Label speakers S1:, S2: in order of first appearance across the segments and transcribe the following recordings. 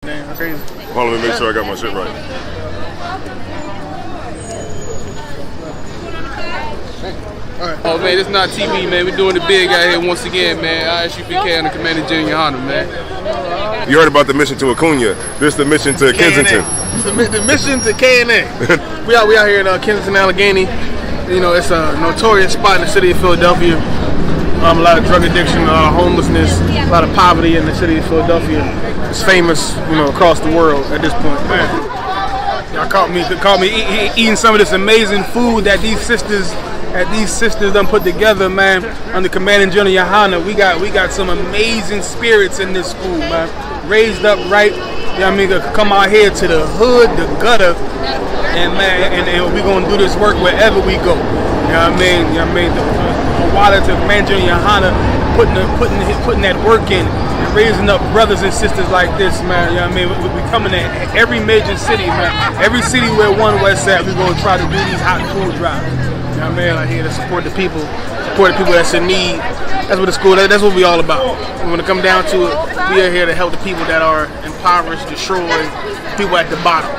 S1: Damn, that's crazy.
S2: Hold on, let me make sure I got my shit right.
S3: Oh man, it's not TV, man. We're doing it big out here once again, man. I.S.U.P.K and the Commander General Yahanna, man.
S2: You heard about the mission to Acuna. This is the mission to Kensington.
S1: The mission to K&A. we out here in Kensington, Allegheny. You know, it's a notorious spot in the city of Philadelphia. A lot of drug addiction, homelessness, a lot of poverty in the city of Philadelphia. It's famous, you know, across the world at this point. Y'all caught me eating some of this amazing food that these sisters done put together, man. Under Commander General Yahanna, we got some amazing spirits in this school, man. Raised up right, you know what I mean, to come out here to the hood, the gutter, and man, and we gonna do this work wherever we go. You know what I mean? The water to Commander General Yahanna, putting that work in and raising up brothers and sisters like this, man. You know what I mean? We coming to every major city, man. Every city where One West at, we gonna try to do these hot food drives. You know what I mean? Like here to support the people that's in need. That's what the school, that's what we all about. When it come down to it, we are here to help the people that are impoverished, destroyed, people at the bottom.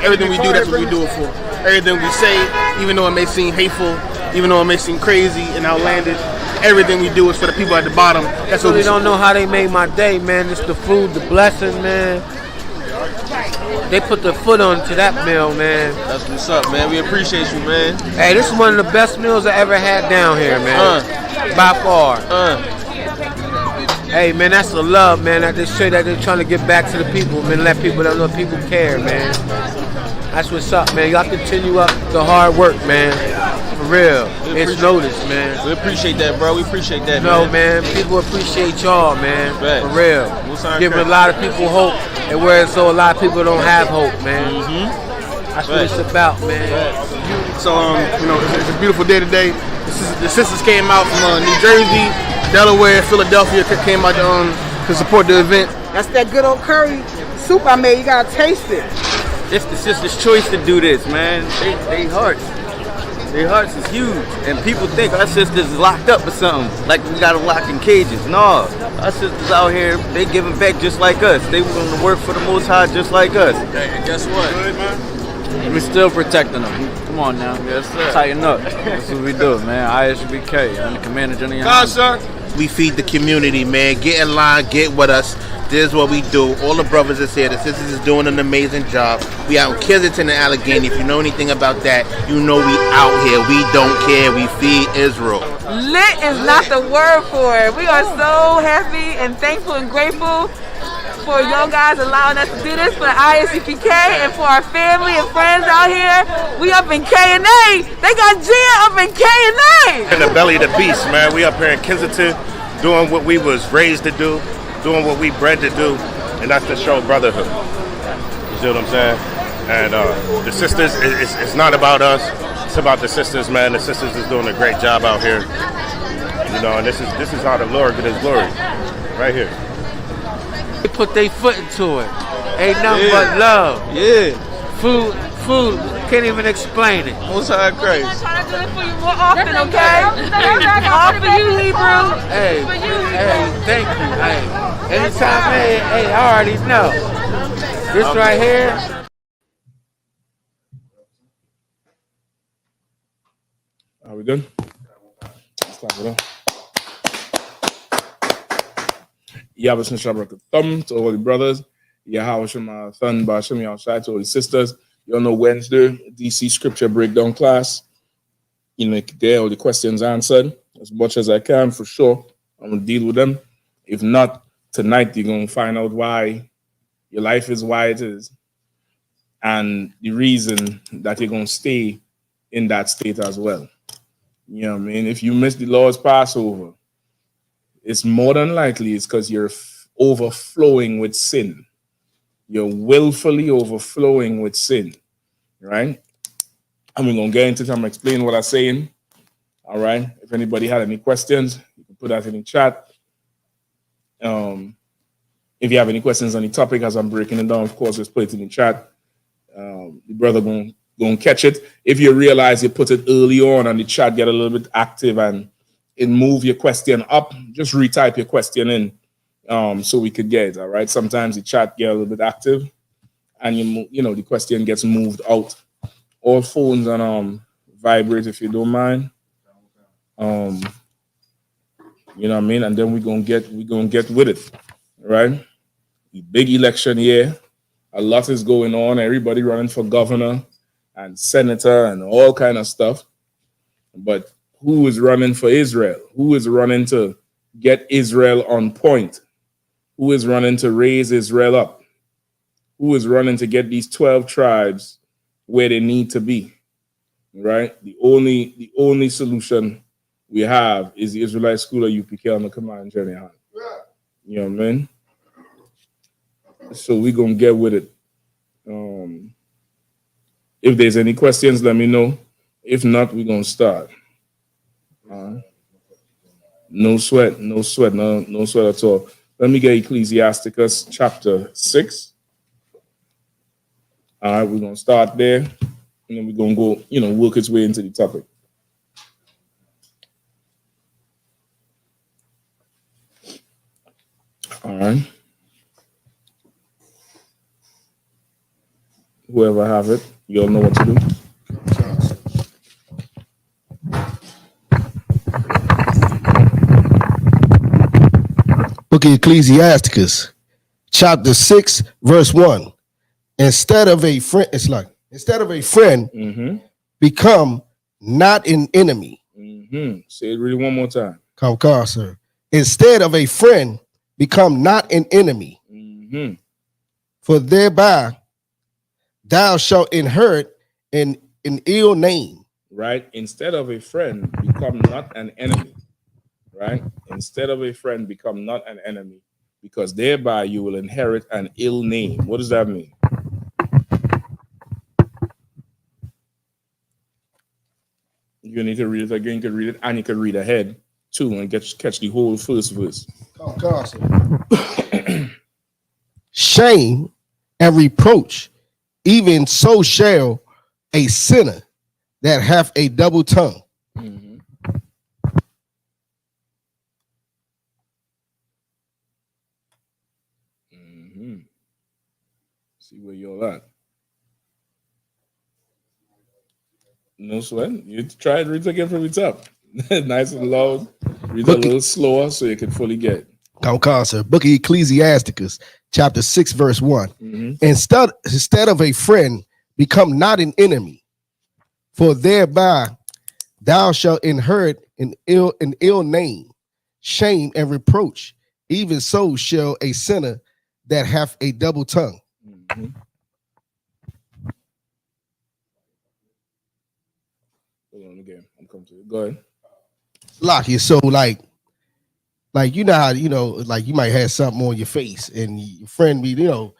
S1: Everything we do, that's what we do it for. Everything we say, even though it may seem hateful, even though it may seem crazy and outlandish, everything we do is for the people at the bottom. That's what we
S4: don't know how they made my day, man. It's the food, the blessing, man. They put the foot onto that meal, man.
S5: That's what's up, man. We appreciate you, man.
S4: Hey, this is one of the best meals I ever had down here, man. By far. Hey, man, that's the love, man. That they show that they're trying to get back to the people, man. Let people know people care, man. That's what's up, man. Y'all continue up the hard work, man. For real. It's noticed, man.
S5: We appreciate that, bro. We appreciate that,
S4: man. People appreciate y'all, man. Right. For real. Giving a lot of people hope, and whereas so a lot of people don't have hope, man. That's what it's about, man.
S1: So, you know, it's a beautiful day today. The sisters came out from New Jersey, Delaware, Philadelphia, came out to support the event.
S6: That's that good old curry soup I made. You gotta taste it.
S7: It's the sisters' choice to do this, man. Their hearts is huge, and people think our sisters is locked up or something, like we got them locked in cages. No, our sisters out here, they giving back just like us. They willing to work for the Most High just like us.
S5: Hey, and guess what?
S7: We're still protecting them. Come on now,
S5: yes, sir.
S7: Tighten up. That's what we do, man. I.S.U.P.K. I'm the Commander General.
S5: God, sir.
S8: We feed the community, man. Get in line, get with us. This is what we do. All the brothers is here. The sisters is doing an amazing job. We out in Kensington and Allegheny. If you know anything about that, you know we out here. We don't care. We feed Israel.
S9: Lit is not the word for it. We are so happy and thankful and grateful for y'all guys allowing us to do this for the I.S.U.P.K and for our family and friends out here. We up in K&A. They got Gia up in K&A.
S10: In the belly of the beast, man. We up here in Kensington doing what we was raised to do, doing what we bred to do, and that's to show brotherhood. You see what I'm saying? And the sisters, it's not about us. It's about the sisters, man. The sisters is doing a great job out here. You know, and this is how the Lord get His glory, right here.
S4: They put their foot into it. Ain't nothing but love.
S5: Yeah.
S4: Food. Can't even explain it.
S5: Most High Christ.
S9: I'm trying to do it for you more often, okay? All for you, Hebrew.
S4: Hey,
S9: for you,
S4: thank you. Hey, anytime, hey, I already know. This right here.
S11: Are we good? Let's clap it up. Yahweh Shabbat Thumb to all the brothers. Yahweh Shema Thun Bashim Yahshai to all the sisters. You know, Wednesday, DC scripture breakdown class. You know, get all the questions answered as much as I can for sure. I'm going to deal with them. If not, tonight you're going to find out why your life is why it is. And the reason that you're going to stay in that state as well. You know what I mean? If you miss the Lord's Passover, it's more than likely it's because you're overflowing with sin. You're willfully overflowing with sin, right? And we're going to get into it. I'm going to explain what I'm saying, all right? If anybody had any questions, you can put that in the chat. If you have any questions on the topic as I'm breaking it down, of course, just put it in the chat. The brother going to catch it. If you realize you put it early on and the chat get a little bit active and it move your question up, just retype your question in so we could get it. All right. Sometimes the chat get a little bit active, and the question gets moved out. All phones and vibrate if you don't mind. You know what I mean? And then we're gonna get with it. Right? The big election year. A lot is going on. Everybody running for governor and senator and all kind of stuff. But who is running for Israel? Who is running to get Israel on point? Who is running to raise Israel up? Who is running to get these 12 tribes where they need to be? Right? The only solution we have is the Israelite School of UPK on the command journey. You know what I mean? So we're gonna get with it. If there's any questions, let me know. If not, we're gonna start. No sweat at all. Let me get Ecclesiasticus chapter 6. All right, we're gonna start there, and then we're gonna go, work its way into the topic. All right. Whoever have it, you'll know what to do.
S12: Book of Ecclesiasticus, chapter 6, verse 1. Instead of a friend, become not an enemy.
S11: Say it really one more time.
S12: Come, sir. Instead of a friend, become not an enemy. For thereby thou shalt inherit an ill name.
S11: Right? Instead of a friend, become not an enemy. Right? Instead of a friend, become not an enemy, because thereby you will inherit an ill name. What does that mean? You need to read it again. You can read it, and you can read ahead too, and catch the whole first verse.
S12: Shame and reproach, even so shall a sinner that hath a double tongue.
S11: See where you're at. No sweat. You try and read again from the top. Nice and loud. Read a little slower so you can fully get it.
S12: Come, sir. Book of Ecclesiasticus, chapter 6, verse 1. Instead of a friend, become not an enemy, for thereby thou shalt inherit an ill name, shame and reproach. Even so shall a sinner that hath a double tongue.
S11: Hold on again. I'm coming to it. Go ahead.
S12: Lock you. So like you know how like you might have something on your face and your friend be, they don't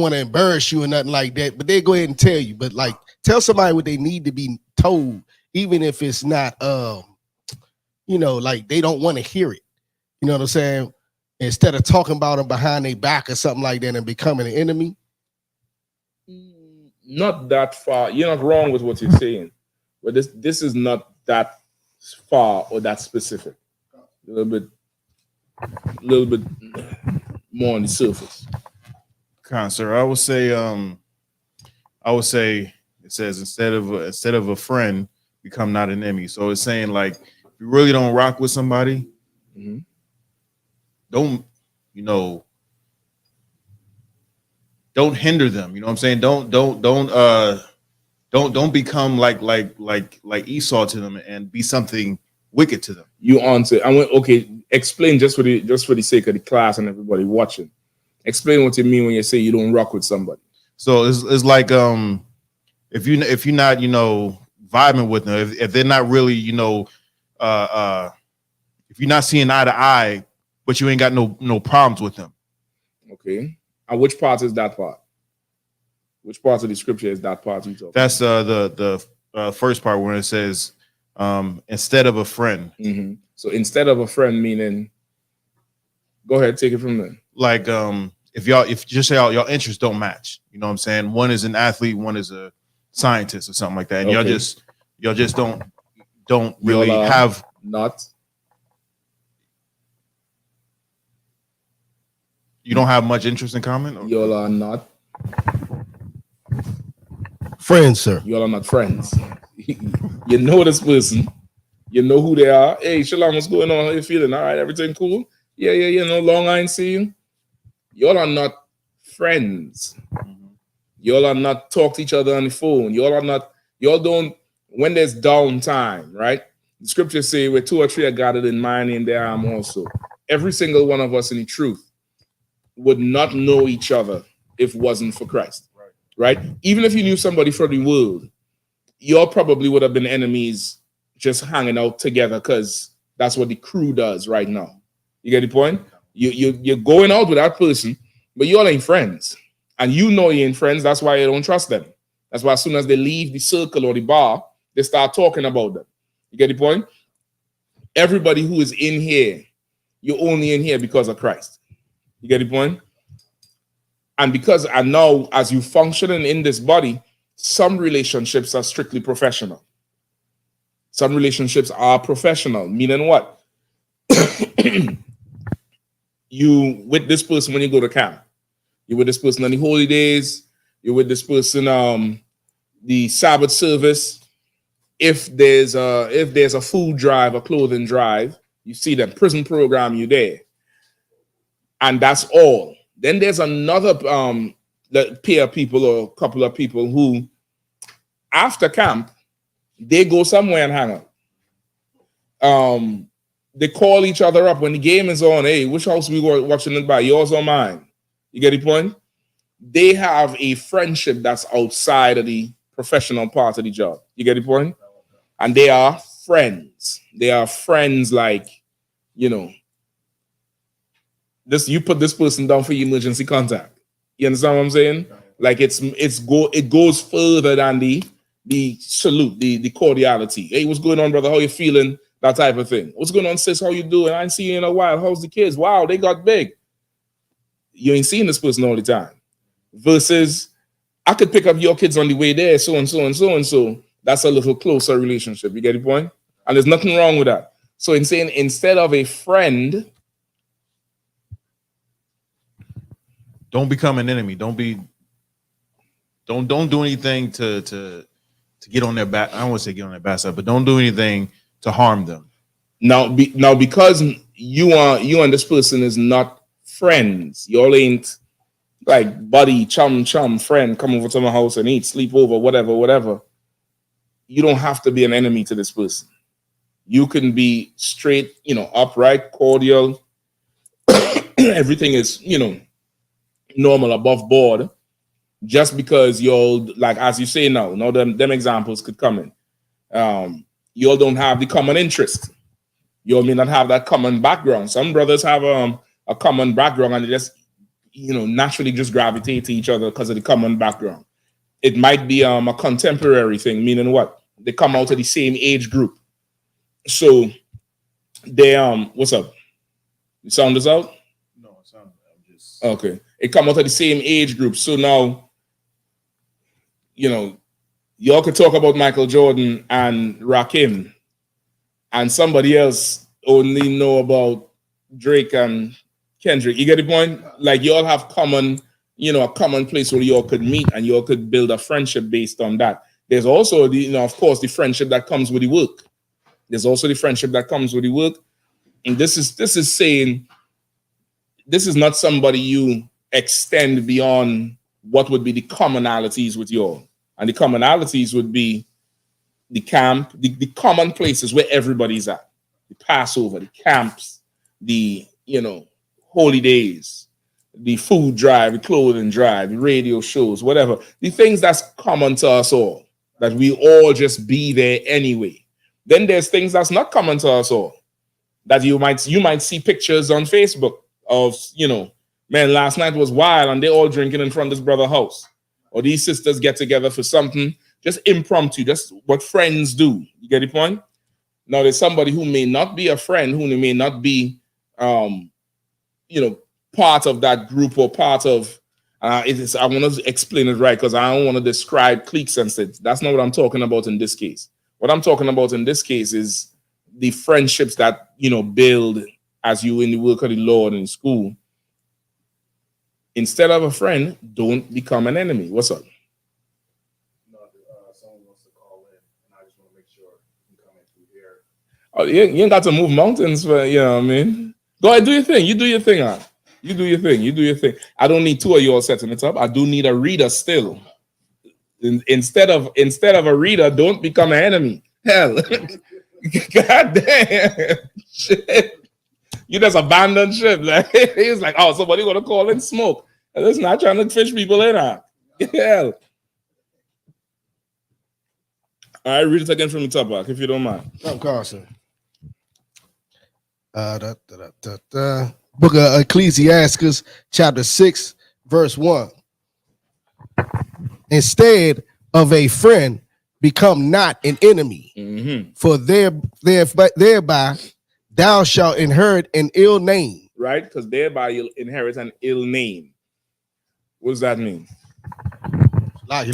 S12: want to embarrass you or nothing like that, but they go ahead and tell you. But like tell somebody what they need to be told, even if it's not like they don't want to hear it. You know what I'm saying? Instead of talking about them behind their back or something like that and becoming an enemy.
S11: Not that far. You're not wrong with what you're saying, but this is not that far or that specific. A little bit more on the surface.
S13: Sir, I would say it says instead of a friend, become not an enemy. So it's saying like if you really don't rock with somebody, don't hinder them. You know what I'm saying? Don't become like Esau to them and be something wicked to them.
S11: You answer. I went, okay, explain just for the sake of the class and everybody watching. Explain what you mean when you say you don't rock with somebody.
S13: So it's like if you're not vibing with them, if they're not really if you're not seeing eye to eye, but you ain't got no problems with them.
S11: Okay. And which part is that part? Which part of the scripture is that part you talking?
S13: That's the first part where it says instead of a friend.
S11: So instead of a friend, meaning, go ahead, take it from there.
S13: Like if y'all interests don't match, you know what I'm saying? One is an athlete, one is a scientist or something like that, and y'all just don't really have
S11: not.
S13: You don't have much interest in common? Or?
S11: Y'all are not
S12: friends, sir.
S11: Y'all are not friends. You know this person. You know who they are. Hey, Shalom, what's going on? How you feeling? All right, everything cool? Yeah. No long I ain't see you. Y'all are not friends. Y'all are not talk to each other on the phone. Y'all don't, when there's downtime, right? The scriptures say where 2 or 3 are gathered in my name, there I am also. Every single one of us in the truth would not know each other if it wasn't for Christ, right? Even if you knew somebody from the world, y'all probably would have been enemies just hanging out together because that's what the crew does right now. You get the point? You're going out with that person, but y'all ain't friends. And you know you ain't friends. That's why you don't trust them. That's why as soon as they leave the circle or the bar, they start talking about them. You get the point? Everybody who is in here, you're only in here because of Christ. You get the point? And now as you functioning in this body, some relationships are strictly professional. Some relationships are professional, meaning what? You with this person when you go to camp. You're with this person on the holy days. You're with this person the Sabbath service. If there's a food drive, a clothing drive, you see them. Prison program, you there. And that's all. Then there's another pair of people or a couple of people who, after camp, they go somewhere and hang out. They call each other up when the game is on. Hey, which house we were watching it by? Yours or mine? You get the point? They have a friendship that's outside of the professional part of the job. You get the point? And they are friends. They are friends like, this. You put this person down for emergency contact. You understand what I'm saying? Like it goes further than the salute, the cordiality. Hey, what's going on, brother? How you feeling? That type of thing. What's going on, sis? How you doing? I ain't seen you in a while. How's the kids? Wow, they got big. You ain't seeing this person all the time. Versus, I could pick up your kids on the way there, so and so and so and so. That's a little closer relationship. You get the point? And there's nothing wrong with that. So in saying instead of a friend,
S13: don't become an enemy. Don't do anything to get on their back. I don't want to say get on their backside, but don't do anything to harm them.
S11: Now because you and this person is not friends. Y'all ain't like buddy, chum, friend, come over to my house and eat, sleep over, whatever. You don't have to be an enemy to this person. You can be straight, upright, cordial. Everything is, normal, above board. Just because you're like, as you say now, them examples could come in. You all don't have the common interest. You all may not have that common background. Some brothers have a common background and they just, naturally just gravitate to each other because of the common background. It might be a contemporary thing, meaning what? They come out of the same age group. So they what's up? The sound is out?
S13: No, it sounds just
S11: okay. It come out of the same age group. So now, y'all could talk about Michael Jordan and Rakim, and somebody else only know about Drake and Kendrick. You get the point? Like y'all have common, a common place where y'all could meet and y'all could build a friendship based on that. There's also of course, the friendship that comes with the work. There's also the friendship that comes with the work. And this is saying this is not somebody you extend beyond what would be the commonalities with y'all. And the commonalities would be the camp, the common places where everybody's at. The Passover, the camps, the, holy days, the food drive, the clothing drive, the radio shows, whatever. The things that's common to us all, that we all just be there anyway. Then there's things that's not common to us all, that you might see pictures on Facebook of, man, last night was wild and they all drinking in front of this brother's house. Or these sisters get together for something, just impromptu, just what friends do. You get the point? Now, there's somebody who may not be a friend, who may not be, part of that group or part of, I want to explain it right because I don't want to describe cliques and stuff. That's not what I'm talking about in this case. What I'm talking about in this case is the friendships that, build as you in the work of the Lord in school. Instead of a friend, don't become an enemy. What's up? Oh, you ain't got to move mountains for, you know what I mean? Go ahead, do your thing. You do your thing, huh? You do your thing. You do your thing. I don't need two of you all setting it up. I do need a reader still. Instead of a reader, don't become an enemy. Hell. God damn. Shit. You just abandoned ship. Like, he's like, oh, somebody gonna call in smoke. And listen, not trying to fish people in, huh? Hell. All right, read it again from the top, back, if you don't mind.
S12: I'm Carson. Book of Ecclesiastes, chapter 6, verse 1. Instead of a friend, become not an enemy, for thereby thou shalt inherit an ill name.
S11: Right? Because thereby you'll inherit an ill name. What does that mean?
S12: Like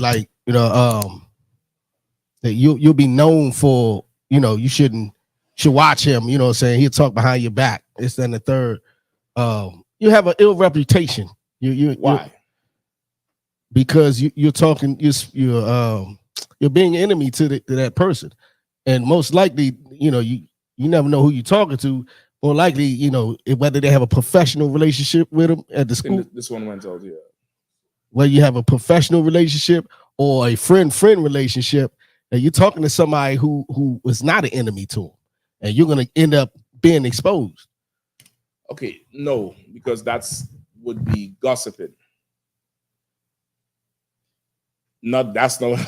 S12: that you'll be known for, you should watch him, you know what I'm saying? He'll talk behind your back. It's then the third. You have an ill reputation. Why? Because you're talking, you're being an enemy to that person. And most likely, you never know who you're talking to. More likely, whether they have a professional relationship with them at the school.
S11: This one went out, yeah.
S12: Whether you have a professional relationship or a friend relationship, and you're talking to somebody who was not an enemy to them, and you're gonna end up being exposed.
S11: Okay, no, because would be gossiping. That's not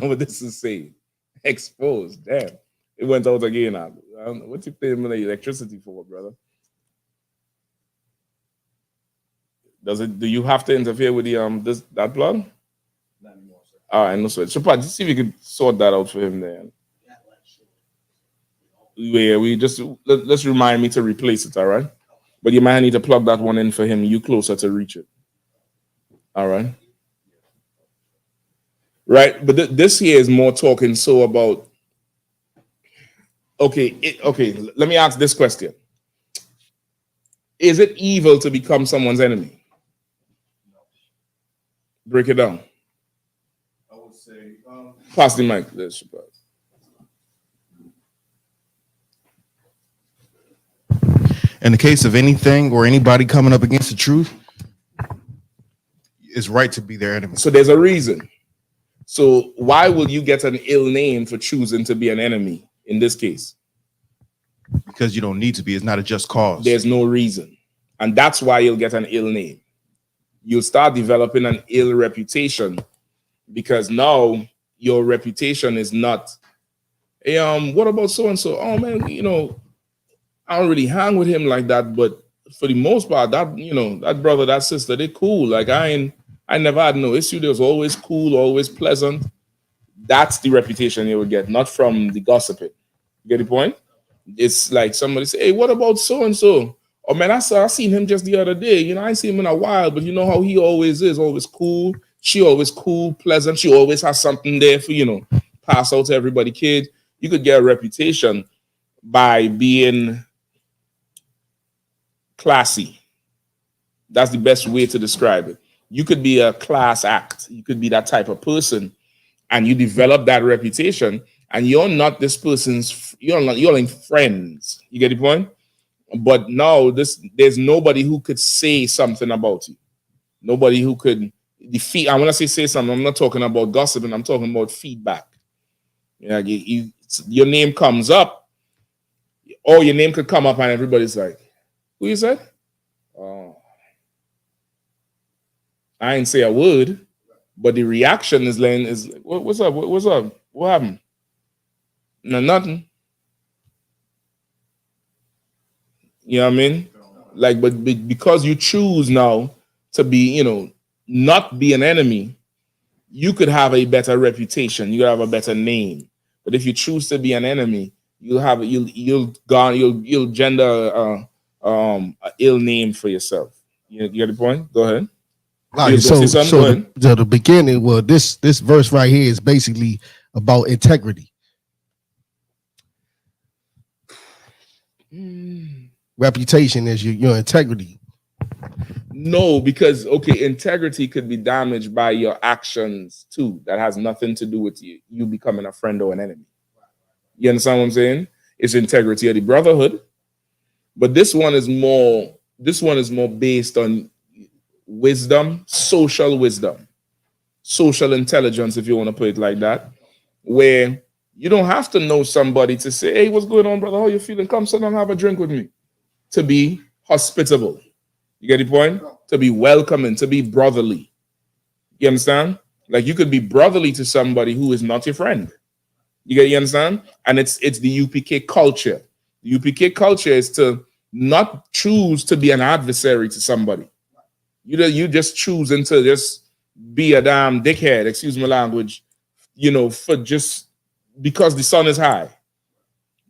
S11: what this is saying. Exposed, damn. It went out again. I don't know what you paying the electricity for, brother. Do you have to interfere with the that plug? Not anymore, sir. All right, no sweat. So just see if you can sort that out for him there. Yeah, let's remind me to replace it, all right? But you might need to plug that one in for him. You closer to reach it. All right. Right, but this here is more talking so about. Okay, let me ask this question. Is it evil to become someone's enemy? Break it down.
S13: I would say,
S11: pass the mic.
S13: In the case of anything or anybody coming up against the truth, it's right to be their enemy.
S11: So there's a reason. So why will you get an ill name for choosing to be an enemy in this case?
S13: Because you don't need to be. It's not a just cause.
S11: There's no reason. And that's why you'll get an ill name. You'll start developing an ill reputation because now your reputation is not, hey, what about so-and-so? Oh man, I don't really hang with him like that, but for the most part, that brother, that sister, they cool. Like I never had no issue. They was always cool, always pleasant. That's the reputation you will get, not from the gossiping. You get the point? It's like somebody say, hey, what about so-and-so? Oh man, I seen him just the other day. I ain't seen him in a while, but you know how he always is, always cool. She always cool, pleasant. She always has something there for, pass out to everybody. Kid, you could get a reputation by being classy. That's the best way to describe it. You could be a class act. You could be that type of person, and you develop that reputation, and you're not this person's, you're like friends. You get the point? But now there's nobody who could say something about you. Nobody who could defeat. I want to say something. I'm not talking about gossiping. I'm talking about feedback. Your name comes up, or your name could come up, and everybody's like, "Who you said?" Oh, I ain't say a word, but the reaction is "What's up? What's up? What happened?" No, nothing. You know what I mean? Like, but because you choose now to be, not be an enemy, you could have a better reputation. You have a better name. But if you choose to be an enemy, you'll gender an ill name for yourself. You get the point? Go ahead.
S12: Right, so the beginning, well, this verse right here is basically about integrity. Reputation is your integrity.
S11: No, because okay, integrity could be damaged by your actions too. That has nothing to do with you becoming a friend or an enemy. You understand what I'm saying? It's integrity of the brotherhood, but this one is more based on wisdom, social intelligence, if you want to put it like that, where you don't have to know somebody to say, hey, what's going on, brother? How you feeling? Come sit down and have a drink with me. To be hospitable. You get the point? To be welcoming, to be brotherly. You understand? Like you could be brotherly to somebody who is not your friend. You understand? And it's the UPK culture. The UPK culture is to not choose to be an adversary to somebody. You just choosing to just be a damn dickhead, excuse my language, for just because the sun is high.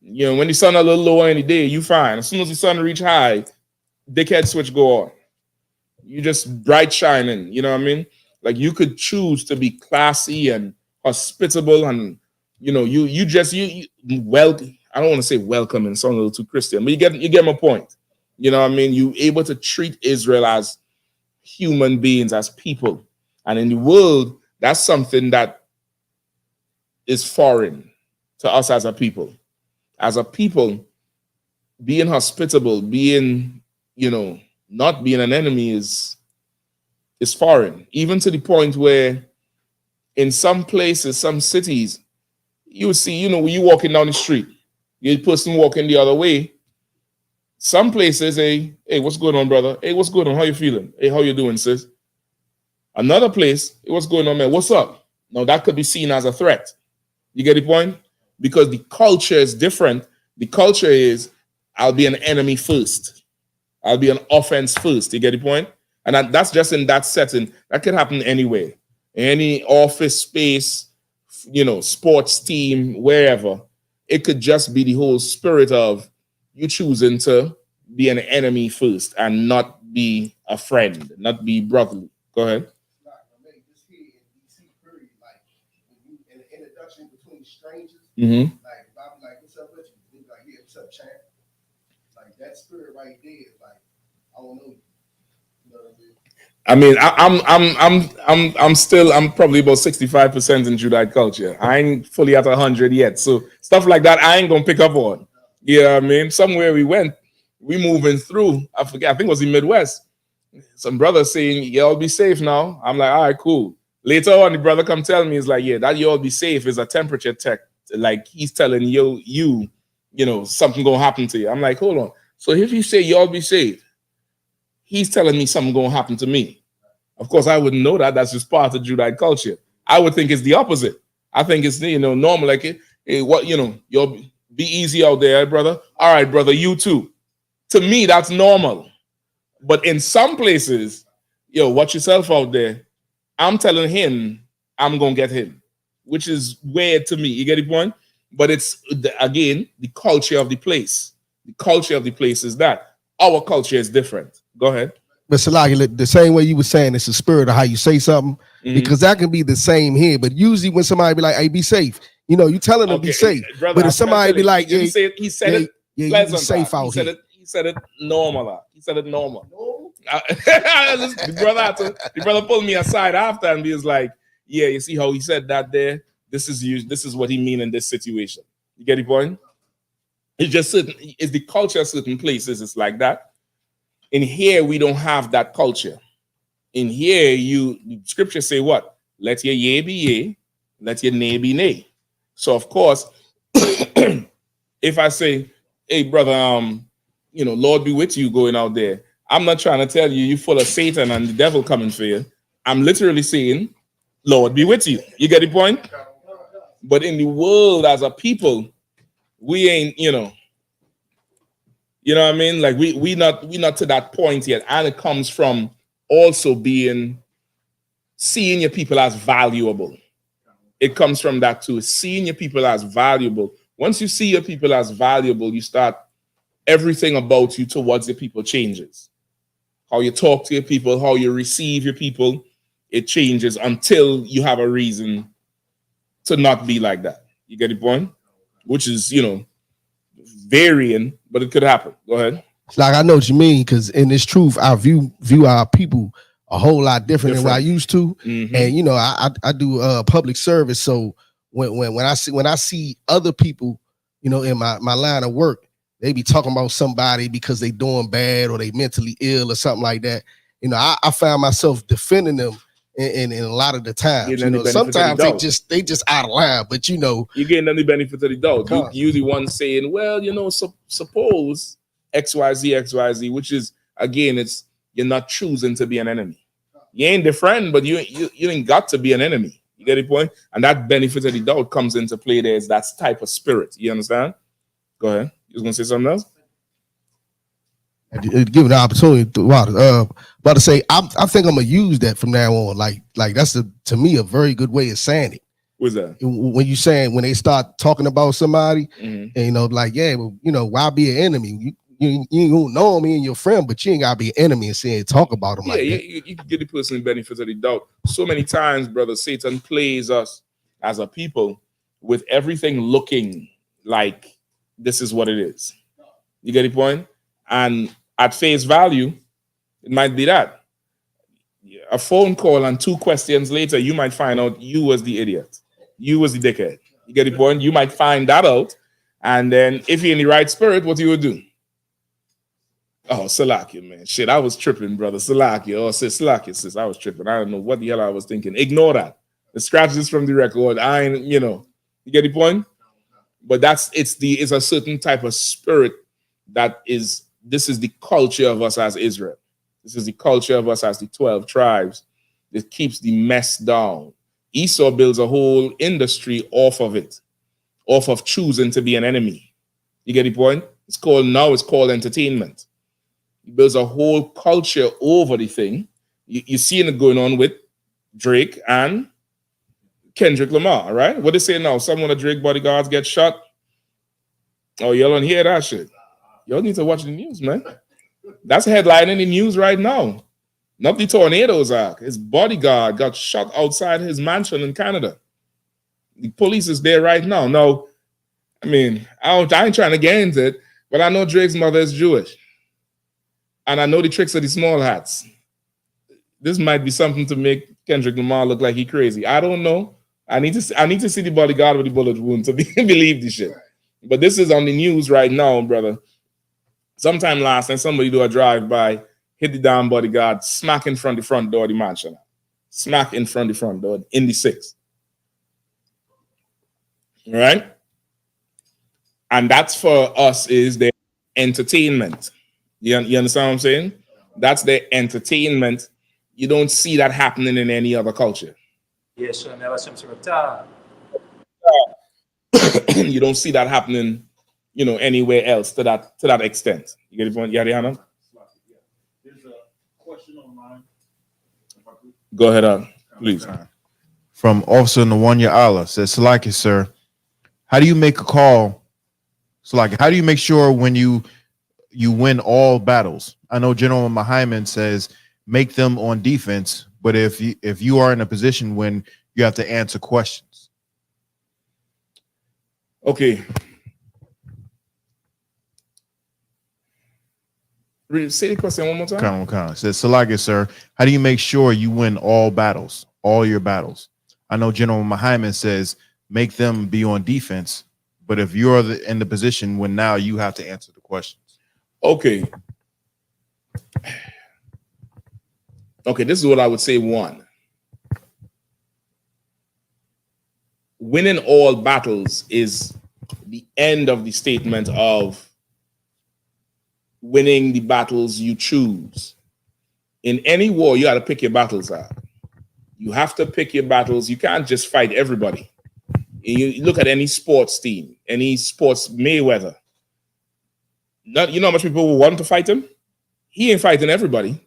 S11: When the sun a little lower in the day, you fine. As soon as the sun reach high, dickhead switch go on. You just bright shining, you know what I mean? Like you could choose to be classy and hospitable, and I don't want to say welcoming, sound a little too Christian, but you get my point. You know what I mean? You able to treat Israel as human beings, as people. And in the world, that's something that is foreign to us as a people. As a people, being hospitable, being, not being an enemy is foreign. Even to the point where in some places, some cities, you see, when you walking down the street, the person walking the other way, some places, hey, what's going on, brother? Hey, what's going on? How you feeling? Hey, how you doing, sis? Another place, hey, what's going on, man? What's up? Now that could be seen as a threat. You get the point? Because the culture is different. The culture is, I'll be an enemy first. I'll be an offense first. You get the point? And that's just in that setting. That could happen anywhere. Any office space, sports team, wherever. It could just be the whole spirit of you choosing to be an enemy first and not be a friend, not be brotherly. Go ahead. Mm-hmm.
S12: Like, what's up with you? He's like, yeah, what's up, champ? Like that spirit right there is like, I don't know you. You know what I mean? I'm probably about 65% in Judite culture. I ain't fully at 100 yet. So stuff like that I ain't gonna pick up on. You know what I mean? Somewhere we moving through. I forget, I think it was the Midwest. Some brother saying, y'all be safe now. I'm like, all right, cool. Later on, the brother come tell me, he's like, yeah, that y'all be safe is a temperature check. Like he's telling you, something gonna happen to you. I'm like, hold on. So if you say y'all be safe, he's telling me something gonna happen to me. Of course, I wouldn't know that. That's just part of Judite culture. I would think it's the opposite. I think it's normal. Like you'll be easy out there, brother. All right, brother, you too. To me, that's normal. But in some places, watch yourself out there. I'm telling him I'm gonna get him, which is weird to me. You get the point? But it's again the culture of the place. The culture of the place is that our culture is different. Go ahead. But Salaki, the same way you were saying, it's the spirit of how you say something, because that can be the same here. But usually when somebody be like, "Hey, be safe," you telling them be safe.
S11: Brother,
S12: but if somebody be like,
S11: he said it
S12: you be safe out here.
S11: He said it normal. He said it normal. The brother pulled me aside after and he was like, yeah, you see how he said that there? This is what he mean in this situation. You get the point? It's just it's the culture of certain places. It's like that. In here, we don't have that culture. In here, the scripture say what? Let your yea be yea, let your nay be nay. So of course, if I say, hey brother, Lord be with you going out there, I'm not trying to tell you full of Satan and the devil coming for you. I'm literally saying, Lord be with you. You get the point? But in the world as a people, we ain't, you know what I mean? Like we not to that point yet. And it comes from also seeing your people as valuable. It comes from that too, seeing your people as valuable. Once you see your people as valuable, you start everything about you towards your people changes. How you talk to your people, how you receive your people, it changes until you have a reason to not be like that. You get the point? Which is, varying, but it could happen. Go ahead.
S12: Like I know what you mean, because in this truth, I view our people a whole lot different than what I used to.
S11: Mhm.
S12: And you know, I do public service, so when I see other people, you know, in my line of work, they be talking about somebody because they doing bad or they mentally ill or something like that. You know, I find myself defending them in a lot of the times.
S11: Getting
S12: You
S11: the
S12: know,
S11: benefit of the
S12: sometimes
S11: doubt.
S12: they just out of line, but you know,
S11: You're getting them the benefit of the doubt. You usually one saying, well, you know, suppose XYZ, which is, again, it's you're not choosing to be an enemy. You ain't the friend, but you ain't got to be an enemy. You get the point? And that benefit of the doubt comes into play there. Is that type of spirit. You understand? Go ahead. You was going to say something else?
S12: Give the opportunity but to say I think I'm gonna use that from now on. Like that's to me a very good way of saying it.
S11: What's that?
S12: When you saying when they start talking about somebody,
S11: Mhm.
S12: and you know, like, yeah, well, you know, why be an enemy? You don't know me and your friend, but you ain't gotta be an enemy and saying talk about them
S11: Yeah,
S12: like that.
S11: you can give the person the benefit of the doubt. So many times, brother, Satan plays us as a people with everything looking like this is what it is. You get the point? And at face value, it might be that. A phone call and 2 questions later, you might find out you was the idiot. You was the dickhead. You get the point? You might find that out. And then if you're in the right spirit, what you would do? Oh, Salakia, man. Shit, I was tripping, brother. Salakia. Oh, sis, Salakia, sis. I was tripping. I don't know what the hell I was thinking. Ignore that. The scratch this from the record. I ain't, you know. You get the point? But it's a certain type of spirit this is the culture of us as Israel. This is the culture of us as the 12 tribes. It keeps the mess down. Esau builds a whole industry off of it, off of choosing to be an enemy. You get the point? It's called entertainment. He builds a whole culture over the thing. You seeing it going on with Drake and Kendrick Lamar, right? What they say now? Some of the Drake bodyguards get shot. Oh, y'all don't hear that shit. Y'all need to watch the news, man. That's headlining the news right now. Not the tornadoes are. His bodyguard got shot outside his mansion in Canada. The police is there right now. Now, I mean, I ain't trying to get into it, but I know Drake's mother is Jewish. And I know the tricks of the small hats. This might be something to make Kendrick Lamar look like he crazy. I don't know. I need to see the bodyguard with the bullet wound to believe this shit. But this is on the news right now, brother. Sometime last night, somebody do a drive-by, hit the damn bodyguard, smack in front of the front door of the mansion. Smack in front of the front door in the 6. All right? And that's for us is the entertainment. You understand what I'm saying? That's the entertainment. You don't see that happening in any other culture. You don't see that happening, you know, anywhere else to that extent. You get the point, Yahanna?
S13: There's a question online.
S11: Go ahead, please.
S13: From Officer Nawanya Allah says, Salaki, sir, how do you make a call? Salaki, how do you make sure when you win all battles? I know General Mahaiman says make them on defense, but if you are in a position when you have to answer questions.
S11: Okay. Say the question one more time.
S13: It says, Salaki, sir, how do you make sure you win all battles, all your battles? I know General Mahaiman says make them be on defense, but if you're in the position when now you have to answer the questions.
S11: Okay, this is what I would say. 1, winning all battles is the end of the statement of winning the battles you choose. In any war, you got to pick your battles out. You have to pick your battles. You can't just fight everybody. You look at any sports team, any sports Mayweather. You know how much people want to fight him? He ain't fighting everybody.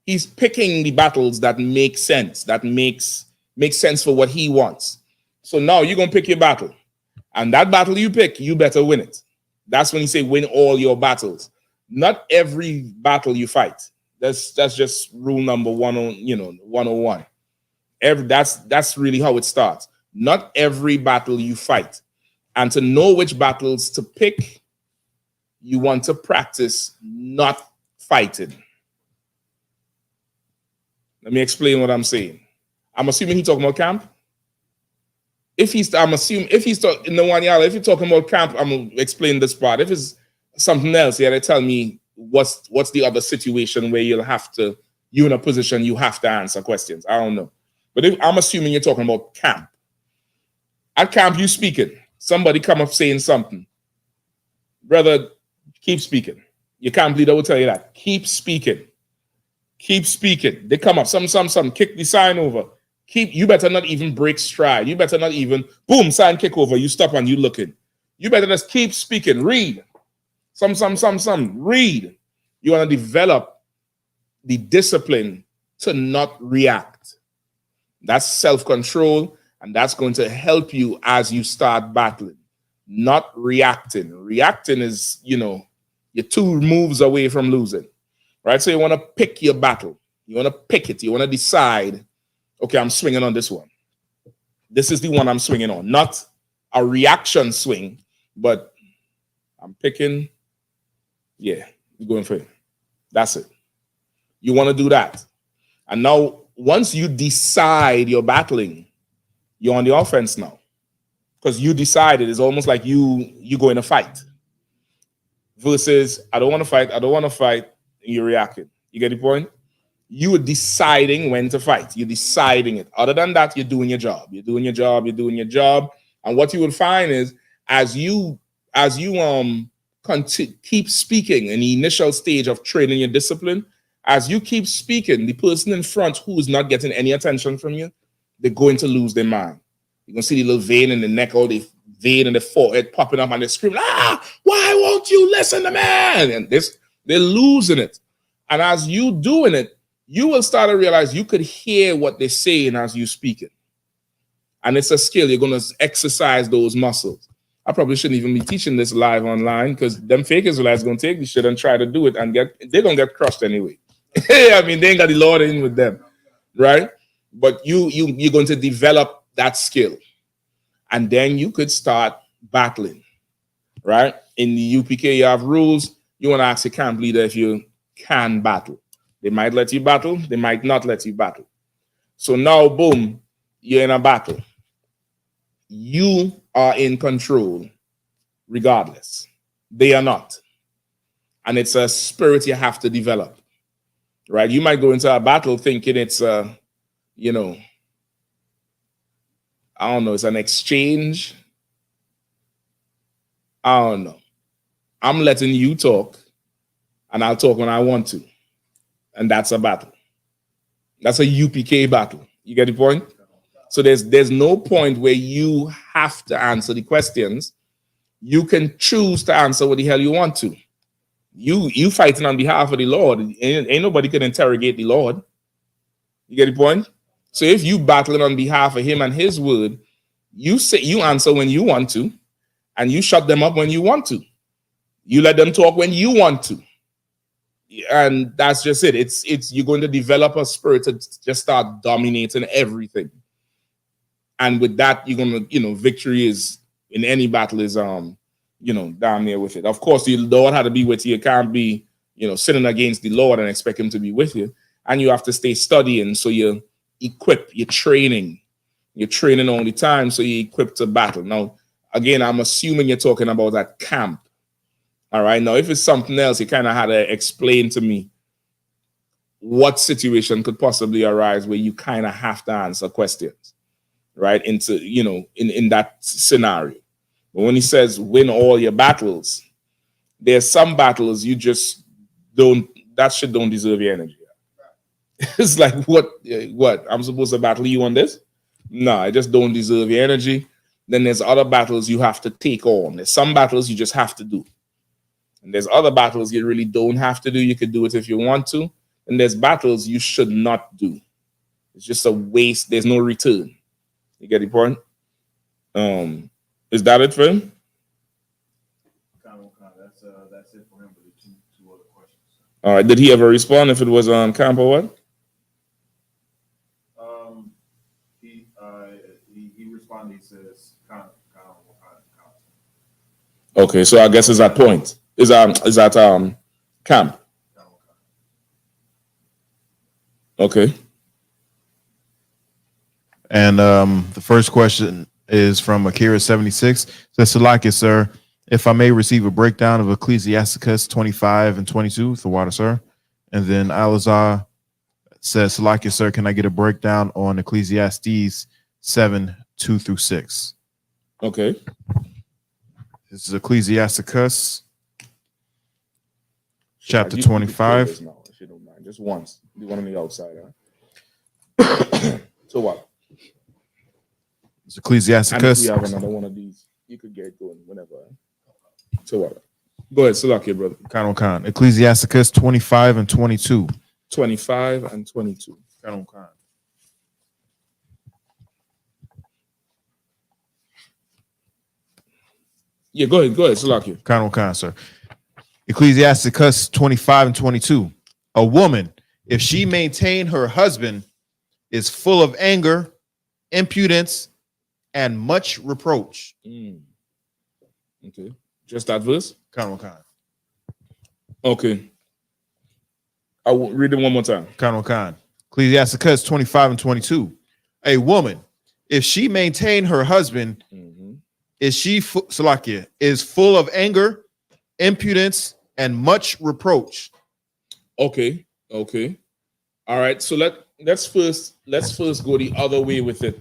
S11: He's picking the battles that make sense, that makes sense for what he wants. So now you're going to pick your battle. And that battle you pick, you better win it. That's when you say win all your battles. Not every battle you fight. That's just rule number 101. That's really how it starts. Not every battle you fight. And to know which battles to pick you want to practice not fighting. Let me explain what I'm saying. I'm assuming he's talking about camp. If he's talking in the one yard, if you're talking about camp, I'm gonna explain this part. If it's something else, yeah, they tell me what's the other situation where you're in a position you have to answer questions. I don't know. But if I'm assuming you're talking about camp. At camp, you speaking. Somebody come up saying something. Brother, keep speaking. Your camp leader will tell you that. Keep speaking. Keep speaking. They come up, some, kick the sign over. You better not even break stride. You better not even, boom, sign kick over. You stop and you looking. You better just keep speaking. Read. Some. Read. You want to develop the discipline to not react. That's self-control, and that's going to help you as you start battling. Not reacting. Reacting is, you're 2 moves away from losing. Right? So you want to pick your battle. You want to pick it. You want to decide, okay, I'm swinging on this one. This is the one I'm swinging on. Not a reaction swing, but I'm picking. Yeah, you're going for it. That's it. You want to do that. And now, once you decide you're battling, you're on the offense now. Because you decided, it's almost like you go in a fight. Versus, I don't want to fight, and you're reacting. You get the point? You are deciding when to fight. You're deciding it. Other than that, you're doing your job. You're doing your job. And what you will find is, as you keep speaking in the initial stage of training your discipline, as you keep speaking, the person in front who is not getting any attention from you, they're going to lose their mind. You're going to see the little vein in the neck or the vein in the forehead popping up and they're screaming, why won't you listen to me? And they're losing it. And as you doing it, you will start to realize you could hear what they're saying as you speak it. And it's a skill. You're going to exercise those muscles. I probably shouldn't even be teaching this live online because them fake Israelites going to take this shit and try to do it and they're going to get crushed anyway. I mean, they ain't got the Lord in with them, right? But you're going to develop that skill. And then you could start battling, right? In the UPK, you have rules. You want to ask your camp leader if you can battle. They might let you battle. They might not let you battle. So now, boom, you're in a battle. You are in control regardless. They are not. And it's a spirit you have to develop, right? You might go into a battle thinking it's, I don't know, it's an exchange. I don't know. I'm letting you talk, and I'll talk when I want to. And that's a battle. That's a UPK battle. You get the point? So there's no point where you have to answer the questions. You can choose to answer what the hell you want to. You fighting on behalf of the Lord. Ain't nobody can interrogate the Lord. You get the point? So if you battling on behalf of him and his word, you answer when you want to, and you shut them up when you want to. You let them talk when you want to. And that's just it. It's you're going to develop a spirit to just start dominating everything. And with that, you're gonna, victory is in any battle is down there with it. Of course, the Lord had to be with you. You can't be, sinning against the Lord and expect him to be with you. And you have to stay studying. So you're equipped, you're training all the time, so you're equipped to battle. Now, again, I'm assuming you're talking about that camp. All right. Now, if it's something else, you kind of had to explain to me what situation could possibly arise where you kind of have to answer questions, right? Into, in that scenario. But when he says win all your battles, there's some battles you just that shit don't deserve your energy. It's like, what? I'm supposed to battle you on this? No, I just don't deserve your energy. Then there's other battles you have to take on. There's some battles you just have to do. And there's other battles you really don't have to do. You could do it if you want to. And there's battles you should not do. It's just a waste. There's no return. You get the point? Is that it for him?
S13: That's it for him. But the two other questions.
S11: All right. Did he ever respond if it was on camp or what?
S13: He responded. He says,
S11: Okay, so I guess it's that point. Is at camp. Okay.
S13: And the first question is from Akira76. Says, Salaki, sir, if I may receive a breakdown of Ecclesiasticus 25 and 22, the water, sir. And then Alazar says, Salaki, sir, can I get a breakdown on Ecclesiastes 7, 2 through 6?
S11: Okay.
S13: This is Ecclesiasticus chapter 25.
S11: Now, if you don't mind. Just once. Do one on the outside, huh? So what?
S13: It's Ecclesiasticus.
S11: And if we have another one of these, you could get going whenever. So what? Go ahead, Salaki, brother.
S13: Khan. Ecclesiasticus 25 and 22.
S11: 25 and 22.
S13: Khan.
S11: Yeah, go ahead, Salaki.
S13: Khan, sir. Ecclesiasticus 25 and 22. A woman, if she maintain her husband, is full of anger, impudence, and much reproach.
S11: Okay. Just that verse?
S13: Khan.
S11: Okay. I will read it one more time.
S13: Khan. Ecclesiasticus 25 and 22. A woman, if she maintain her husband, is full of anger, impudence, and much reproach.
S11: Okay. All right. So let's first go the other way with it.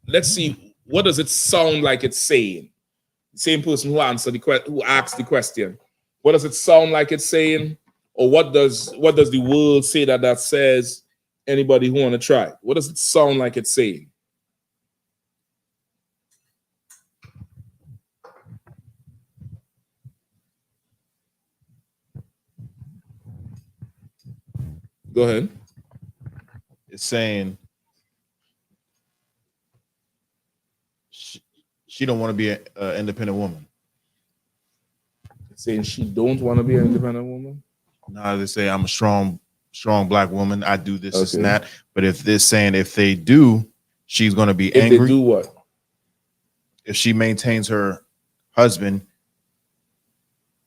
S11: Let's see, what does it sound like it's saying? The same person who asked the question. What does it sound like it's saying? Or what does the word say that says? Anybody who want to try? What does it sound like it's saying? Go ahead.
S13: It's saying she don't want to be an independent woman.
S11: It's saying she don't want to be an independent woman?
S13: No, they say I'm a strong black woman. I do this and that. But if they're saying if they do, she's going to be angry.
S11: If they do what?
S13: If she maintains her husband,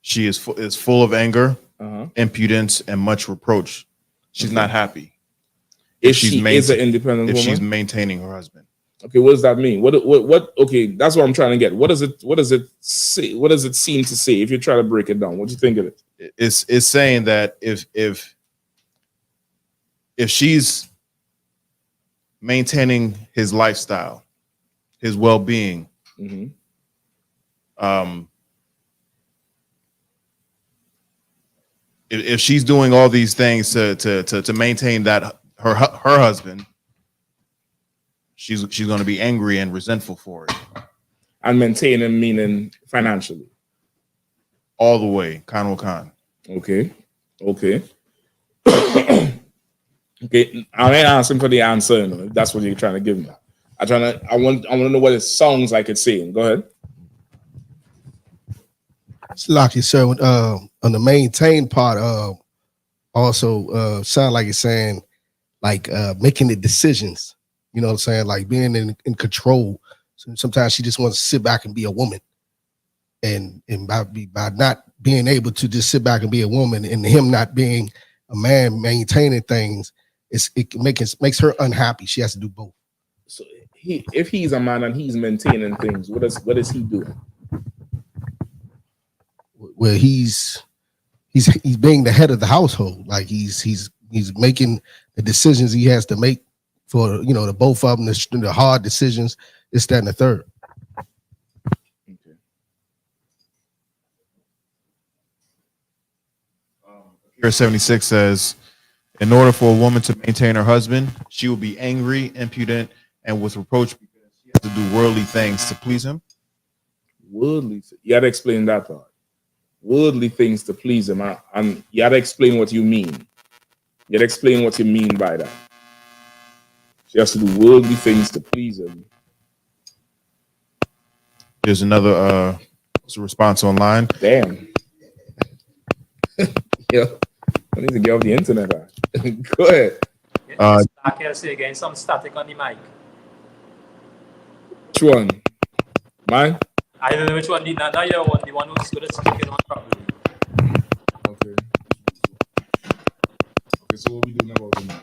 S13: she is full of anger, impudence, and much reproach. She's not happy.
S11: If she is an independent woman?
S13: If she's maintaining her husband.
S11: Okay, what does that mean? What? Okay, that's what I'm trying to get. What does it say? What does it seem to say? If you try to break it down, what do you think of it?
S13: It's saying that if she's maintaining his lifestyle, his well-being, if she's doing all these things to maintain that her husband, she's going to be angry and resentful for it.
S11: And maintain him meaning financially.
S13: All the way, Khan.
S11: Okay. Okay. I ain't asking for the answer. If that's what you're trying to give me. I want to know what it sounds like it's saying. Go ahead.
S12: Lucky, sir. On the maintain part, also sound like it's saying like making the decisions. You know what I'm saying? Like being in control. So sometimes she just wants to sit back and be a woman. And by not being able to just sit back and be a woman, and him not being a man maintaining things, it makes her unhappy. She has to do both.
S11: So if he's a man and he's maintaining things, what is he doing?
S12: Well, he's being the head of the household. Like he's making the decisions he has to make for the both of them, the hard decisions, this, that, and the third.
S13: Here 76 says, in order for a woman to maintain her husband, she will be angry, impudent, and with reproach because she has to do worldly things to please him.
S11: Worldly, you got to explain that part. Worldly things to please him, and you got to explain what you mean. You got to explain what you mean by that. She has to do worldly things to please him.
S13: There's another response online.
S11: Damn. Yeah. I need to get off the internet. Go ahead.
S14: I'll say again, some static on the mic.
S11: Which one? Mine?
S14: I don't know which one. Now you're the one who's good at speaking on properly.
S11: Okay. Okay, so what we doing about it now?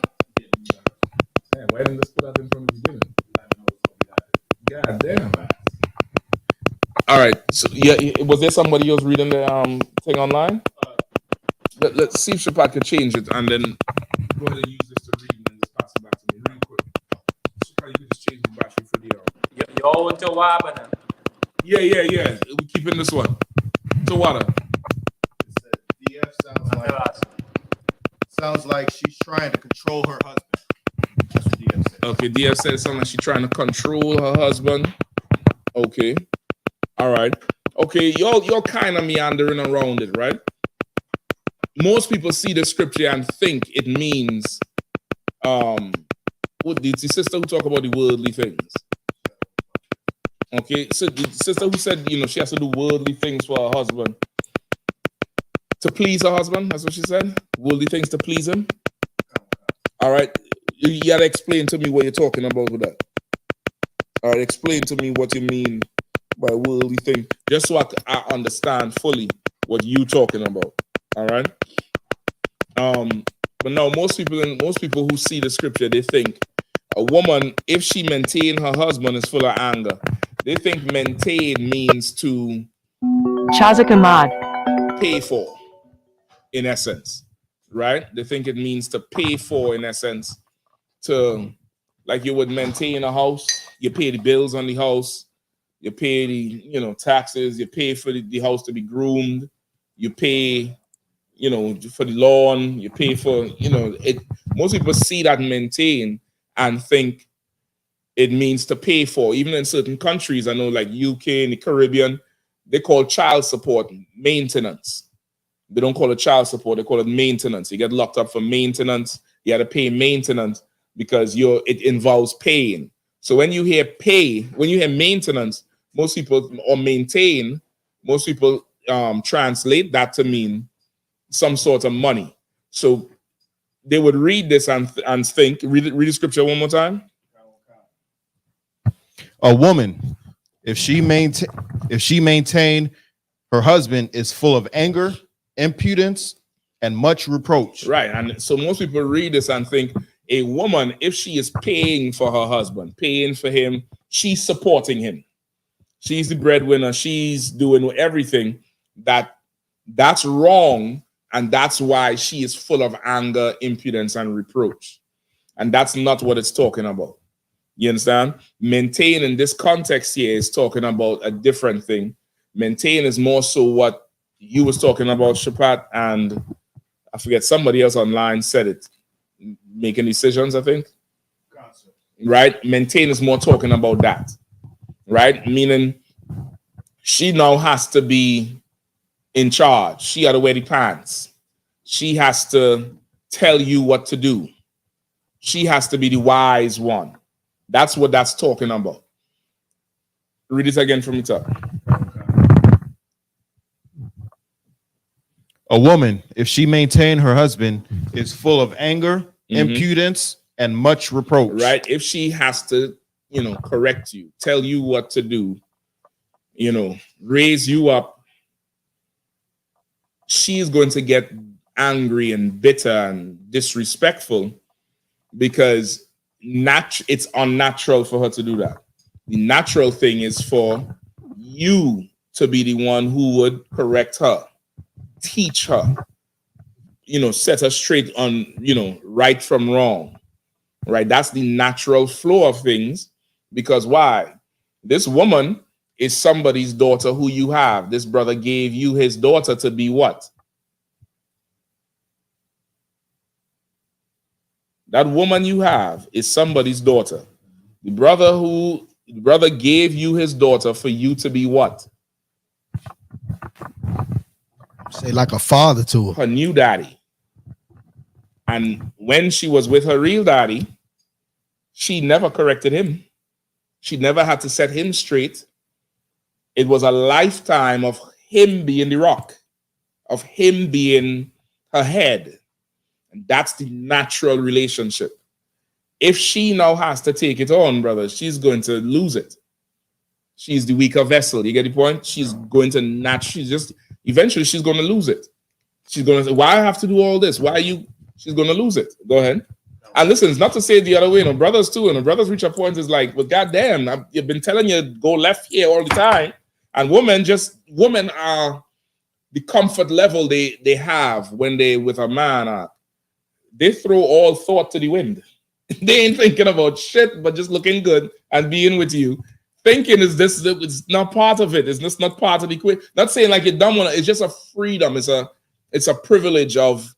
S11: Man, why didn't this put that in from the beginning? God damn, man. All right. So yeah, was there somebody else reading the thing online? Let's see if Shapat can change it and then go ahead and use this to read and then just pass it back to me real quick. Shapat, you can just change the battery for the
S14: Yo, to Wabana.
S11: Yeah. We keeping this one. To water.
S13: DF sounds like she's trying to control her husband. That's what DF said.
S11: Okay, DF said it sounds like she's trying to control her husband. Okay. All right. Okay, you're kind of meandering around it, right? Most people see the scripture and think it means what the sister who talk about the worldly things. Okay, so the sister who said, she has to do worldly things for her husband. To please her husband, that's what she said. Worldly things to please him. All right. You gotta explain to me what you're talking about with that. All right, explain to me what you mean by worldly thing, just so I understand fully what you talking about. All right. But no, most people who see the scripture, they think a woman, if she maintain her husband, is full of anger. They think maintain means to pay for, in essence, right? They think it means to pay for, in essence, to, like you would maintain a house, you pay the bills on the house, you pay the, taxes, you pay for the house to be groomed, you pay, for the lawn, you pay for, it. Most people see that maintain and think it means to pay for. Even in certain countries, I know like UK and the Caribbean, they call child support maintenance. They don't call it child support, they call it maintenance. You get locked up for maintenance, you have to pay maintenance because it involves paying. So when you hear maintenance, most people, or maintain, most people translate that to mean some sort of money. So they would read this and think, read the scripture one more time.
S13: A woman, if she maintain her husband is full of anger, impudence, and much reproach.
S11: Right. And so most people read this and think a woman, if she is paying for her husband, paying for him, she's supporting him. She's the breadwinner. She's doing everything. That's wrong. And that's why she is full of anger, impudence, and reproach. And that's not what it's talking about. You understand? Maintain in this context here is talking about a different thing. Maintain is more so what you was talking about, Shapat, and I forget, somebody else online said it. Making decisions, I think. Right? Maintain is more talking about that. Right? Meaning she now has to be in charge. She had to wear the pants. She has to tell you what to do. She has to be the wise one. That's what that's talking about. Read it again from the top.
S13: A woman, if she maintain her husband, is full of anger, impudence, and much reproach.
S11: Right? If she has to, correct you, tell you what to do, raise you up, she's going to get angry and bitter and disrespectful because it's unnatural for her to do that. The natural thing is for you to be the one who would correct her, teach her, set her straight on, right from wrong, right? That's the natural flow of things. Because why? This woman is somebody's daughter who you have. This brother gave you his daughter to be what? That woman you have is somebody's daughter. The brother gave you his daughter for you to be what?
S12: Say like a father to her.
S11: Her new daddy. And when she was with her real daddy, she never corrected him. She never had to set him straight. It was a lifetime of him being the rock, of him being her head. And that's the natural relationship. If she now has to take it on, brother, she's going to lose it. She's the weaker vessel. You get the point? She's going to eventually she's going to lose it. She's gonna say, why I have to do all this? Why you? She's gonna lose it. Go ahead. And listen, it's not to say the other way. Brothers too, and brothers reach a point is like, well, goddamn, you've been telling you go left here all the time. And women are the comfort level they have when they with a man. They throw all thought to the wind. They ain't thinking about shit, but just looking good and being with you. Thinking is this, it's not part of it. It's just not part of the equation. Not saying like you don't want to, it's just a freedom. It's a privilege of,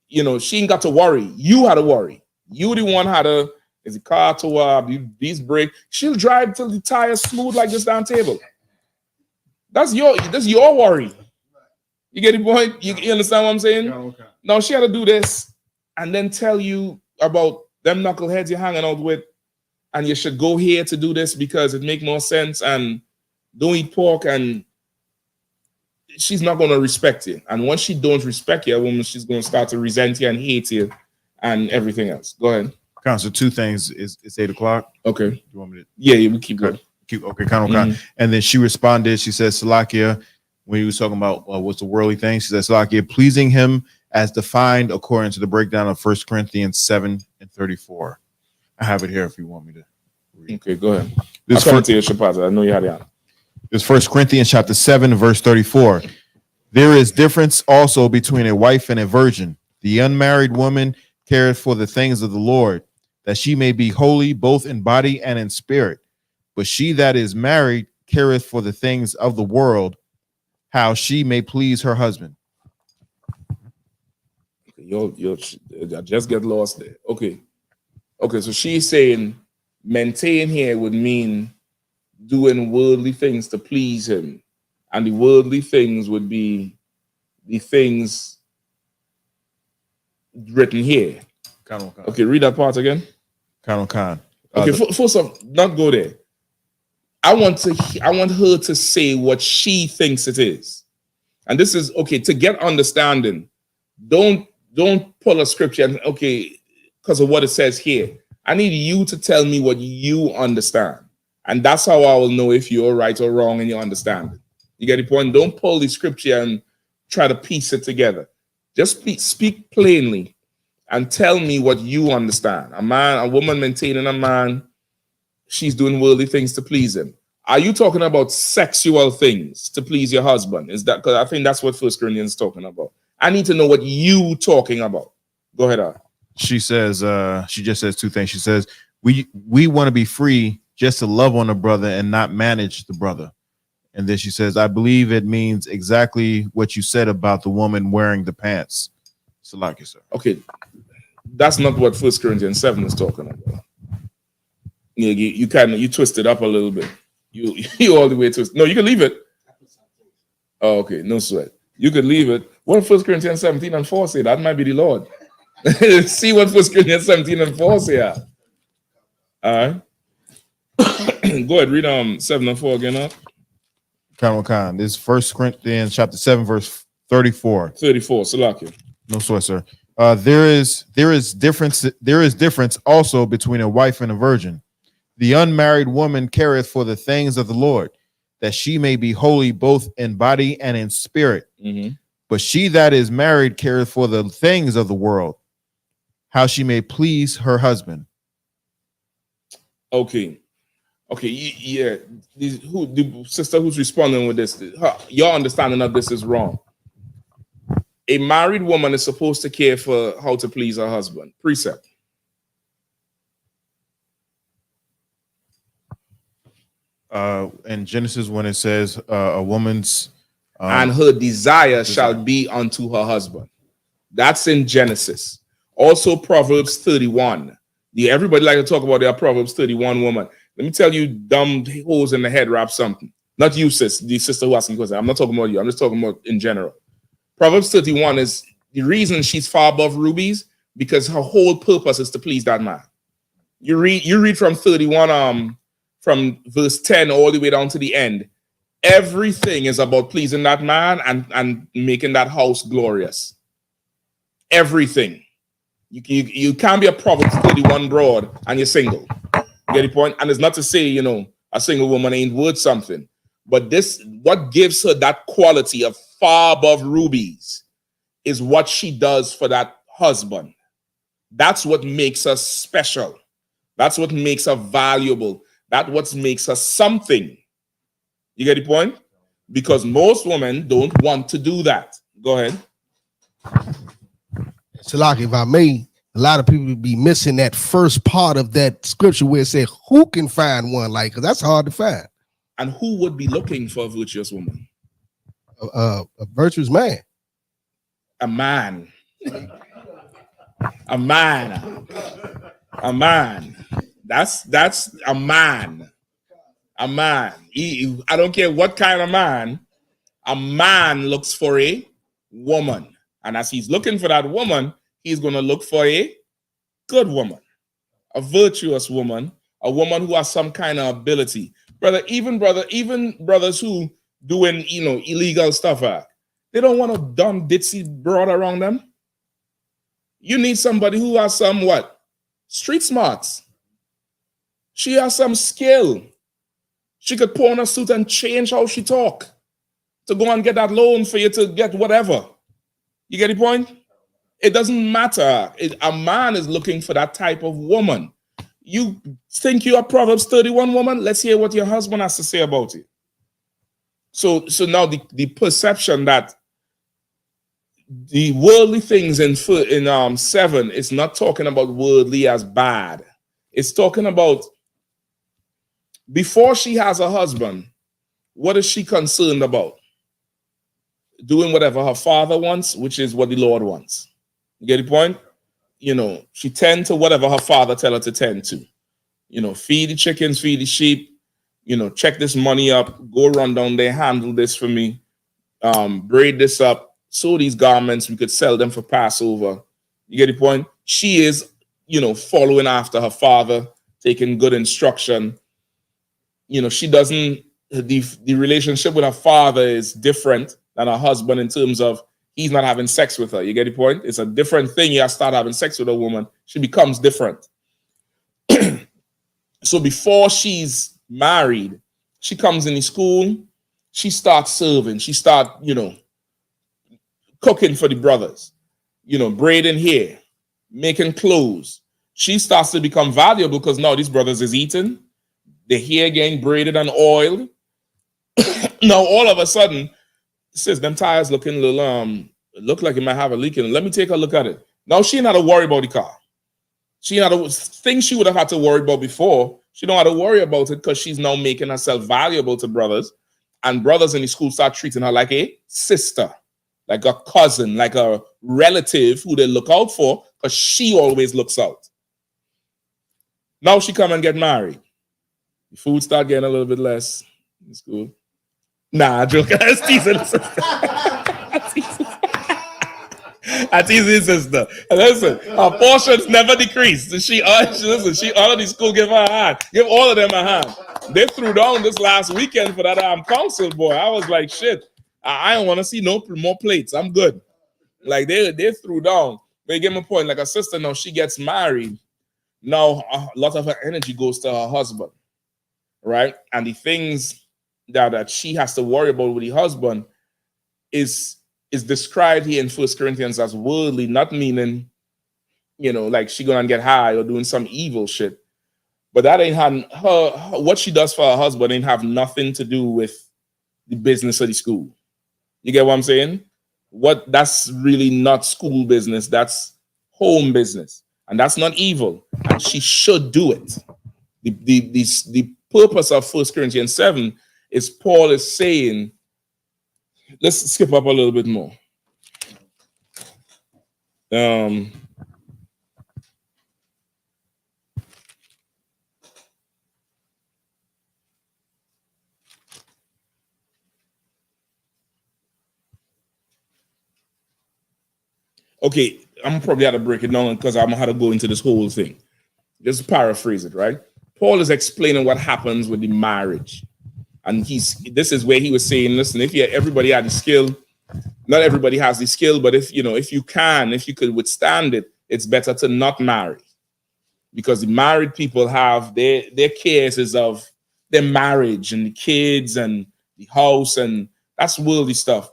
S11: she ain't got to worry. You had to worry. You the one had to, is the car to these brake. She'll drive till the tires smooth like this down table. That's your worry. You get the point? You understand what I'm saying? Yeah, okay. Now she had to do this and then tell you about them knuckleheads you're hanging out with, and you should go here to do this because it make more sense, and don't eat pork, and she's not going to respect you. And once she don't respect you, a woman, she's going to start to resent you and hate you and everything else. Go ahead.
S13: Counsel, two things. It's 8 o'clock.
S11: Okay.
S13: You want me to?
S11: Yeah, we keep going.
S13: Okay, Counsel. And then she responded. She said, Salakia, when he was talking about what's the worldly thing, she said, Salakia, pleasing him as defined according to the breakdown of 1 Corinthians 7:34. I have it here if you want me to read. Okay, go ahead. This I know you had it. This 1 Corinthians chapter 7, verse 34. There is difference also between a wife and a virgin. The unmarried woman careth for the things of the Lord, that she may be holy both in body and in spirit. But she that is married careth for the things of the world, how she may please her husband.
S11: You'll just get lost there. Okay, so she's saying maintain here would mean doing worldly things to please him, and the worldly things would be the things written here. Okay, read that part again. Okay, first off, not go there. I want her to say what she thinks it is, and this is okay to get understanding. Don't pull a scripture and because of what it says here. I need you to tell me what you understand. And that's how I will know if you're right or wrong in your understanding. You get the point? Don't pull the scripture and try to piece it together. Just speak plainly and tell me what you understand. A woman maintaining a man, she's doing worldly things to please him. Are you talking about sexual things to please your husband? Is that, because I think that's what 1 Corinthians is talking about. I need to know what you talking about. Go ahead,
S13: She says, she just says two things. She says, we want to be free just to love on a brother and not manage the brother. And then she says, I believe it means exactly what you said about the woman wearing the pants. Salaki, sir.
S11: Okay, that's not what 1 Corinthians 7 is talking about. You twist it up a little bit. You all the way twist. No, you can leave it. Oh, okay, no sweat. You could leave it. What 1 Corinthians 17 and 4 say? That might be the Lord. See what 1 Corinthians 17 and 4 say. All right. Go ahead, read 7 and 4 again.
S13: Khan. This is 1 Corinthians chapter 7, verse 34.
S11: 34, Salaki.
S13: No sweat, sir. There is difference also between a wife and a virgin. The unmarried woman careth for the things of the Lord, that she may be holy both in body and in spirit. But she that is married careth for the things of the world, how she may please her husband.
S11: Okay. Yeah. The sister who's responding with this, your understanding of this is wrong. A married woman is supposed to care for how to please her husband. Precept.
S13: In Genesis, when it says a woman's
S11: and her desire shall be unto her husband. That's in Genesis. Also, Proverbs 31. Everybody like to talk about their Proverbs 31 woman. Let me tell you, dumb holes in the head wrap something. Not you, sis, the sister who asking questions. I'm not talking about you. I'm just talking about in general. Proverbs 31 is the reason she's far above rubies, because her whole purpose is to please that man. You read from 31, from verse 10 all the way down to the end. Everything is about pleasing that man and making that house glorious. Everything. You can't be a Proverbs 31 broad and you're single. You get the point? And it's not to say, a single woman ain't worth something. But what gives her that quality of far above rubies is what she does for that husband. That's what makes us special. That's what makes her valuable. That's what makes her something. You get the point? Because most women don't want to do that. Go ahead.
S12: Shalaki, if I may, a lot of people be missing that first part of that scripture where it said, who can find one like, because that's hard to find.
S11: And who would be looking for a virtuous woman?
S12: A virtuous man.
S11: A man. A man. A man. That's a man. A man. I don't care what kind of man. A man looks for a woman. And as he's looking for that woman, he's going to look for a good woman, a virtuous woman, a woman who has some kind of ability. Even brothers who doing, illegal stuff, they don't want a dumb ditzy broad around them. You need somebody who has some what? Street smarts. She has some skill. She could put on a suit and change how she talk to go and get that loan for you to get whatever. You get the point? It doesn't matter. A man is looking for that type of woman. You think you're a Proverbs 31 woman? Let's hear what your husband has to say about it. So now the perception that the worldly things in 7 is not talking about worldly as bad. It's talking about before she has a husband, what is she concerned about? Doing whatever her father wants, which is what the Lord wants. You get the point? She tend to whatever her father tell her to tend to. Feed the chickens, feed the sheep, check this money up, go run down there, handle this for me, braid this up, sew these garments, we could sell them for Passover. You get the point? She is, following after her father, taking good instruction. She doesn't, the relationship with her father is different than her husband in terms of he's not having sex with her. You get the point? It's a different thing. You have to start having sex with a woman. She becomes different. So before she's married, she comes in the school, she starts serving, she starts, cooking for the brothers, braiding hair, making clothes. She starts to become valuable because now these brothers is eating, the hair getting braided and oiled. Now all of a sudden, says them tires looking a little, look like it might have a leak in it. Let me take a look at it. Now she ain't had to worry about the car. She had things she would have had to worry about before. She don't have to worry about it because she's now making herself valuable to brothers. And brothers in the school start treating her like a sister, like a cousin, like a relative who they look out for because she always looks out. Now she come and get married. The food start getting a little bit less in school. Nah, joke. That's teasing sister. I tease his sister. Listen, her portions never decreased. She already school give her a hand. Give all of them a hand. They threw down this last weekend for that council boy. I was like, shit. I don't want to see no more plates. I'm good. Like they threw down. They give me a point. Like a sister now, she gets married. Now a lot of her energy goes to her husband, right? And the things that she has to worry about with the husband is described here in 1 Corinthians as worldly, not meaning, like she gonna get high or doing some evil shit. But that ain't her what she does for her husband ain't have nothing to do with the business of the school. You get what I'm saying? That's really not school business, that's home business. And that's not evil. And she should do it. The purpose of 1 Corinthians 7 is Paul is saying, let's skip up a little bit more. Okay, I'm probably have to break it down because I'm gonna have to go into this whole thing. Just paraphrase it, right? Paul is explaining what happens with the marriage. And this is where he was saying, listen, if everybody had the skill, not everybody has the skill, but if you could withstand it, it's better to not marry. Because the married people have their cares of their marriage and the kids and the house, and that's worldly stuff.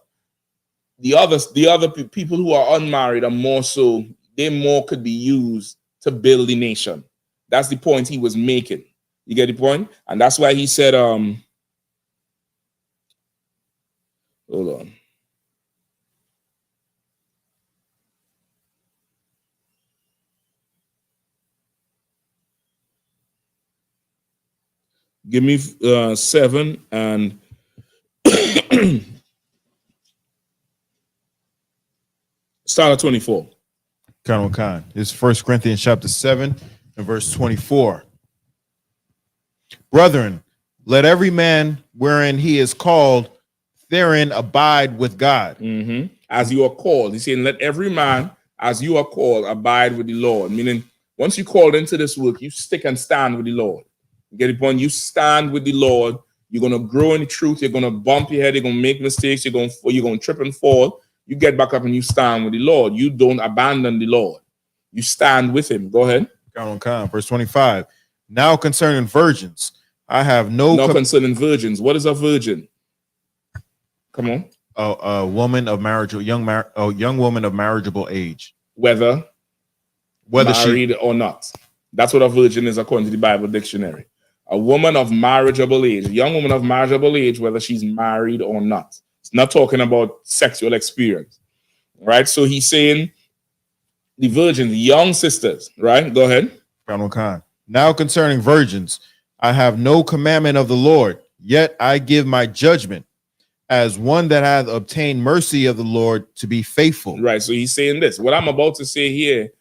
S11: the other people who are unmarried are more so, they more could be used to build the nation. That's the point he was making. You get the point? And that's why he said, hold on. Give me 7 and start at 24.
S13: Colonel Khan. It's 1 Corinthians chapter 7 and verse 24. Brethren, let every man wherein he is called therein abide with God.
S11: As you are called. He's saying, let every man, as you are called, abide with the Lord. Meaning, once you called into this work, you stick and stand with the Lord. You get the point? You stand with the Lord. You're going to grow in the truth. You're going to bump your head. You're going to make mistakes. You're going to trip and fall. You get back up and you stand with the Lord. You don't abandon the Lord. You stand with him. Go ahead.
S13: Count on, verse 25. Now concerning virgins, I have
S11: concerning virgins. What is a virgin? Come on.
S13: A woman of marriageable, young woman of marriageable age.
S11: Whether married or not. That's what a virgin is according to the Bible dictionary. A woman of marriageable age, a young woman of marriageable age, whether she's married or not. It's not talking about sexual experience, right? So he's saying the virgins, young sisters, right? Go ahead.
S13: Now concerning virgins, I have no commandment of the Lord, yet I give my judgment as one that hath obtained mercy of the Lord to be faithful.
S11: Right. So he's saying this. What I'm about to say here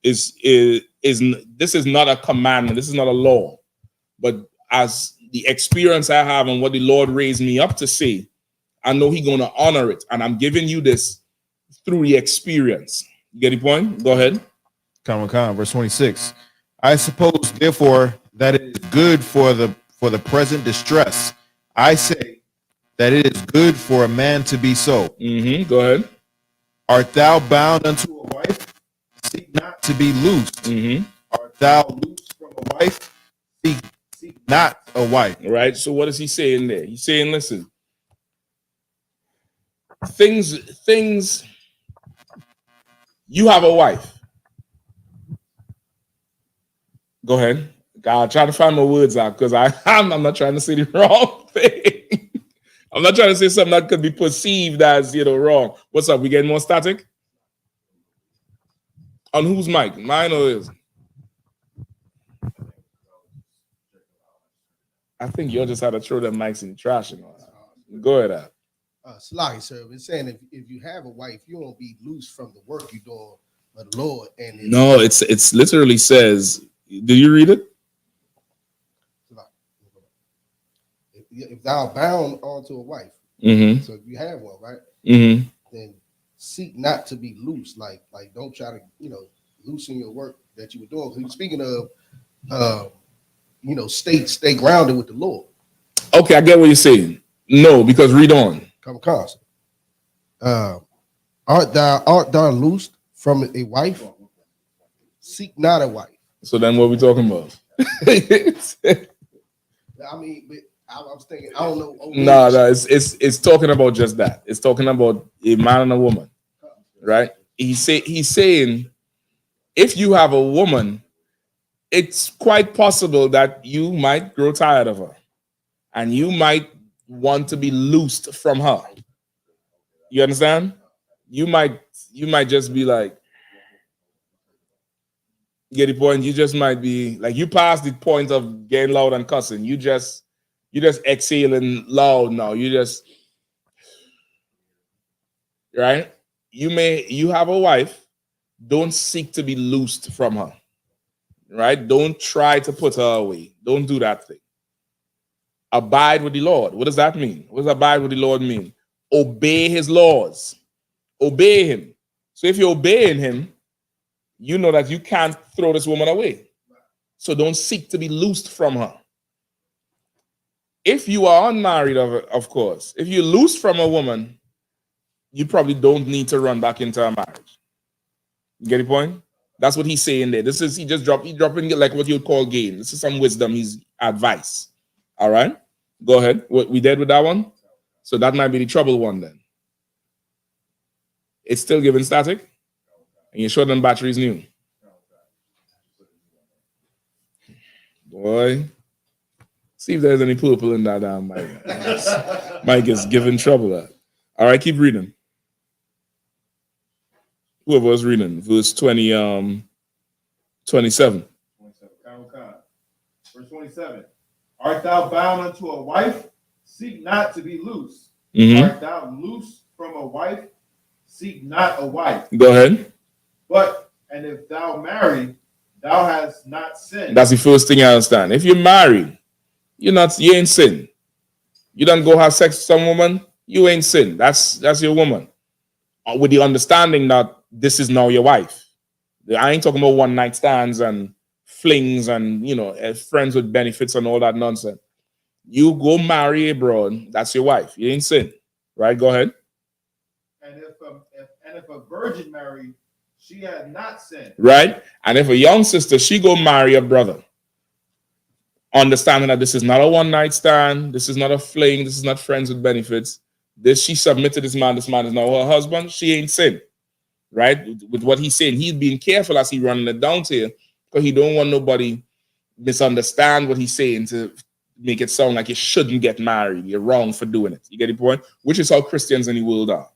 S11: is this is not a commandment. This is not a law. But as the experience I have and what the Lord raised me up to say, I know he's going to honor it. And I'm giving you this through the experience. You get the point? Go ahead.
S13: Verse 26. I suppose, therefore, that it is good for the present distress. I say that it is good for a man to be so.
S11: Go ahead.
S13: Art thou bound unto a wife? Seek not to be loosed. Art thou loosed from a wife? Seek not a wife.
S11: Right. So what is he saying there? He's saying, listen, things. You have a wife. Go ahead. God, try to find my words out because I'm not trying to say the wrong thing. I'm not trying to say something that could be perceived as, wrong. What's up? We getting more static? On whose mic? Mine or his? I think you just had to throw them mics in the trash. Go ahead.
S12: Salaki, sir, it's saying if you have a wife, you won't be loose from the work you're doing for the Lord. And
S11: no, it's literally says. Did you read it?
S12: If thou bound onto a wife, so if you have one, right, then seek not to be loose. Like don't try to loosen your work that you were doing. Because speaking of, stay grounded with the Lord.
S11: Okay, I get what you're saying. No, because read on.
S12: Come constant. Art thou loosed from a wife? Seek not a wife.
S11: So then what are we talking about?
S12: I mean, but I was thinking, I don't know.
S11: No, it's talking about just that. It's talking about a man and a woman, right? He's saying if you have a woman, it's quite possible that you might grow tired of her and you might want to be loosed from her. You understand? You might just be like, get the point? You just might be like, you passed the point of getting loud and cussing. You just exhaling loud now. You just, right? You have a wife. Don't seek to be loosed from her, right? Don't try to put her away. Don't do that thing. Abide with the Lord. What does that mean? What does abide with the Lord mean? Obey his laws. Obey him. So if you're obeying him, you know that you can't throw this woman away. So don't seek to be loosed from her. If you are unmarried, of course, if you're loose from a woman, you probably don't need to run back into a marriage. You get the point? That's what he's saying there. He dropping like what you'd call game. This is some wisdom, his advice. All right? Go ahead. We dead with that one? So that might be the trouble one then. It's still giving static, and you're sure the battery's new. Boy, see if there's any purple in that mic. Mike is giving trouble. All right, keep reading. Whoever was reading, verse 27.
S13: Verse 27. Art thou bound unto a wife? Seek not to be loose. Art thou loose from a wife? Seek not a wife.
S11: Go ahead.
S13: But, and if thou marry, thou hast not sinned.
S11: That's the first thing I understand. If you're married, you ain't sin. You don't go have sex with some woman, you ain't sin. That's your woman. With the understanding that this is now your wife. I ain't talking about one night stands and flings and friends with benefits and all that nonsense. You go marry a broad, that's your wife. You ain't sin. Right? Go ahead.
S13: And if a virgin marry, she had not sinned.
S11: Right? And if a young sister, she go marry a brother, understanding that this is not a one night stand, this is not a fling, this is not friends with benefits. She submitted this man is now her husband, she ain't sin. Right? With what he's saying, he's being careful as he running it down to you, because he don't want nobody misunderstand what he's saying to make it sound like you shouldn't get married. You're wrong for doing it. You get the point? Which is how Christians in the world are.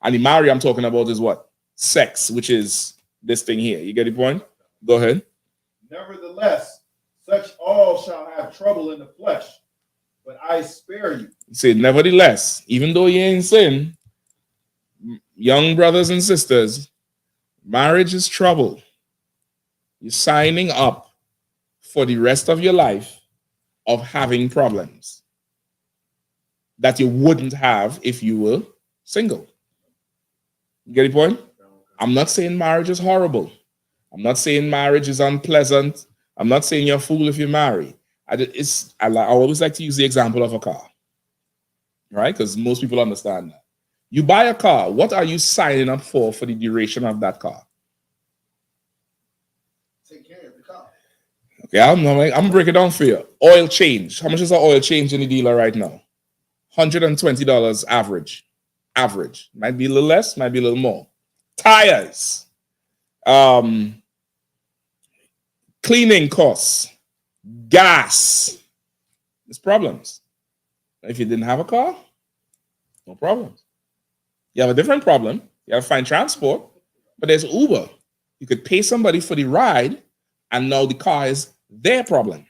S11: And the marry I'm talking about is what? Sex, which is this thing here. You get the point? Go ahead.
S13: Nevertheless, such all shall have trouble in the flesh, but I spare you.
S11: He said, nevertheless, even though you ain't sin, young brothers and sisters, marriage is trouble. You're signing up for the rest of your life of having problems that you wouldn't have if you were single. You get the point? I'm not saying marriage is horrible. I'm not saying marriage is unpleasant. I'm not saying you're a fool if you marry. I always like to use the example of a car, right? Because most people understand that. You buy a car, what are you signing up for the duration of that car?
S12: Take care of the car.
S11: Okay, I'm gonna break it down for you. Oil change. How much is an oil change in the dealer right now? $120 average. Average. Might be a little less, might be a little more. Tires. Cleaning costs. Gas. There's problems. If you didn't have a car, no problems. You have a different problem. You have to find transport, but there's Uber. You could pay somebody for the ride, and now the car is their problem.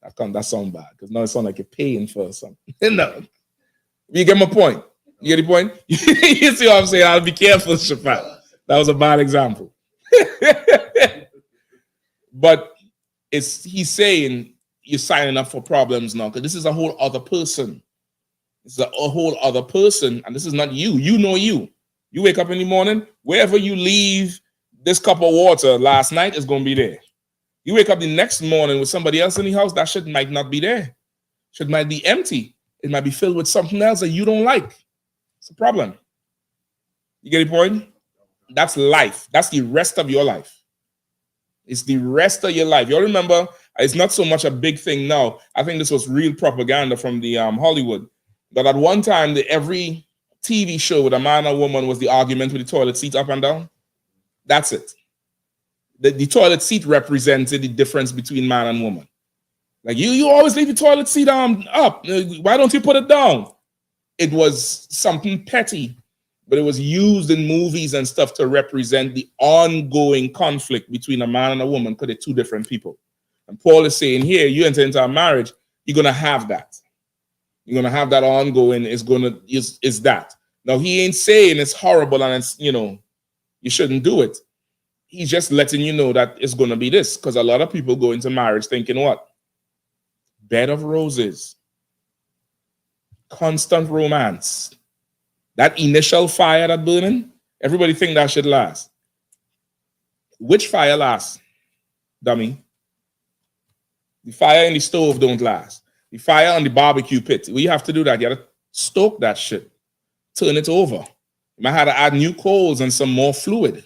S11: That sounds bad, because now it sounds like you're paying for something. No. You get my point? You get the point? You see what I'm saying? I'll be careful, Shafat. That was a bad example. But he's saying you're signing up for problems now, because this is a whole other person. This is a whole other person, and this is not you. You know you. You wake up in the morning, wherever you leave this cup of water last night is going to be there. You wake up the next morning with somebody else in the house, that shit might not be there. Shit might be empty. It might be filled with something else that you don't like. It's a problem. You get the point? That's life. That's the rest of your life. It's the rest of your life. You remember, it's not so much a big thing now. I think this was real propaganda from the Hollywood. But at one time, every TV show with a man and a woman was the argument with the toilet seat up and down. That's it. The toilet seat represented the difference between man and woman. Like, you always leave the toilet seat up. Why don't you put it down? It was something petty, but it was used in movies and stuff to represent the ongoing conflict between a man and a woman, because they're two different people. And Paul is saying here, you enter into a marriage, you're going to have that. You're going to have that ongoing, is that. Now, he ain't saying it's horrible and it's, you shouldn't do it. He's just letting you know that it's going to be this, because a lot of people go into marriage thinking what? Bed of roses. Constant romance. That initial fire that burning, everybody think that should last. Which fire lasts, dummy? The fire in the stove don't last. The fire on the barbecue pit, you have to do that. You have to stoke that shit. Turn it over. You might have to add new coals and some more fluid.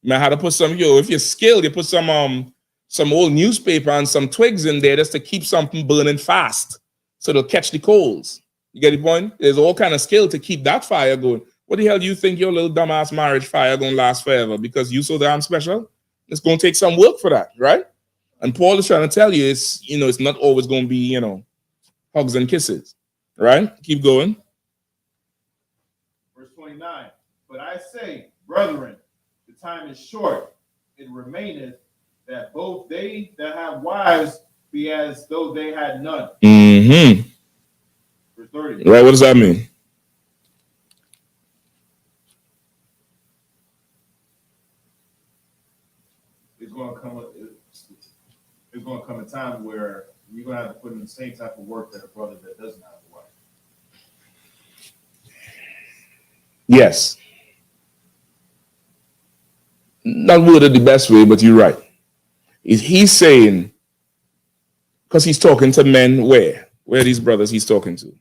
S11: You might have to put some, if you're skilled, you put some old newspaper and some twigs in there just to keep something burning fast, so they'll catch the coals. You get the point? There's all kind of skill to keep that fire going. What the hell do you think your little dumbass marriage fire gonna last forever because you so damn special? It's gonna take some work for that, right? And Paul is trying to tell you it's not always gonna be, hugs and kisses, right? Keep going.
S13: Verse 29. But I say, brethren, the time is short. It remaineth that both they that have wives be as though they had none.
S11: Mm-hmm.
S13: Verse 30.
S11: Right, what does that mean?
S13: It's going to come a time where you're going to have to put in the same type of work that a brother that doesn't have a wife.
S11: Yes. Not worded the best way, but you're right. He's saying, because he's talking to men where? Where are these brothers he's talking to?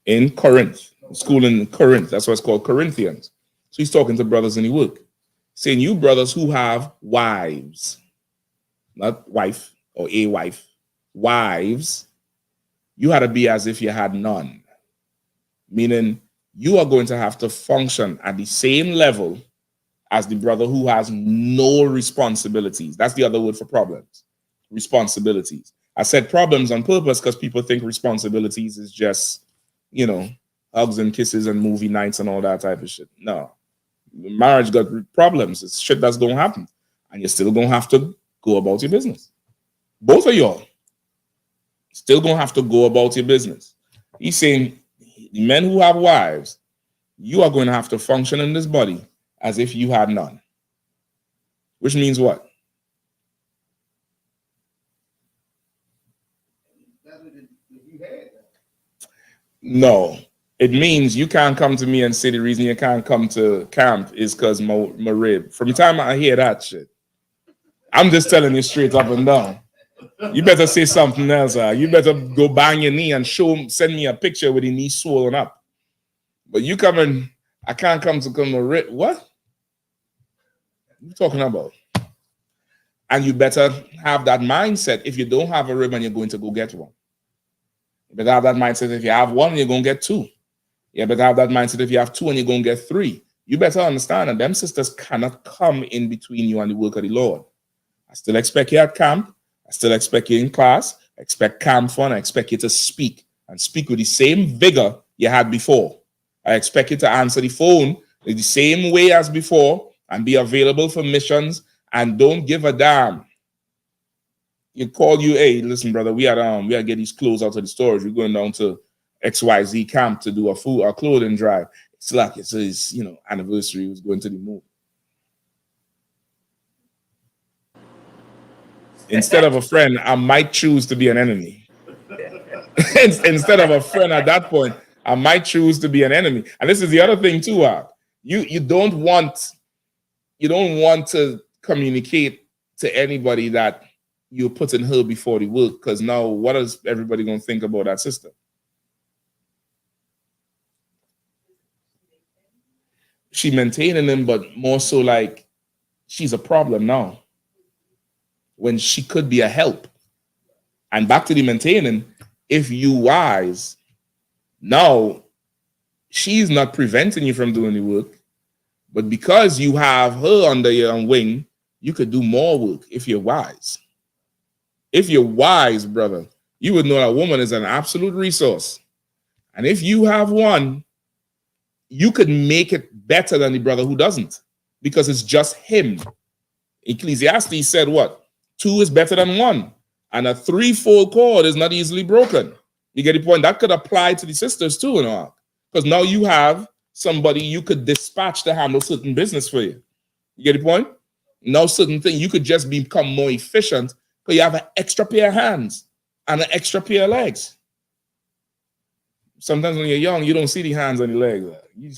S11: In Corinth. School in Corinth. That's why it's called Corinthians. So he's talking to brothers in the work. Saying, you brothers who have wives, not wife or a wife, wives, you had to be as if you had none. Meaning you are going to have to function at the same level as the brother who has no responsibilities. That's the other word for problems. Responsibilities. I said problems on purpose because people think responsibilities is just, hugs and kisses and movie nights and all that type of shit. No. Marriage got problems. It's shit that's going to happen. And you're still going to have to go about your business. Both of y'all still going to have to go about your business. He's saying, the men who have wives, you are going to have to function in this body as if you had none. Which means what? No. It means you can't come to me and say the reason you can't come to camp is because my rib. From the time I hear that shit, I'm just telling you straight up and down. You better say something else. You better go bang your knee and send me a picture with your knee swollen up. But you come and I can't come to my rib. What? What are you talking about? And you better have that mindset if you don't have a rib and you're going to go get one. You better have that mindset if you have one, you're going to get two. You better have that mindset if you have two and you're going to get three. You better understand that them sisters cannot come in between you and the work of the Lord. I still expect you at camp. I still expect you in class. I expect camp fun. I expect you to speak and speak with the same vigor you had before. I expect you to answer the phone the same way as before and be available for missions and don't give a damn. You call you, hey, listen, brother, we gotta get these clothes out of the storage. We're going down to XYZ camp to do a clothing drive. It's like it's his, anniversary. He was going to the movie. Instead of a friend, I might choose to be an enemy. Instead of a friend at that point, I might choose to be an enemy. And this is the other thing too, you don't want to communicate to anybody that you're putting her before the work, because now what is everybody going to think about that sister? She maintaining him, but more so like she's a problem now when she could be a help. And back to the maintaining, if you wise, now she's not preventing you from doing the work, but because you have her under your wing, you could do more work if you're wise. If you're wise, brother, you would know that woman is an absolute resource. And if you have one, you could make it better than the brother who doesn't, because it's just him. Ecclesiastes said what? 2 is better than 1. And a 3-fold cord is not easily broken. You get the point? That could apply to the sisters too, because now you have somebody you could dispatch to handle certain business for you. You get the point? Now certain thing, you could just become more efficient because you have an extra pair of hands and an extra pair of legs. Sometimes when you're young, you don't see the hands and the legs. You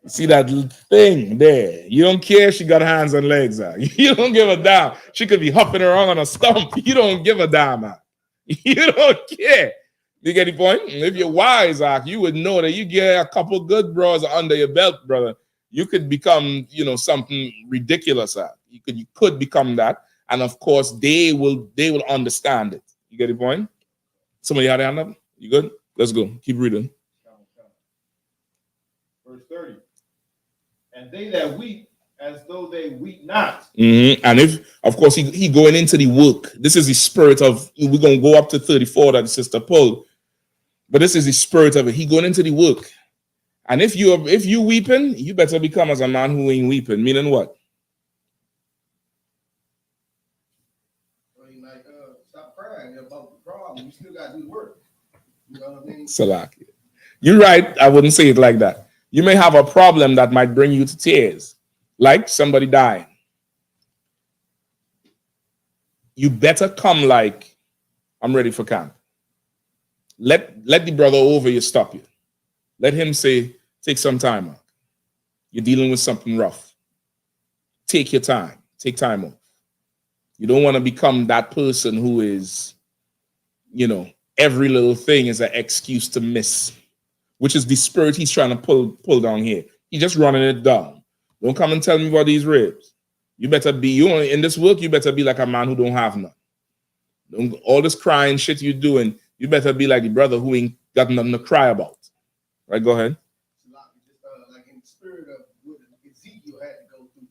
S11: see that thing there. You don't care if she got hands and legs. You don't give a damn. She could be hopping around on a stump. You don't give a damn. You don't care. You get the point? If you're wise, you would know that you get a couple good bras under your belt, brother. You could become, something ridiculous. You could become that. And of course, they will understand it. You get the point? Somebody had a hand up? You good? Let's go. Keep reading.
S13: Verse 30. And they that weep as though they weep not.
S11: And if, of course, he going into the work. This is the spirit of, we're going to go up to 34 that the sister pulled. But this is the spirit of it. He going into the work. And if you weeping, you better become as a man who ain't weeping. Meaning what?
S12: Stop crying about the problem. You still got to do the work. You know what I mean?
S11: Salaki. You're right. I wouldn't say it like that. You may have a problem that might bring you to tears, like somebody dying. You better come like, I'm ready for camp. Let the brother over you stop you. Let him say, take some time out. You're dealing with something rough. Take your time. Take time off. You don't want to become that person who is, every little thing is an excuse to miss, which is the spirit he's trying to pull down here. He's just running it down. Don't come and tell me about these ribs. You better be, in this work, you better be like a man who don't have none. All this crying shit you doing, you better be like the brother who ain't got nothing to cry about. Right, go ahead.
S12: Like in the spirit of what Ezekiel had to go through.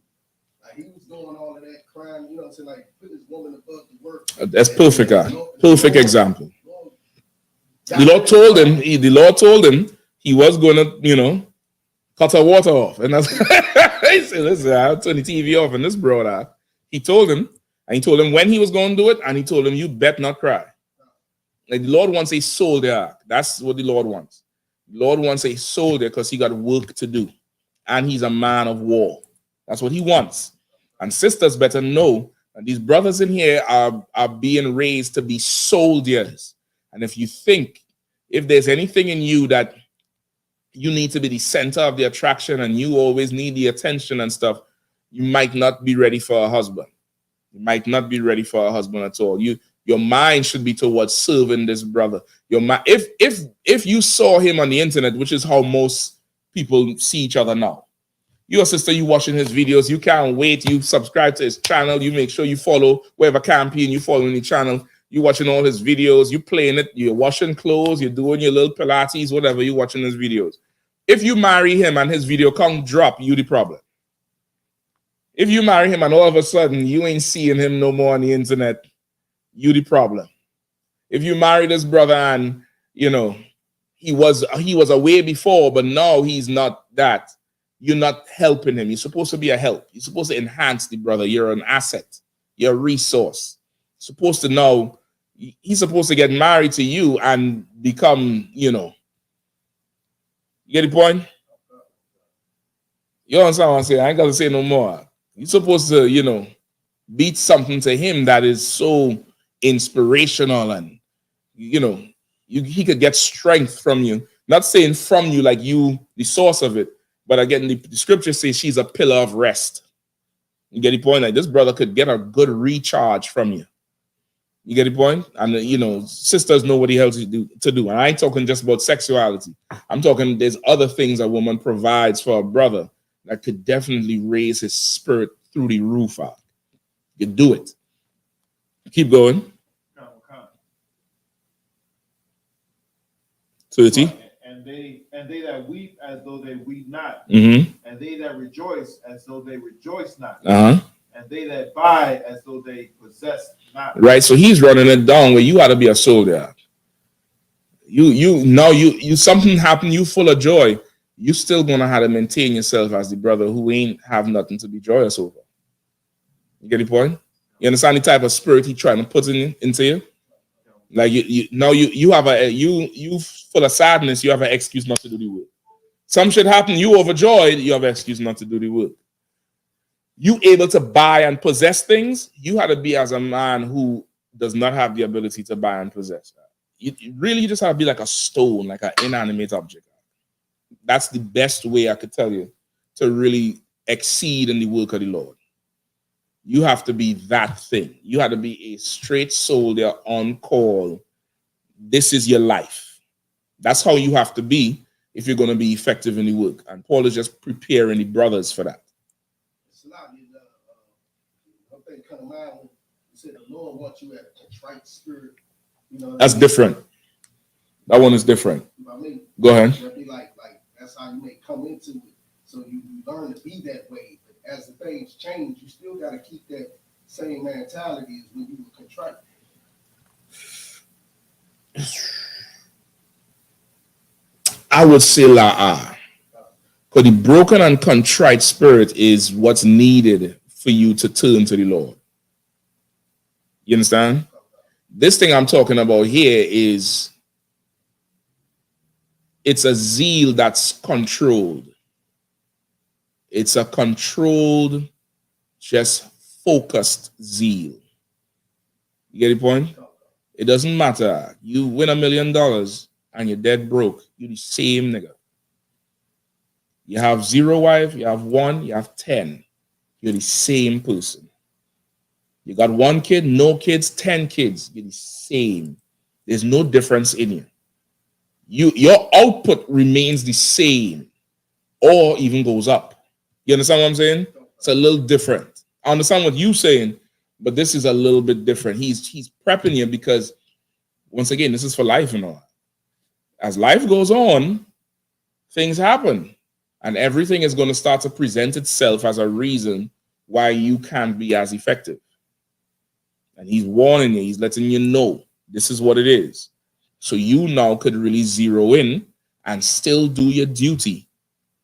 S12: Like he was doing all of that crime, like put his woman above the work.
S11: That's perfect, perfect example. The Lord told him he was going to, cut her water off. And that's, he said, listen, I'll turn the TV off and this brother. He told him, and he told him when he was going to do it, and he told him, you bet not cry. Like the Lord wants a soldier. That's what the Lord wants. The Lord wants a soldier because he got work to do. And he's a man of war. That's what he wants. And sisters better know that these brothers in here are being raised to be soldiers. And if you think, if there's anything in you that you need to be the center of the attraction and you always need the attention and stuff, you might not be ready for a husband. You might not be ready for a husband at all. Your mind should be towards serving this brother. Your mind, if you saw him on the internet, which is how most people see each other now. Your sister, you watching his videos, you can't wait, you subscribe to his channel, you make sure you follow wherever campaign you follow in the channel, you watching all his videos, you playing it, you're washing clothes, you're doing your little Pilates, whatever, you watching his videos. If you marry him and his video count drop, you the problem. If you marry him and all of a sudden you ain't seeing him no more on the internet, you the problem. If you marry this brother and he was away before, but now he's not that, you're not helping him. You're supposed to be a help. You're supposed to enhance the brother. You're an asset. You're a resource. You're supposed to know he's supposed to get married to you and become, you get the point? You understand what I'm saying? I ain't got to say no more. You're supposed to, beat something to him that is so inspirational and, he could get strength from you. Not saying from you like you, the source of it, but again, the scripture says she's a pillar of rest. You get the point? Like this brother could get a good recharge from you. You get the point? And, sisters know what the hell to do. And I ain't talking just about sexuality. I'm talking there's other things a woman provides for a brother that could definitely raise his spirit through the roof out. You do it. Keep going. 30.
S13: And they that weep as though they weep not,
S11: Mm-hmm.
S13: and they that rejoice as though they rejoice not,
S11: and
S13: they that buy as though they possess not.
S11: Right, so he's running it down where you ought to be a soldier. You something happened, you full of joy. You still gonna have to maintain yourself as the brother who ain't have nothing to be joyous over. You get the point? You understand the type of spirit he's trying to put into you? Like you have you full of sadness, you have an excuse not to do the work. Some shit happen, you overjoyed, you have an excuse not to do the work. You able to buy and possess things, you have to be as a man who does not have the ability to buy and possess. You just have to be like a stone, like an inanimate object. That's the best way I could tell you to really exceed in the work of the Lord. You have to be that thing. You have to be a straight soldier on call. This is your life. That's how you have to be if you're going to be effective in the work. And Paul is just preparing the brothers for that.
S12: The Lord wants you at a contrite spirit.
S11: That's different. That one is different.
S12: I mean,
S11: go ahead.
S12: Be like That's how you may come into it. So you learn to be that way. But as the things change, you still got to keep that same mentality as when you were contrite.
S11: I would say la. Because the broken and contrite spirit is what's needed for you to turn to the Lord. You understand? This thing I'm talking about here is it's a zeal that's controlled. It's a controlled, just focused zeal. You get the point? It doesn't matter. You win $1 million and you're dead broke. You're the same nigga. You have 0 wife, you have 1, you have 10. You're the same person. You got 1 kid, no kids, 10 kids. You're the same. There's no difference in you. Your output remains the same or even goes up. You understand what I'm saying? It's a little different. I understand what you're saying, but this is a little bit different. He's prepping you because, once again, this is for life and all. As life goes on, things happen. And everything is going to start to present itself as a reason why you can't be as effective. And he's warning you. He's letting you know this is what it is. So you now could really zero in and still do your duty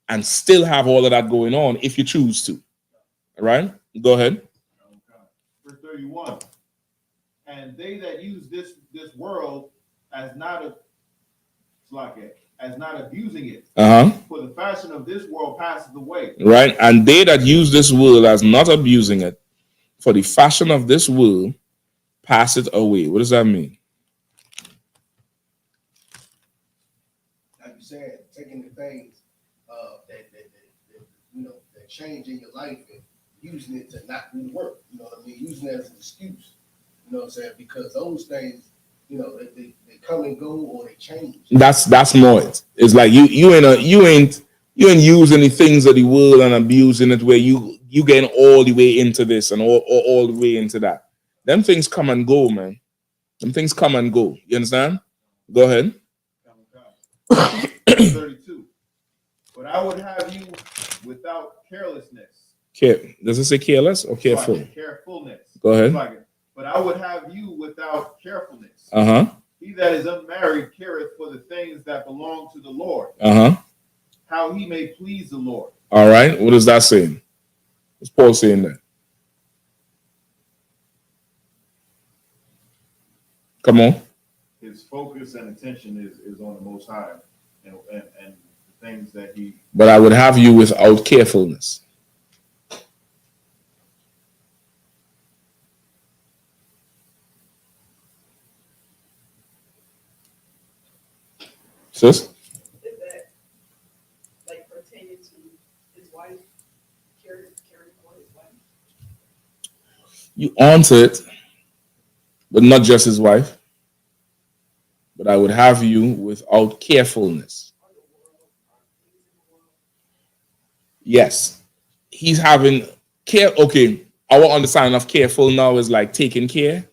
S11: and still have all of that going on if you choose to. All right? Go ahead.
S13: Verse 31. And they that use this world as not abusing it. For the fashion of this world passes away.
S11: Right? And they that use this world as not abusing it, for the fashion of this world passeth away. What does that mean?
S12: Like you said, taking the things that change in your life and using it to not do the work. You know what I mean? Using it as an excuse. You know what I'm saying? Because those things, they come and go or they change. That's
S11: more it. It's like you ain't using the things of the world and abusing it where you getting all the way into this and all the way into that. Them things come and go, man. Them things come and go. You understand? Go ahead.
S13: 32. But I would have you without carelessness.
S11: Does it say careless or careful?
S13: Carefulness.
S11: Go ahead.
S13: But I would have you without carefulness. He that is unmarried careth for the things that belong to the Lord. How he may please the Lord.
S11: All right. What is that saying? What's Paul saying there? Come on.
S13: His focus and attention is on the Most High and the things that he.
S11: But I would have you without carefulness. Sis?
S15: Is that like pertaining to his wife, caring for his wife?
S11: You answer it, but not just his wife. But I would have you without carefulness. Yes. He's having care. Okay. Our understanding of careful now is like taking care.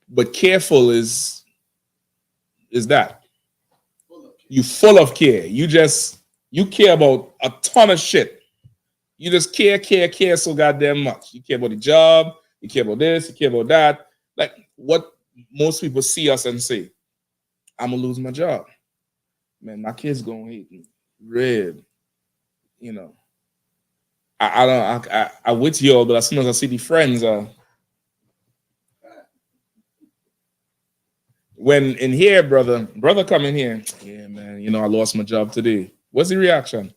S11: But careful is that. You full of care. You care about a ton of shit. You just care so goddamn much. You care about the job. You care about this. You care about that. Like what most people see us and say, I'm gonna lose my job. Man, my kids gonna hate me. Red. I with y'all, but as soon as I see the friends, when in here, brother come in here. Yeah, man. I lost my job today. What's the reaction?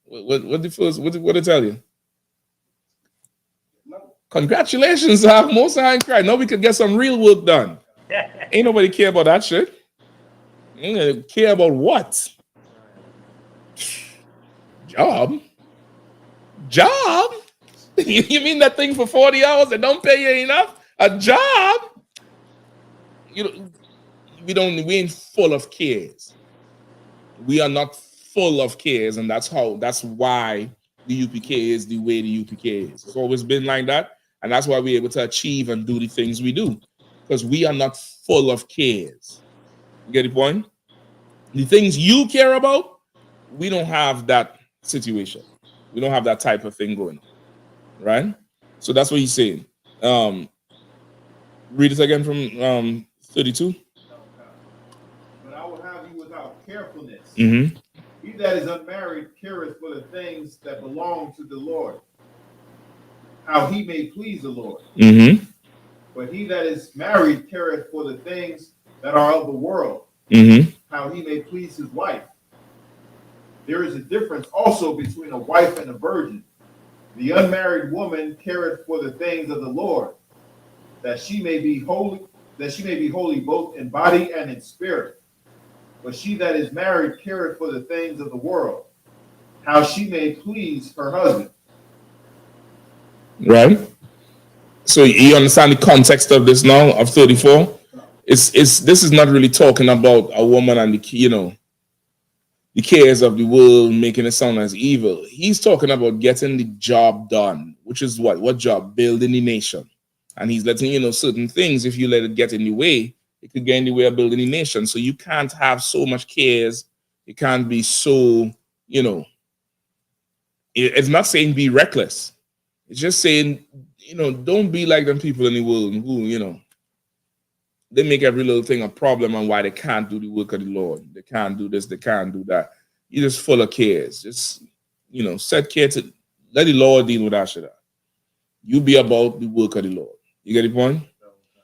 S11: What the first? What did it tell you? Congratulations, most I ain't cry. Now we could get some real work done. Ain't nobody care about that shit. Ain't care about what? Job? You mean that thing for 40 hours that don't pay you enough? A job? We ain't full of cares. We are not full of cares, and that's why the UPK is the way the UPK is. It's always been like that, and that's why we're able to achieve and do the things we do, because we are not full of cares. You get the point? The things you care about we don't have that situation. We don't have that type of thing going on, right? So that's what he's saying. Read it again from 32.
S13: But I will have you without carefulness.
S11: Mm-hmm.
S13: He that is unmarried careth for the things that belong to the Lord, how he may please the Lord.
S11: Mm-hmm.
S13: But he that is married careth for the things that are of the world,
S11: Mm-hmm.
S13: how he may please his wife. There is a difference also between a wife and a virgin. The unmarried woman careth for the things of the Lord, that she may be holy both in body and in spirit. But she that is married careth for the things of the world, how she may please her husband.
S11: Right. So you understand the context of this now of 34. It's this is not really talking about a woman and the cares of the world, making it sound as evil. He's talking about getting the job done, which is what job? Building the nation. And he's letting you know certain things. If you let it get in the way, it could get in the way of building the nation. So you can't have so much cares. You can't be so, it's not saying be reckless. It's just saying, don't be like them people in the world who, they make every little thing a problem and why they can't do the work of the Lord. They can't do this, they can't do that. You're just full of cares. Just, set care to let the Lord deal with that shit. You be about the work of the Lord. You get the point?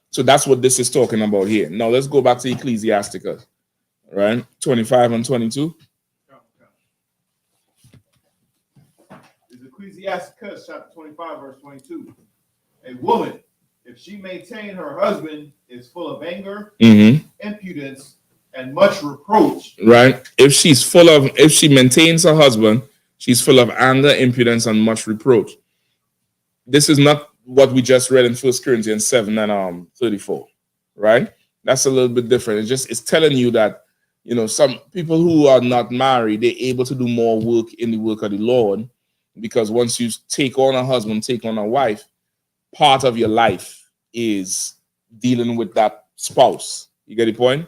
S11: So that's what this is talking about here. Now let's go back to Ecclesiasticus, right? 25 and 22.
S13: Is Ecclesiasticus chapter 25, verse 22. A woman, if she maintain her husband, is full of anger, impudence, and much reproach.
S11: Right? If she maintains her husband, she's full of anger, impudence, and much reproach. This is not what we just read in 1 Corinthians 7 and 34, right? That's a little bit different. It's telling you that, some people who are not married, they're able to do more work in the work of the Lord, because once you take on a husband, take on a wife, part of your life is dealing with that spouse. You get the point?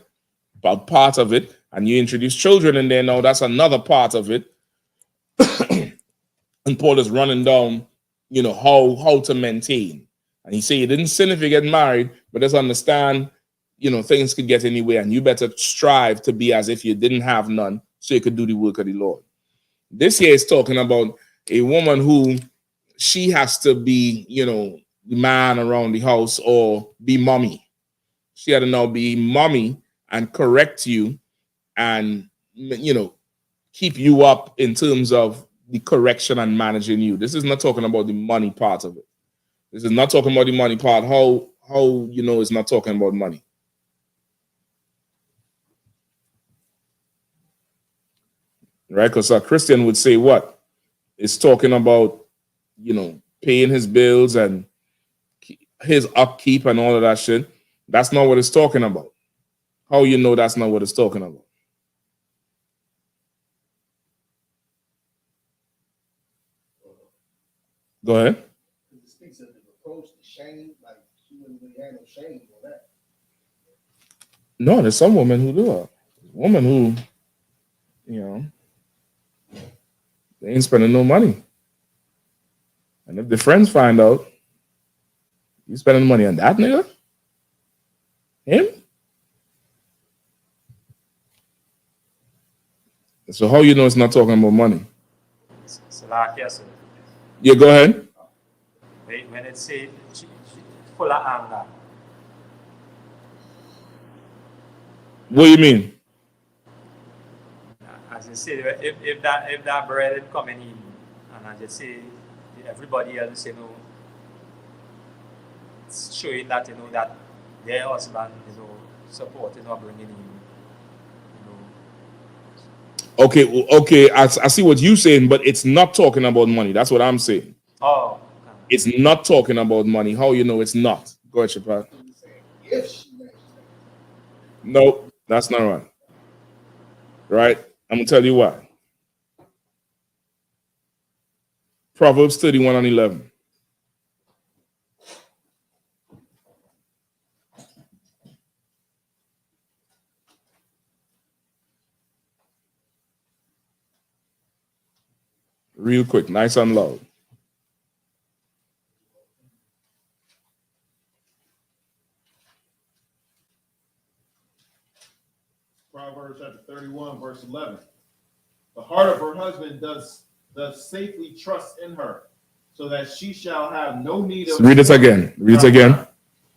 S11: But part of it, and you introduce children in there now, that's another part of it. And Paul is running down, how to maintain. And he said, you didn't sin if you get married, but just understand, things could get anywhere, and you better strive to be as if you didn't have none, so you could do the work of the Lord. This here is talking about a woman who she has to be, the man around the house or be mommy. She had to now be mommy and correct you and, keep you up in terms of the correction and managing you. This is not talking about the money part of it. This is not talking about the money part. How it's not talking about money. Right? Because a Christian would say what? It's talking about, paying his bills and his upkeep and all of that shit. That's not what it's talking about. How that's not what it's talking about? Go ahead.
S12: It speaks of the reproach, the shame, like she wouldn't really have no shame for that.
S11: No, there's some women who do it. Women who, they ain't spending no money. And if the friends find out you spending money on that nigga, him. So how it's not talking about money?
S14: Salakia, sir.
S11: Yeah, go ahead.
S14: When it says full of anger,
S11: What do you mean?
S14: as you say, if that bread is coming in, and I just say everybody else, it's showing that that their husband, supporting or bringing in,
S11: Okay. I see what you're saying, but it's not talking about money. That's what I'm saying.
S14: Oh.
S11: It's not talking about money. How it's not? Go ahead, Shapat.
S12: If she makes
S11: No, that's not right. Right? I'm gonna tell you why. Proverbs 31 and 11. Real quick, nice and loud.
S13: Proverbs chapter 31, verse 11. The heart of her husband does safely trust in her, so that she shall have no need of.
S11: Read it again. Read it again.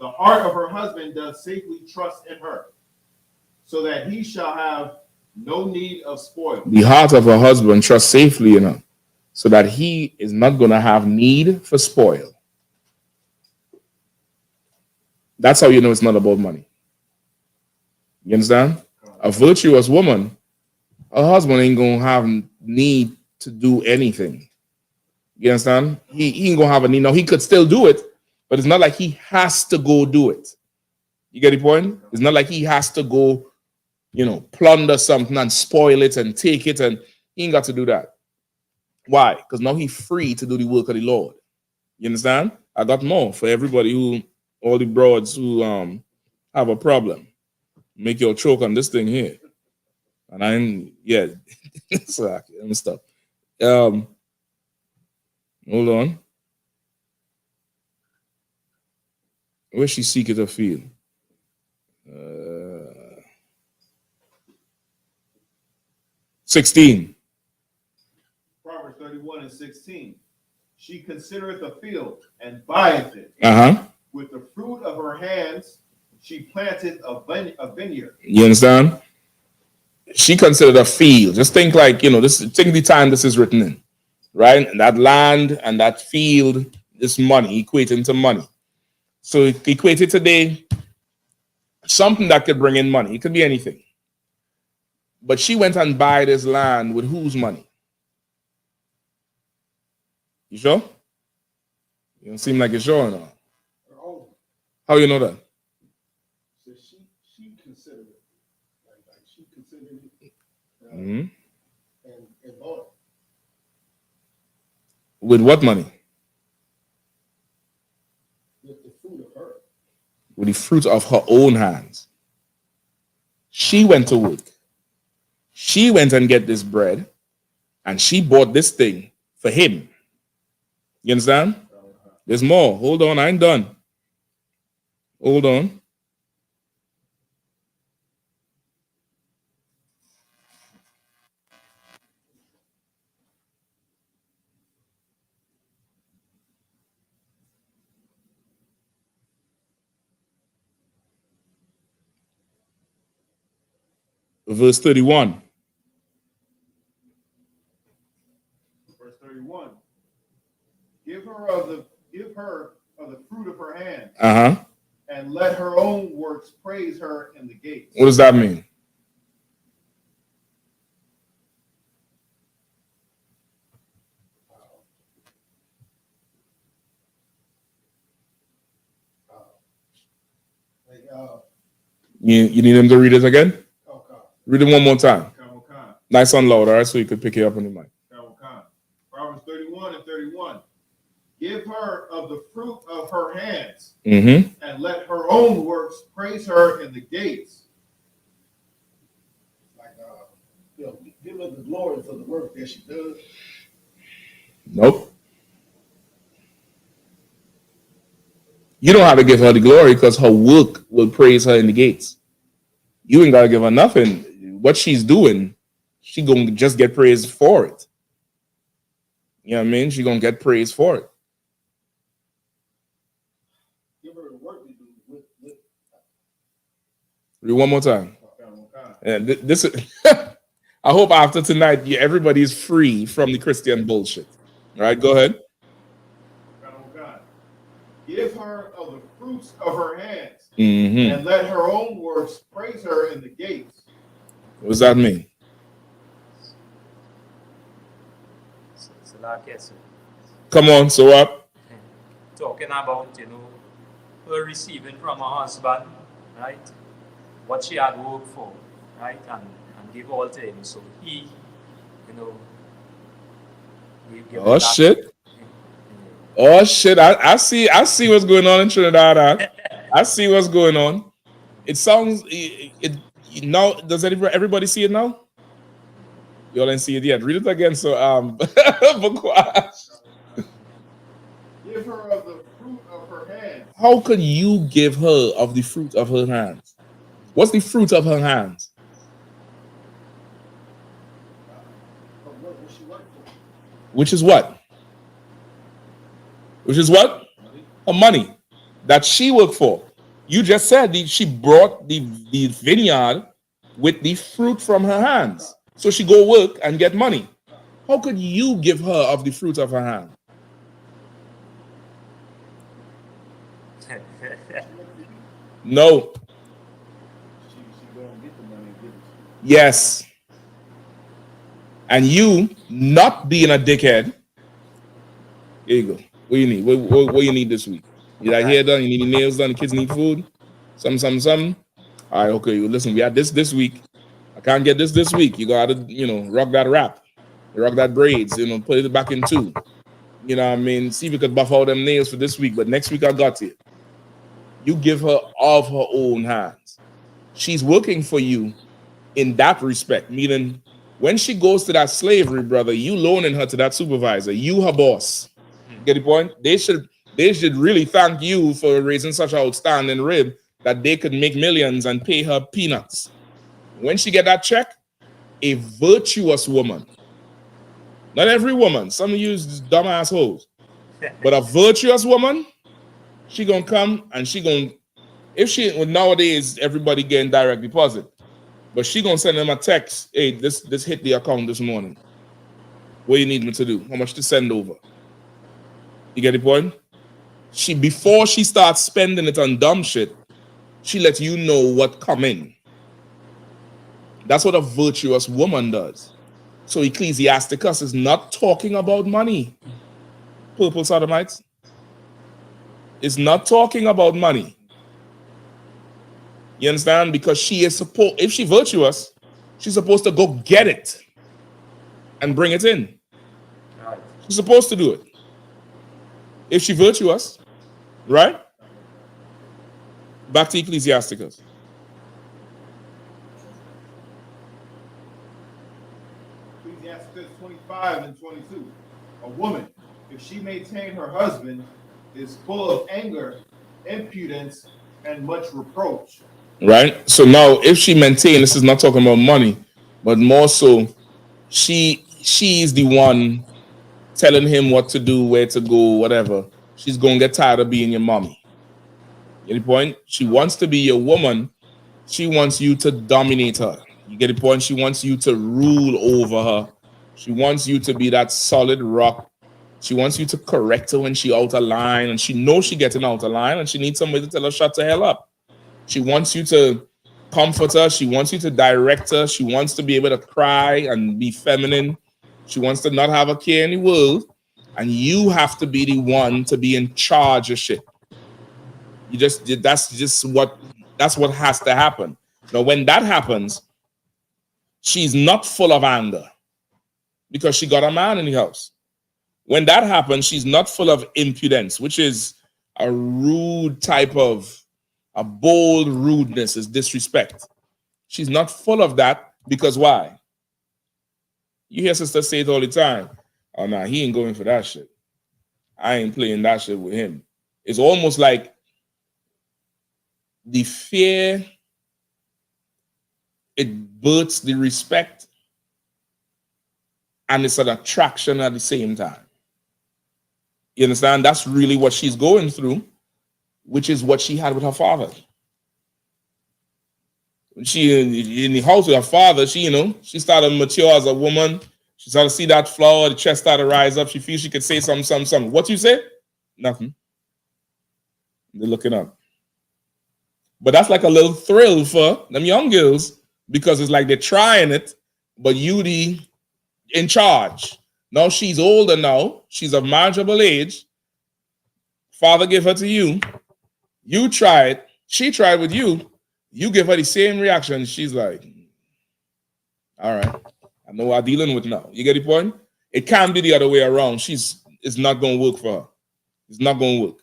S13: The heart of her husband does safely trust in her, so that he shall have no need of spoil.
S11: The heart of her husband trusts safely in her, so that he is not going to have need for spoil. That's how you know it's not about money. You understand? A virtuous woman, her husband ain't going to have need to do anything. You understand? He ain't going to have a need. Now, he could still do it, but it's not like he has to go do it. You get the point? It's not like he has to go, plunder something and spoil it and take it, and he ain't got to do that. Why? Because now he's free to do the work of the Lord. You understand? I got more for everybody all the broads who have a problem. Make your choke on this thing here. And so let me stop. Hold on. Where she seek it or feel? 16.
S13: Proverbs 31 and 16. She considereth a field and buyeth it. With the fruit of her hands, she planteth a vineyard.
S11: You understand? She considered a field. Just think think the time this is written in, right? And that land and that field is money, equating to money. So equate it today, something that could bring in money. It could be anything. But she went and buy this land with whose money? You sure? You don't seem like you're sure or not. How you know that?
S13: So she considered it. Like she considered it.
S11: And
S13: bought it.
S11: With what money?
S13: With the fruit of her.
S11: With the fruit of her own hands. She went to work. She went and get this bread, and she bought this thing for him. You understand? There's more. Hold on, I ain't done. Hold on. Verse 31.
S13: Verse 31. Give her of the fruit of her hands. And let her own works praise her in the gates.
S11: What does that mean? You need him to read it again? Read it one more time. Nice and loud, all right, so you could pick it up on the mic.
S13: Proverbs 31 and 31. Give her of the fruit of her hands,
S11: and
S13: let her own works praise her in the gates. Give her the glory for the work that she does.
S11: Nope. You don't have to give her the glory because her work will praise her in the gates. You ain't got to give her nothing. What she's doing, she going to just get praised for it. You know what I mean? She going to get praised for it. Read one more time. And this is, I hope after tonight, everybody's free from the Christian bullshit. All right, go ahead.
S13: Give her of the fruits of her hands, and let her own works praise her in the gates.
S11: What does that mean? Come on, so what?
S14: Talking about, her receiving from her husband, right? What she had worked for, right? And give all to him. So he,
S11: oh shit. Oh shit. I see what's going on in Trinidad. I see what's going on. It sounds now does everybody see it now? Y'all didn't see it yet. Read it again. So Bakwash.
S8: Give her of the fruit of her hands.
S11: How could you give her of the fruit of her hands? What's the fruit of her hands? Which is what? Which is what? Her money that she worked for. You just said she brought the vineyard with the fruit from her hands. So she go work and get money. How could you give her of the fruit of her hand? No. Yes. And you not being a dickhead. Here you go. What you need? What you need this week? You got hair done? You need your nails done? The kids need food? Something. All right, okay. Well, listen, we had this week. I can't get this week. You gotta, rock that wrap. Rock that braids, put it back in two. You know what I mean? See if you could buff all them nails for this week, but next week I got it. You give her of her own hands. She's working for you in that respect, meaning when she goes to that slavery, brother, you loaning her to that supervisor. You her boss. Get the point? They should really thank you for raising such an outstanding rib that they could make millions and pay her peanuts. When she get that check, a virtuous woman, not every woman, some of you is dumb assholes, but a virtuous woman, she gonna come and nowadays everybody getting direct deposit, but she gonna send them a text, hey, this hit the account this morning. What you need me to do? How much to send over? You get the point? Before she starts spending it on dumb shit, she lets you know what coming. That's what a virtuous woman does. So Ecclesiasticus is not talking about money. Purple sodomites. It's not talking about money. You understand? Because she is supposed, if she's virtuous, she's supposed to go get it and bring it in. She's supposed to do it. If she's virtuous, right? Back to Ecclesiasticus.
S8: Ecclesiasticus 25 and 22. A woman, if she maintain her husband, is full of anger, impudence, and much reproach.
S11: Right? So now if she maintains, this is not talking about money, but more so she's the one telling him what to do, where to go, whatever. She's gonna get tired of being your mommy. Get the point? She wants to be your woman. She wants you to dominate her. You get the point? She wants you to rule over her. She wants you to be that solid rock. She wants you to correct her when she out of line, and she knows she getting out of line, and she needs somebody to tell her shut the hell up. She wants you to comfort her. She wants you to direct her. She wants to be able to cry and be feminine. She wants to not have a care in the world, and you have to be the one to be in charge of shit. That's what has to happen. Now, when that happens, she's not full of anger because she got a man in the house. When that happens, she's not full of impudence, which is a rude type of, a bold rudeness, is disrespect. She's not full of that because why? You hear sisters say it all the time. Oh, no, he ain't going for that shit. I ain't playing that shit with him. It's almost like the fear, it births the respect, and it's an attraction at the same time. You understand? That's really what she's going through, which is what she had with her father. When she in the house with her father, she started to mature as a woman. She started to see that flower, the chest started to rise up. She feels she could say something. What you say? Nothing. They're looking up. But that's like a little thrill for them young girls because it's like they're trying it, but you in charge. Now she's older now. She's of marriageable age. Father gave her to you. You try it. She tried with you. You give her the same reaction. She's like, all right, I know what I'm dealing with now. You get the point? It can't be the other way around. It's not going to work for her. It's not going to work.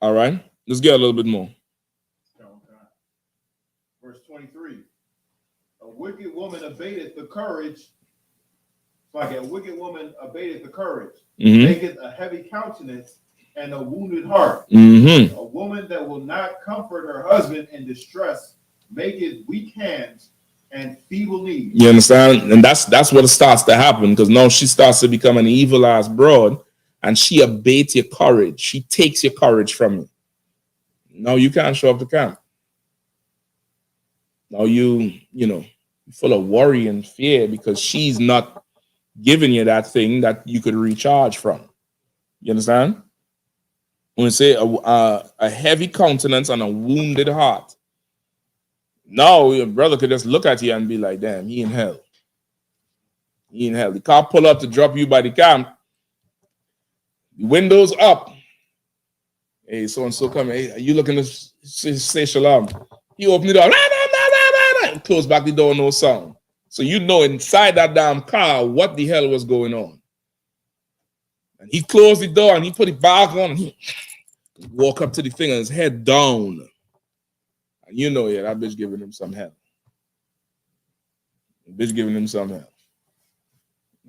S11: All right? Let's get a little bit more.
S8: Verse 23. A wicked woman abateth the courage
S13: Like a wicked woman abated the courage,
S11: Mhm.
S13: maketh a heavy countenance and a wounded heart.
S11: Mhm.
S13: A woman that will not comfort her husband in distress maketh weak hands and feeble knees.
S11: You understand? And that's what starts to happen, because now she starts to become an evil ass broad, and she abates your courage. She takes your courage from you. Now you can't show up to camp. Now you're full of worry and fear because she's not giving you that thing that you could recharge from. You understand? When we say a heavy countenance and a wounded heart, now your brother could just look at you and be like, damn, he in hell. He in hell. The car pull up to drop you by the camp. The windows up. Hey, so and so come. Hey, are you looking to say shalom? He opened the door. And close back the door, no sound. So you know inside that damn car what the hell was going on. And he closed the door and he put it back on and he walk up to the thing and his head down. And you know, yeah, that bitch giving him some hell. The bitch giving him some hell.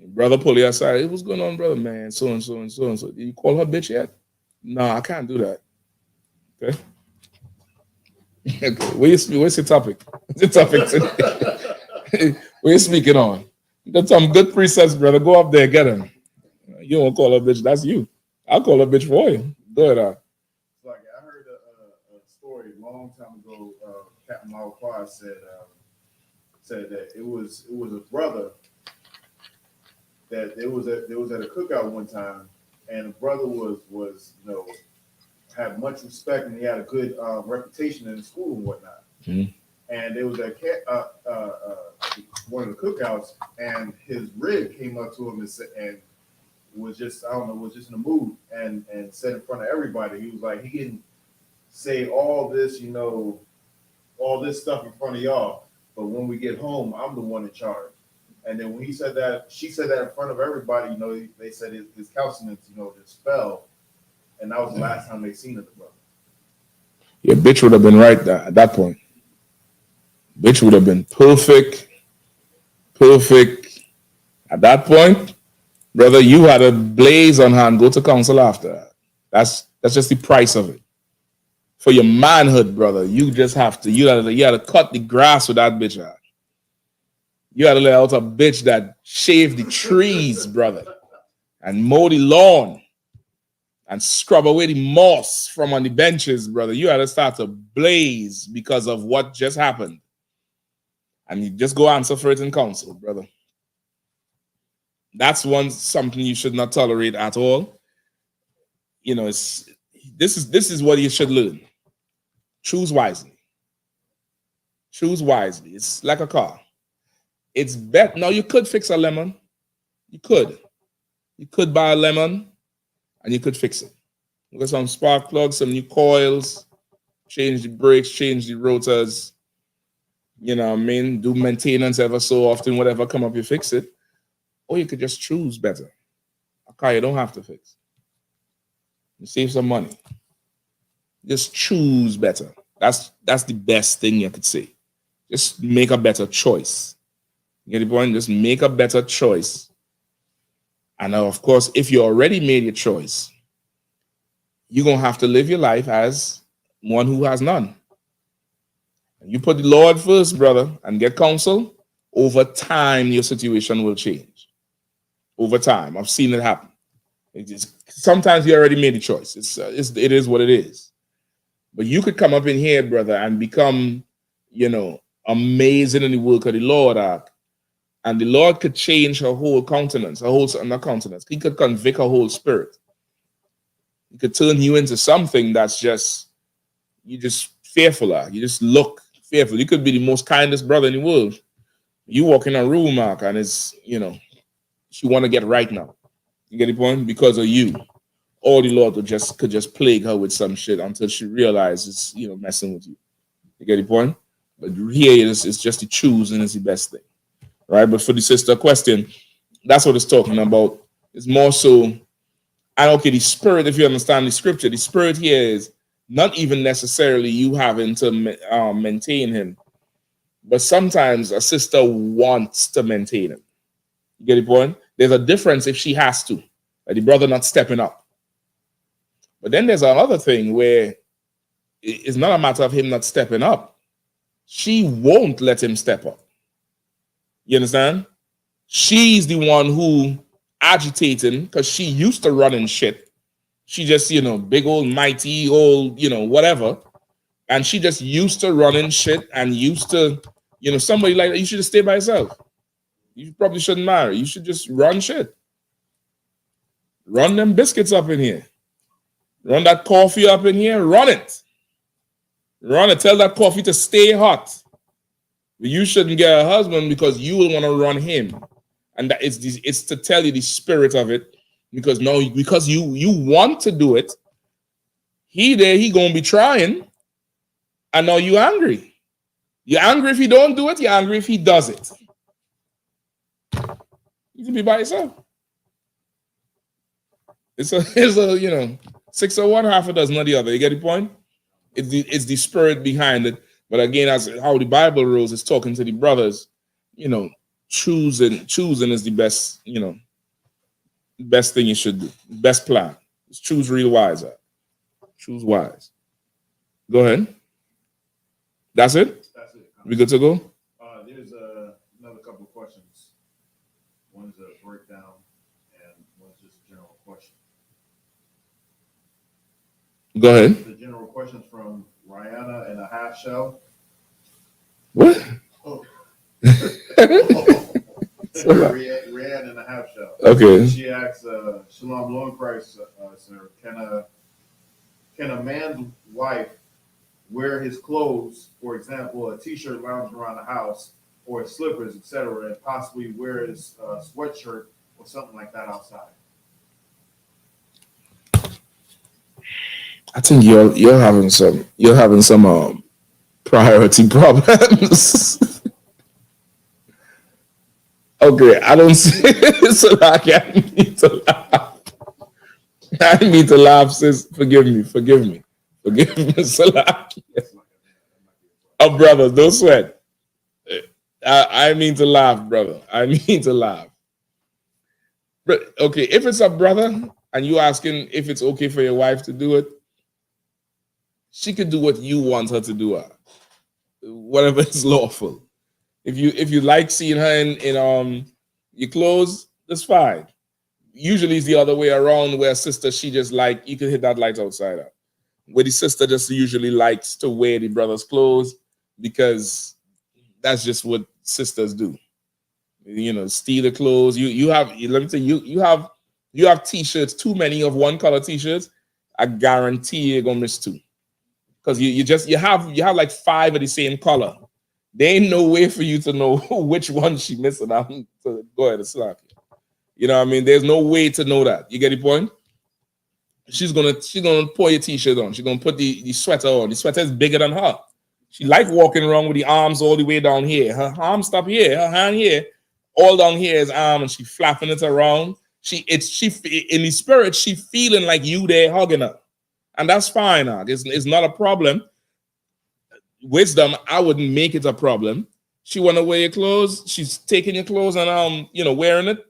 S11: Brother pull you aside. Hey, what's going on, brother? Man, so and so and so and so. Did you call her bitch yet? No, I can't do that. Okay. Okay. What's your topic? What's your topic today? What you speaking on? You got some good precepts, brother. Go up there, get him. You don't call her bitch. That's you. I'll call her bitch for you. Go ahead.
S13: Like I heard a story a long time ago. Captain Malquad said that it was a brother that there was at a cookout one time, and the brother was had much respect and he had a good reputation in the school and whatnot.
S11: Mm-hmm.
S13: And there was at one of the cookouts, and his rib came up to him and was just in the mood and said in front of everybody, he was like, he didn't say all this, all this stuff in front of y'all, but when we get home, I'm the one in charge. And then when he said that, she said that in front of everybody, they said his countenance, just fell. And that was the last time they seen it, brother.
S11: Yeah, bitch would have been right at that point. Bitch would have been perfect. At that point, brother, you had a blaze on hand. Go to council after that. That's just the price of it. For your manhood, brother, you just have to. You had to cut the grass with that bitch out. You had to let out a bitch that shaved the trees, brother, and mow the lawn, and scrub away the moss from on the benches, brother. You had to start to blaze because of what just happened. And you just go answer for it in council, brother. That's something you should not tolerate at all. This is what you should learn. Choose wisely. Choose wisely. It's like a car. It's better. Now, you could fix a lemon. You could. You could buy a lemon and you could fix it. Look at some spark plugs, some new coils, change the brakes, change the rotors. You know what I mean? Do maintenance ever so often, whatever come up, you fix it. Or you could just choose better. A car you don't have to fix. You save some money. Just choose better. That's the best thing you could say. Just make a better choice. You get the point? Just make a better choice. And now, of course, if you already made your choice, you're going to have to live your life as one who has none. And you put the Lord first, brother, and get counsel, over time, your situation will change. Over time. I've seen it happen. Sometimes you already made the choice. It is what it is. But you could come up in here, brother, and become, amazing in the work of the Lord. And the Lord could change her whole countenance, not countenance. He could convict her whole spirit. He could turn you into something that's you just fearful. You just look fearful. You could be the most kindest brother in the world. You walk in a room, Mark, and it's, she want to get right now. You get the point? Because of you. Or the Lord could just plague her with some shit until she realizes, messing with you. You get the point? But here it's just the choosing is the best thing. Right? But for the sister question, that's what it's talking about. It's more so, and okay, the spirit, if you understand the scripture, the spirit here is not even necessarily you having to maintain him. But sometimes a sister wants to maintain him. You get the point? There's a difference if she has to, the brother not stepping up. But then there's another thing where it's not a matter of him not stepping up. She won't let him step up. You understand? She's the one who agitating because she used to running shit. She just, big old mighty old, whatever. And she just used to running shit and used to, somebody like that, you should just stay by yourself. You probably shouldn't marry. You should just run shit. Run them biscuits up in here. Run that coffee up in here. Run it. Run it. Tell that coffee to stay hot. You shouldn't get a husband because you will want to run him. And that it's to tell you the spirit of it. Because you want to do it. He gonna be trying. And now you angry. You're angry if he don't do it. You're angry if he does it. You can be by yourself. It's a 6 or one, half a dozen of the other. You get the point? It's the spirit behind it. But again, as how the Bible rules, it's talking to the brothers. Choosing is the best. Best thing you should do. Best plan. Just choose real wise. Choose wise. Go ahead. That's it?
S13: That's it.
S11: We good to go?
S13: There's another couple of questions. One's a breakdown and one's just a general question.
S11: Go ahead.
S13: The general question's from Rihanna and a half shell.
S11: What?
S13: Oh. Rihanna and a half shell.
S11: Okay.
S13: She asks, Shalom, Lord Christ, sir, can a man's wife wear his clothes, for example, a t-shirt lounging around the house, or his slippers, etc., and possibly wear his sweatshirt or something like that outside?
S11: I think you're having some priority problems. Okay, I don't see so like I need to laugh. I need to laugh, sis. Forgive me, Salaki. Oh, brother, don't sweat. I mean to laugh, brother. I mean to laugh. But okay, if it's a brother and you asking if it's okay for your wife to do it, she could do what you want her to do. Whatever is lawful. If you like seeing her in your clothes, that's fine. Usually it's the other way around where a sister, she just like, you can hit that light outside her. Where the sister just usually likes to wear the brother's clothes because that's just what sisters do. Steal the clothes. You have, let me tell you, you have t-shirts, too many of one color t-shirts. I guarantee you're gonna miss two. Because you have like 5 of the same color. There ain't no way for you to know which one she missing out to go ahead and slap you. You know what I mean? There's no way to know that. You get the point? She's gonna pour your t-shirt on. She's gonna put the sweater on. The sweater is bigger than her. She like walking around with the arms all the way down here. Her arm stop here, her hand here, all down here is arm, and she flapping it around. She in the spirit, she feeling like you there hugging her. And that's fine. It's not a problem. Wisdom, I wouldn't make it a problem. She want to wear your clothes. She's taking your clothes and wearing it.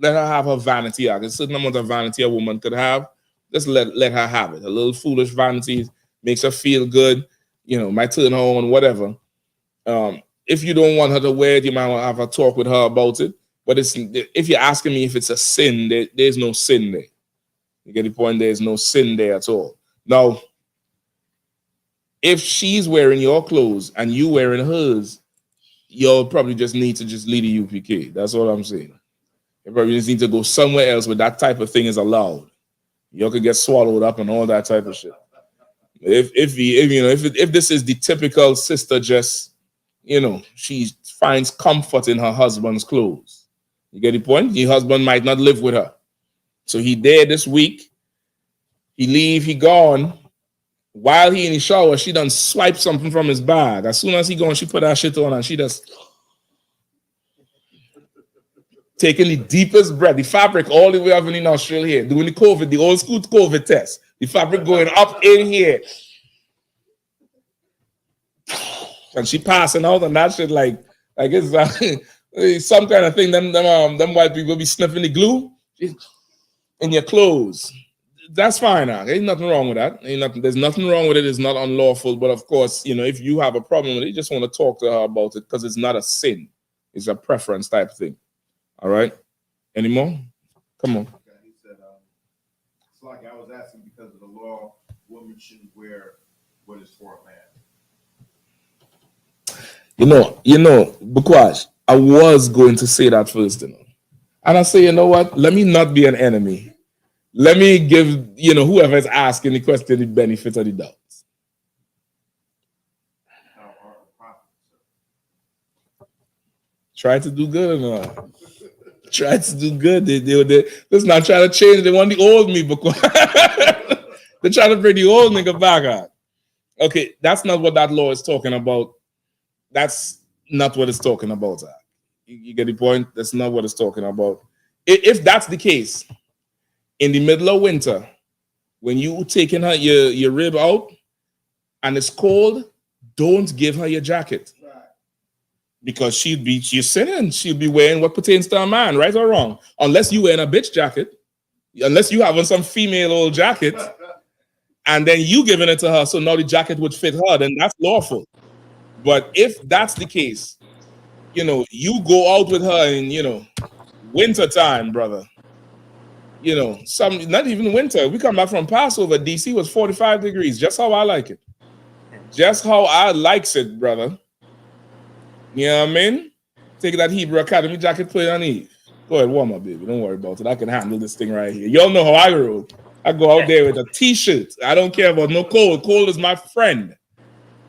S11: Let her have her vanity. There's a certain amount of vanity a woman could have. Just let her have it. A little foolish vanity makes her feel good. Might turn her on, whatever. If you don't want her to wear it, you might want to have a talk with her about it. But if you're asking me if it's a sin, there's no sin there. You get the point? There's no sin there at all. Now, if she's wearing your clothes and you wearing hers, you'll probably just need to just leave the UPK. That's all I'm saying. You probably just need to go somewhere else where that type of thing is allowed. You could get swallowed up and all that type of shit. If this is the typical sister, just she finds comfort in her husband's clothes. You get the point? The husband might not live with her, so he there this week. He leave, he gone. While he in the shower, she done swipe something from his bag. As soon as he gone, she put that shit on and she just taking the deepest breath, the fabric all the way up in the nostril here, doing the old school COVID test. The fabric going up in here. And she passing out and that shit like it's Some kind of thing. Them white people be sniffing the glue in your clothes. That's fine. Ain't nothing wrong with that. There's nothing wrong with it. It's not unlawful. But of course, if you have a problem with it, you just want to talk to her about it because it's not a sin. It's a preference type thing. All right. Any more? Come on.
S13: He said, it's like I was asking because of the law, women shouldn't wear what is for a man.
S11: Bukwash, I was going to say that first, And I say, you know what? Let me not be an enemy. Let me give, whoever is asking the question the benefit of the doubt. Try to do good or not? Try to do good. Let's not try to change. They want the old me, because they're trying to bring the old nigga back on. Okay, that's not what that law is talking about. That's not what it's talking about. You get the point? That's not what it's talking about. If that's the case, in the middle of winter, when you taking her your rib out and it's cold, don't give her your jacket. Because she's sinning. She'll be wearing what pertains to a man, right or wrong. Unless you wearing a bitch jacket, unless you having some female old jacket, and then you giving it to her, so now the jacket would fit her, then that's lawful. But if that's the case, you go out with her in, winter time, brother. Not even winter. We come back from Passover. DC was 45 degrees. Just how I like it. Just how I likes it, brother. You know what I mean? Take that Hebrew Academy jacket, put it on Eve. Go ahead, warm up, baby. Don't worry about it. I can handle this thing right here. Y'all know how I roll. I go out there with a t-shirt. I don't care about no cold. Cold is my friend.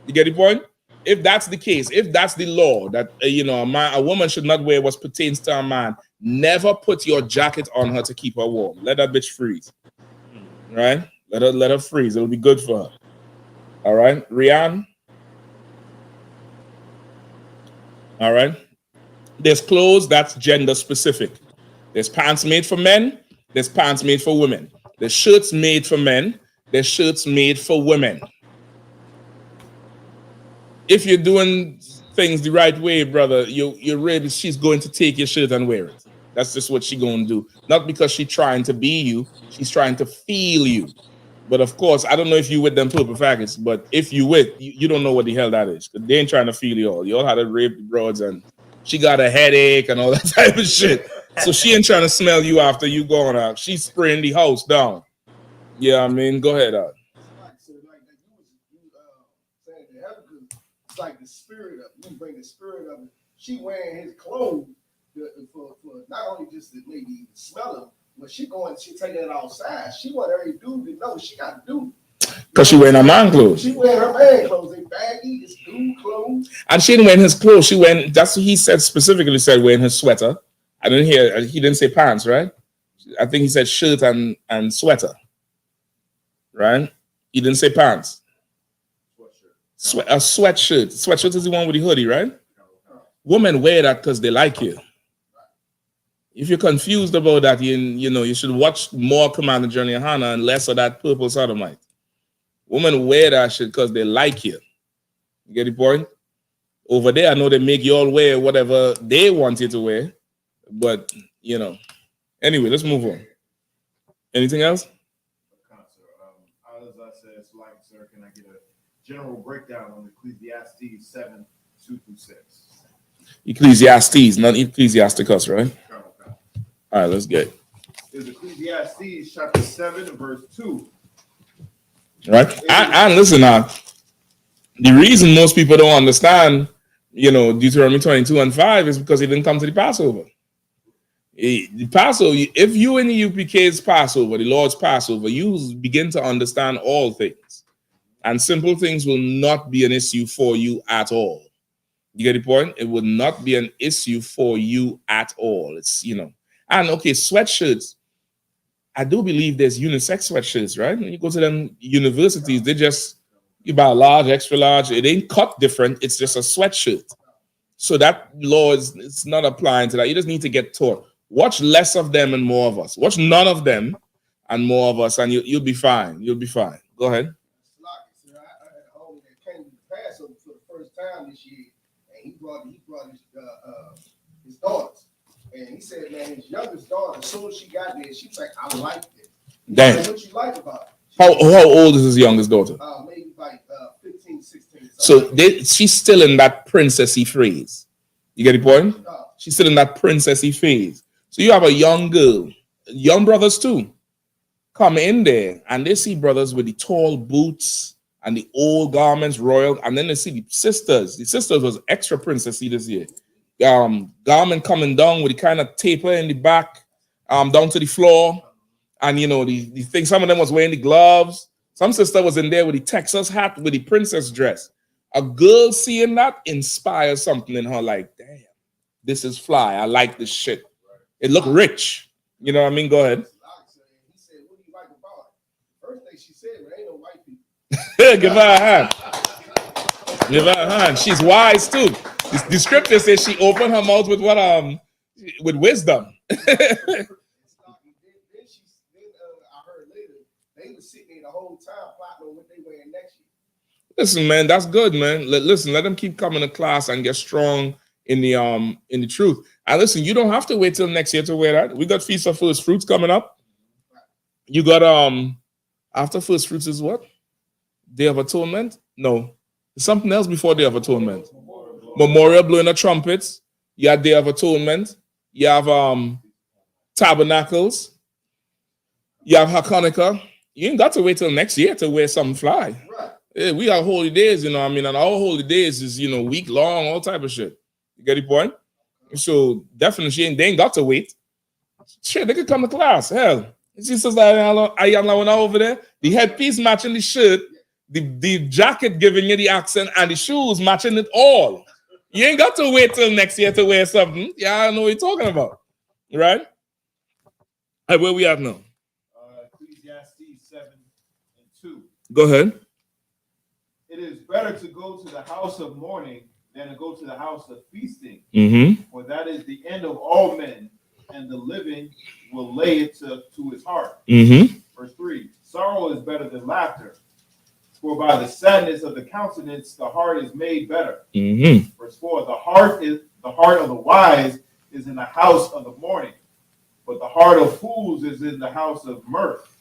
S11: You get the point? If that's the case, if that's the law that a woman should not wear what pertains to a man, never put your jacket on her to keep her warm. Let that bitch freeze. Right? Let her freeze. It'll be good for her. All right, Rian. All right. There's clothes that's gender specific. There's pants made for men. There's pants made for women. There's shirts made for men. There's shirts made for women. If you're doing things the right way, brother, you're ready. She's going to take your shirt and wear it. That's just what she's going to do. Not because she's trying to be you. She's trying to feel you. But of course, I don't know if you with them purple faggots, but if you with, you don't know what the hell that is. They ain't trying to feel you all. You all had to rape the broads and she got a headache and all that type of shit. So she ain't trying to smell you after you gone out. She's spraying the house down. Yeah, I mean, go ahead.
S12: It's like the spirit of, you bring the spirit of it. She wearing his clothes for not only just to maybe smell him, but she taking it outside. She want every dude to know she got to do.
S11: Because she wearing her man clothes.
S12: She wearing her man clothes. They baggy, it's dude clothes.
S11: And she didn't wear his clothes. She went, that's what he said, specifically said wearing his sweater. I didn't hear, he didn't say pants, right? I think he said shirt and sweater. Right? He didn't say pants. A sweatshirt. Sweatshirt is the one with the hoodie, right? Women wear that because they like you. If you're confused about that, you should watch more Commander Johnny Yahanna and less of that purple sodomite. Women wear that shit because they like you. You get the point? Over there, I know they make you all wear whatever they want you to wear. But, Anyway, let's move on. Anything else?
S13: Sir, can I get a general breakdown on Ecclesiastes 7, 2-6?
S11: Ecclesiastes, not Ecclesiasticus, right? All right, let's get it.
S13: It's Ecclesiastes chapter 7, verse 2.
S11: Right? And listen now, the reason most people don't understand, Deuteronomy 22 and 5 is because they didn't come to the Passover. The Passover, if you in the UPK's Passover, the Lord's Passover, you begin to understand all things. And simple things will not be an issue for you at all. You get the point? It would not be an issue for you at all. It's, and okay, sweatshirts. I do believe there's unisex sweatshirts, right? When you go to them universities, you buy a large, extra large. It ain't cut different. It's just a sweatshirt. So that law it's not applying to that. You just need to get taught. Watch less of them and more of us. Watch none of them and more of us, and you'll be fine. You'll be fine. Go ahead.
S12: I had a homie that came to Passover for the first time this year, and he brought his his daughters. And he said, man, his youngest daughter, as soon as she got there, she was like, I like this.
S11: Damn.
S12: Like, what you like about it?
S11: How old is his youngest daughter?
S12: Maybe like 15, 16.
S11: So she's still in that princessy phase. You get the point? She's still in that princessy phase. So you have a young girl, young brothers too, come in there and they see brothers with the tall boots and the old garments, royal, and then they see the sisters. The sisters was extra princessy this year. Garment coming down with the kind of taper in the back, down to the floor. And you know, the thing, some of them was wearing the gloves. Some sister was in there with the Texas hat with the princess dress. A girl seeing that inspires something in her, like, damn, this is fly. I like this shit. It look rich. You know what I mean? Go ahead.
S12: He said, what do you like about it? First thing she said, well, ain't no white people.
S11: Give her a hand. Give her a hand. She's wise too. The scripture says she opened her mouth with what with wisdom.
S12: I heard later, they were sitting there the whole time plotting on what they wearing next year.
S11: Listen, man, that's good, man. Listen, let them keep coming to class and get strong in the truth. And listen, you don't have to wait till next year to wear that. We got Feast of First Fruits coming up. You got after First Fruits is what? Day of Atonement? No, something else before Day of Atonement. Memorial, blowing the trumpets. You have Day of Atonement. You have Tabernacles. You have Hanukkah. You ain't got to wait till next year to wear something fly.
S12: Right.
S11: Yeah, we have holy days, you know. I mean, and our holy days is, you know, week long, all type of shit. You get the point? So definitely, they ain't got to wait. Shit, they could come to class. Hell, you see, Sister Yahanna over there. The headpiece matching the shirt, the jacket giving you the accent, and the shoes matching it all. You ain't got to wait till next year to wear something. Yeah, I know what you're talking about, right? Hey, where we at now?
S13: Ecclesiastes 7:2.
S11: Go ahead.
S13: It is better to go to the house of mourning than to go to the house of feasting.
S11: Mm-hmm.
S13: For that is the end of all men, and the living will lay it to his heart.
S11: Mm-hmm.
S13: Verse 3, sorrow is better than laughter, for by the sadness of the countenance the heart is made better.
S11: Mm-hmm.
S13: Verse 4, the heart of the wise is in the house of the mourning, but the heart of fools is in the house of mirth.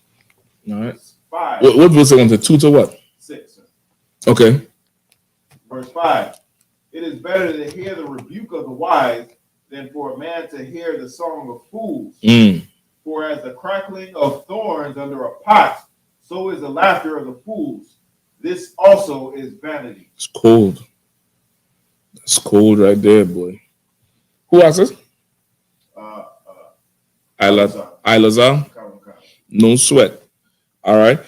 S11: All right.
S13: Verse 5.
S11: What verse on the 2 to what?
S13: 6. Sir.
S11: Okay.
S13: Verse 5. It is better to hear the rebuke of the wise than for a man to hear the song of fools. For as the crackling of thorns under a pot, so is the laughter of the fools. This also is vanity.
S11: It's cold. It's cold right there, boy. Who asked us? Ilazar. No sweat. All right.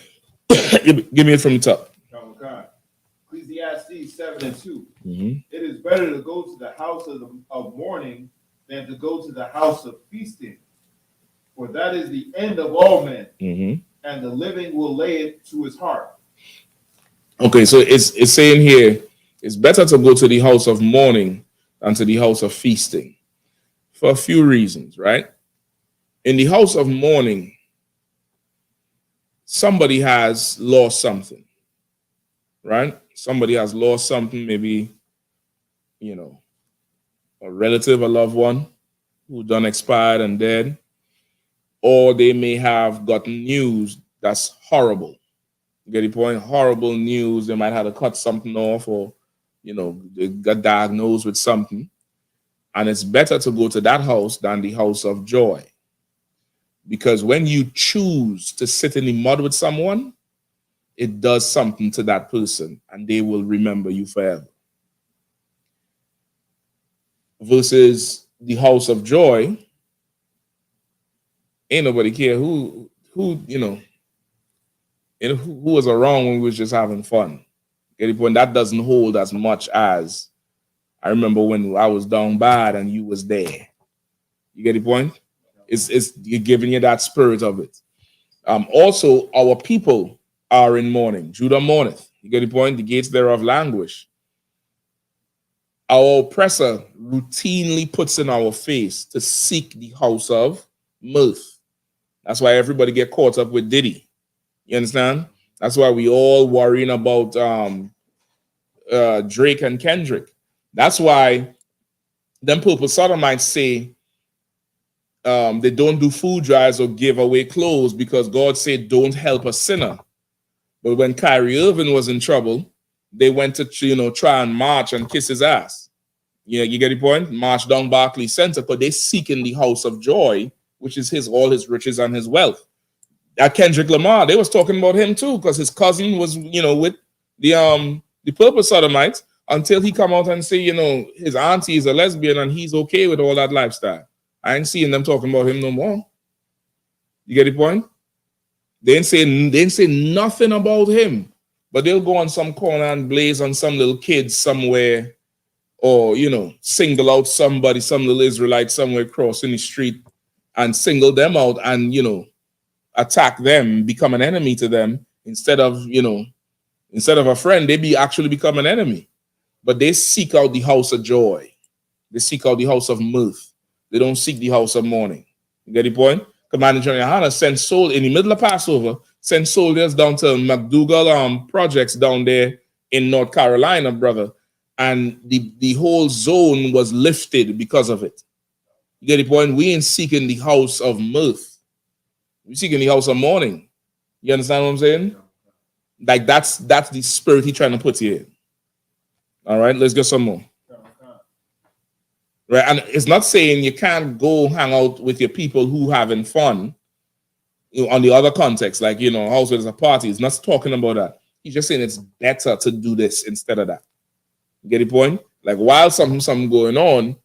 S11: Give me it from the top.
S13: Ecclesiastes 7:2.
S11: Mm-hmm.
S13: It is better to go to the house of mourning than to go to the house of feasting. For that is the end of all men, and the living will lay it to his heart.
S11: Okay, so it's saying here, it's better to go to the house of mourning than to the house of feasting. For a few reasons, right? In the house of mourning, somebody has lost something, right? Somebody has lost something, maybe, you know, a relative, a loved one who done expired and dead, or they may have gotten news that's horrible. You get the point? Horrible news. They might have to cut something off, or, you know, they got diagnosed with something. And it's better to go to that house than the house of joy. Because when you choose to sit in the mud with someone, it does something to that person, and they will remember you forever. Versus the house of joy, ain't nobody care who you know, and who was around when we was just having fun. Get the point? That doesn't hold as much as I remember when I was down bad and you was there. You get the point? It's giving you that spirit of it. Also, our people are in mourning. Judah mourneth. You get the point? The gates thereof languish. Our oppressor routinely puts in our face to seek the house of mirth. That's why everybody get caught up with Diddy. You understand? That's why we all worrying about Drake and Kendrick. That's why them purple sodomites say they don't do food drives or give away clothes because God said don't help a sinner. But when Kyrie Irving was in trouble, they went to try and march and kiss his ass. Yeah, you get the point? March down Barclays Center, but they seek in the house of joy, which is all his riches and his wealth. That Kendrick Lamar, they was talking about him too, because his cousin was, with the purple sodomites, until he come out and say, his auntie is a lesbian and he's okay with all that lifestyle. I ain't seeing them talking about him no more. You get the point? They didn't say nothing about him, but they'll go on some corner and blaze on some little kids somewhere, or single out somebody, some little Israelite somewhere crossing the street, and single them out and attack them, become an enemy to them instead of a friend. They actually become an enemy. But they seek out the house of joy. They seek out the house of mirth. They don't seek the house of mourning. You get the point? Commander General Yahanna sent soldiers in the middle of Passover, sent soldiers down to McDougal projects down there in North Carolina, brother. And the whole zone was lifted because of it. You get the point? We ain't seeking the house of mirth. We're seeking the house of mourning. You understand what I'm saying? Like that's the spirit he's trying to put you in. All right, let's get some more. Right, and it's not saying you can't go hang out with your people who having fun on the other context, like house is a party. It's not talking about that. He's just saying it's better to do this instead of that. You get the point? Like while something going on,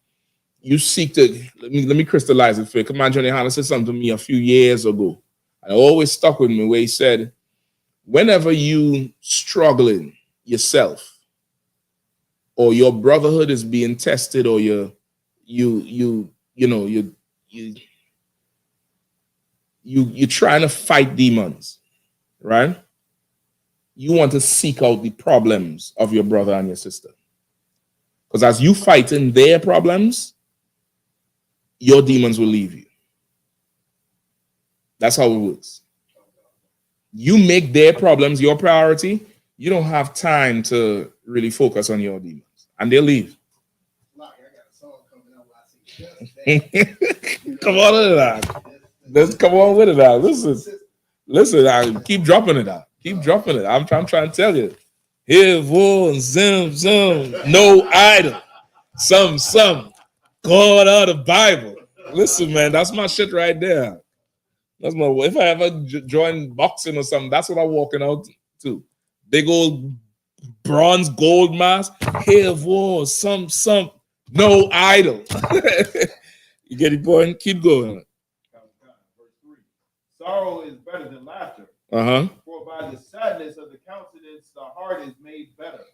S11: you seek to let me crystallize it for you. Commander Yahanna said something to me a few years ago, and it always stuck with me, where he said, whenever you struggling yourself, or your brotherhood is being tested, or you're trying to fight demons, right? You want to seek out the problems of your brother and your sister. Because as you fighting their problems, your demons will leave you. That's how it works. You make their problems your priority, you don't have time to really focus on your demons. And they'll leave. Come on with it out. Let's come on with it out. Listen, I keep dropping it out. Keep dropping it. I'm trying to tell you. Here, zim, no idol. Some. God out of the Bible. Listen, man, that's my shit right there. That's my. If I ever join boxing or something, that's what I'm walking out to. Big old bronze gold mask. Here, some, no idol. You get the point? Keep going.
S13: Sorrow is better than laughter. For by the sadness of the countenance, the heart is made better.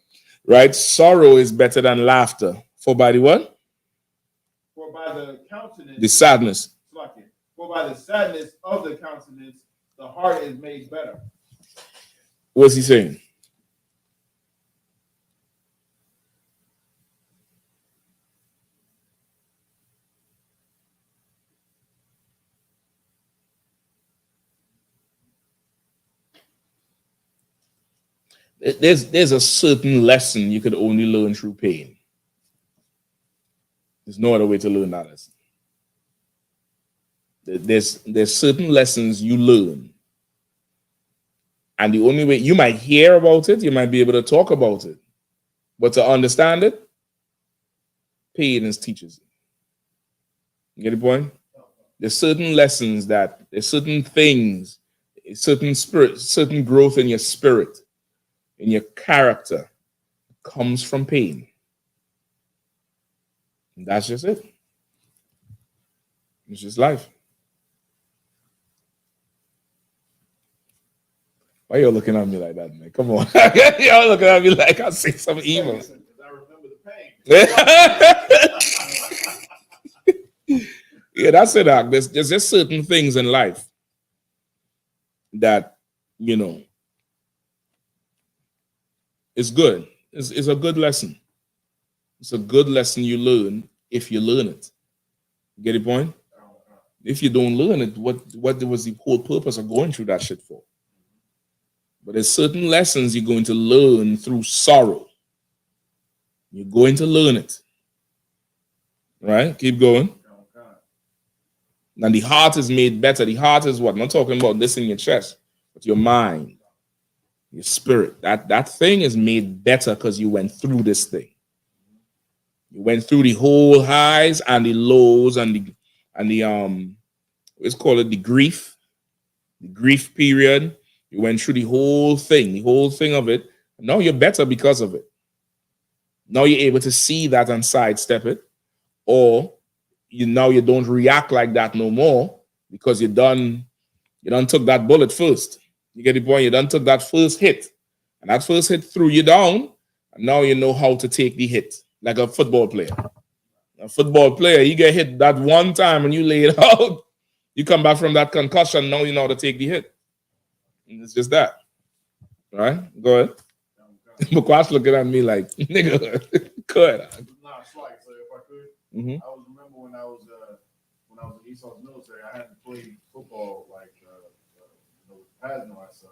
S11: Right? Sorrow is better than laughter. For by the what?
S13: For by the countenance.
S11: The sadness.
S13: For by the sadness of the countenance, the heart is made better.
S11: What's he saying? There's a certain lesson you could only learn through pain. There's no other way to learn that lesson. There's certain lessons you learn, and the only way you might hear about it, you might be able to talk about it, but to understand it, pain teaches it. You get the point? There's certain lessons there's certain things, certain spirit, certain growth in your spirit, in your character, comes from pain. And that's just it. It's just life. Why y'all looking at me like that, man? Come on. Y'all looking at me like I say some evil.
S13: I remember the
S11: pain. Yeah, that's it, Doc. There's just certain things in life that, it's good. It's a good lesson. It's a good lesson you learn if you learn it. Get the point? If you don't learn it, what was the whole purpose of going through that shit for? But there's certain lessons you're going to learn through sorrow. You're going to learn it. Right? Keep going. Now the heart is made better. The heart is what? I'm not talking about this in your chest, but your mind, your spirit. That thing is made better because you went through this thing. You went through the whole highs and the lows and the let's call it the grief period. You went through the whole thing of it. Now you're better because of it. Now you're able to see that and sidestep it, or you don't react like that no more because you done took that bullet first. You get the point? You done took that first hit, and that first hit threw you down, and now you know how to take the hit like a football player. A football player, you get hit that one time and you lay it out. You come back from that concussion, now you know how to take the hit. And it's just that. All right? Go ahead. McQuash looking at me like, nigga, go ahead.
S13: Nah, it's like, so if I could,
S11: Mhm.
S13: I was remember when I was in Esau's military, I hadn't played football passing all that stuff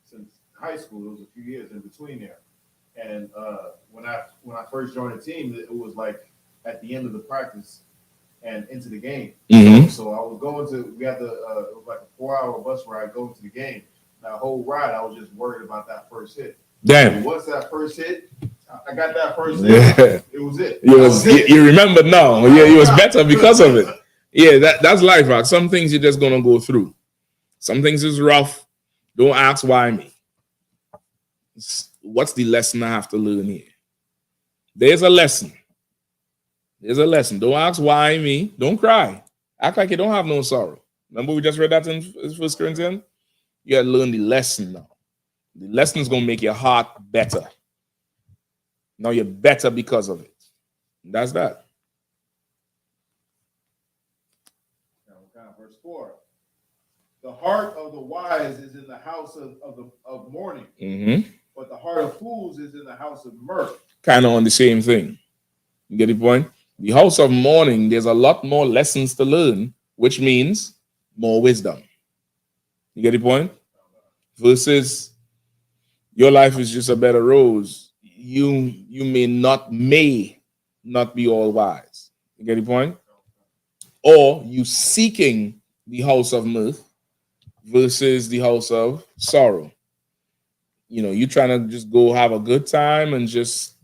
S13: since high school. It was a few years in between there, and when I first joined the team, it was like at the end of the practice and into the game.
S11: Mhm.
S13: So I was going to it was like a 4-hour bus ride going to the game. That whole ride, I was just worried about that first hit.
S11: Damn.
S13: And once that first hit, I got that first
S11: Yeah.
S13: hit. It was it.
S11: You remember now. Yeah, you was better because of it. Yeah, that's life, right? Some things you're just gonna go through. Some things is rough. Don't ask why me. What's the lesson I have to learn here? There's a lesson. There's a lesson. Don't ask why me. Don't cry. Act like you don't have no sorrow. Remember we just read that in 1 Corinthians? You gotta learn the lesson now. The lesson is gonna make your heart better. Now you're better because of it. That's that.
S13: Verse 4. The heart of the wise is in the house of mourning,
S11: Mm-hmm.
S13: but the heart of fools is in the house of mirth.
S11: Kind of on the same thing. You get the point? The house of mourning, there's a lot more lessons to learn, which means more wisdom. You get the point? Versus your life is just a bed of rose. You may not be all wise. You get the point? Or you seeking the house of mirth versus the house of sorrow. You trying to just go have a good time and just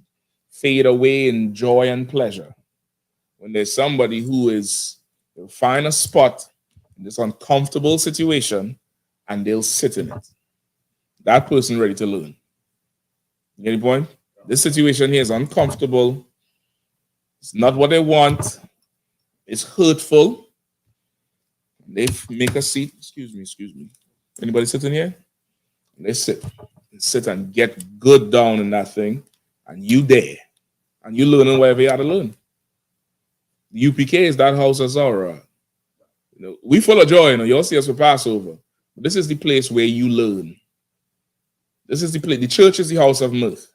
S11: fade away in joy and pleasure. When there's somebody they'll find a spot in this uncomfortable situation and they'll sit in it. That person ready to learn. You get the point? This situation here is uncomfortable. It's not what they want. It's hurtful. They make a seat. Excuse me. Anybody sitting here? They sit and get good down in that thing, and you there, and you learning whatever you had to learn. The UPK is that house of sorrow. We full of joy. You'll see us for Passover. But this is the place where you learn. This is the place. The church is the house of mirth,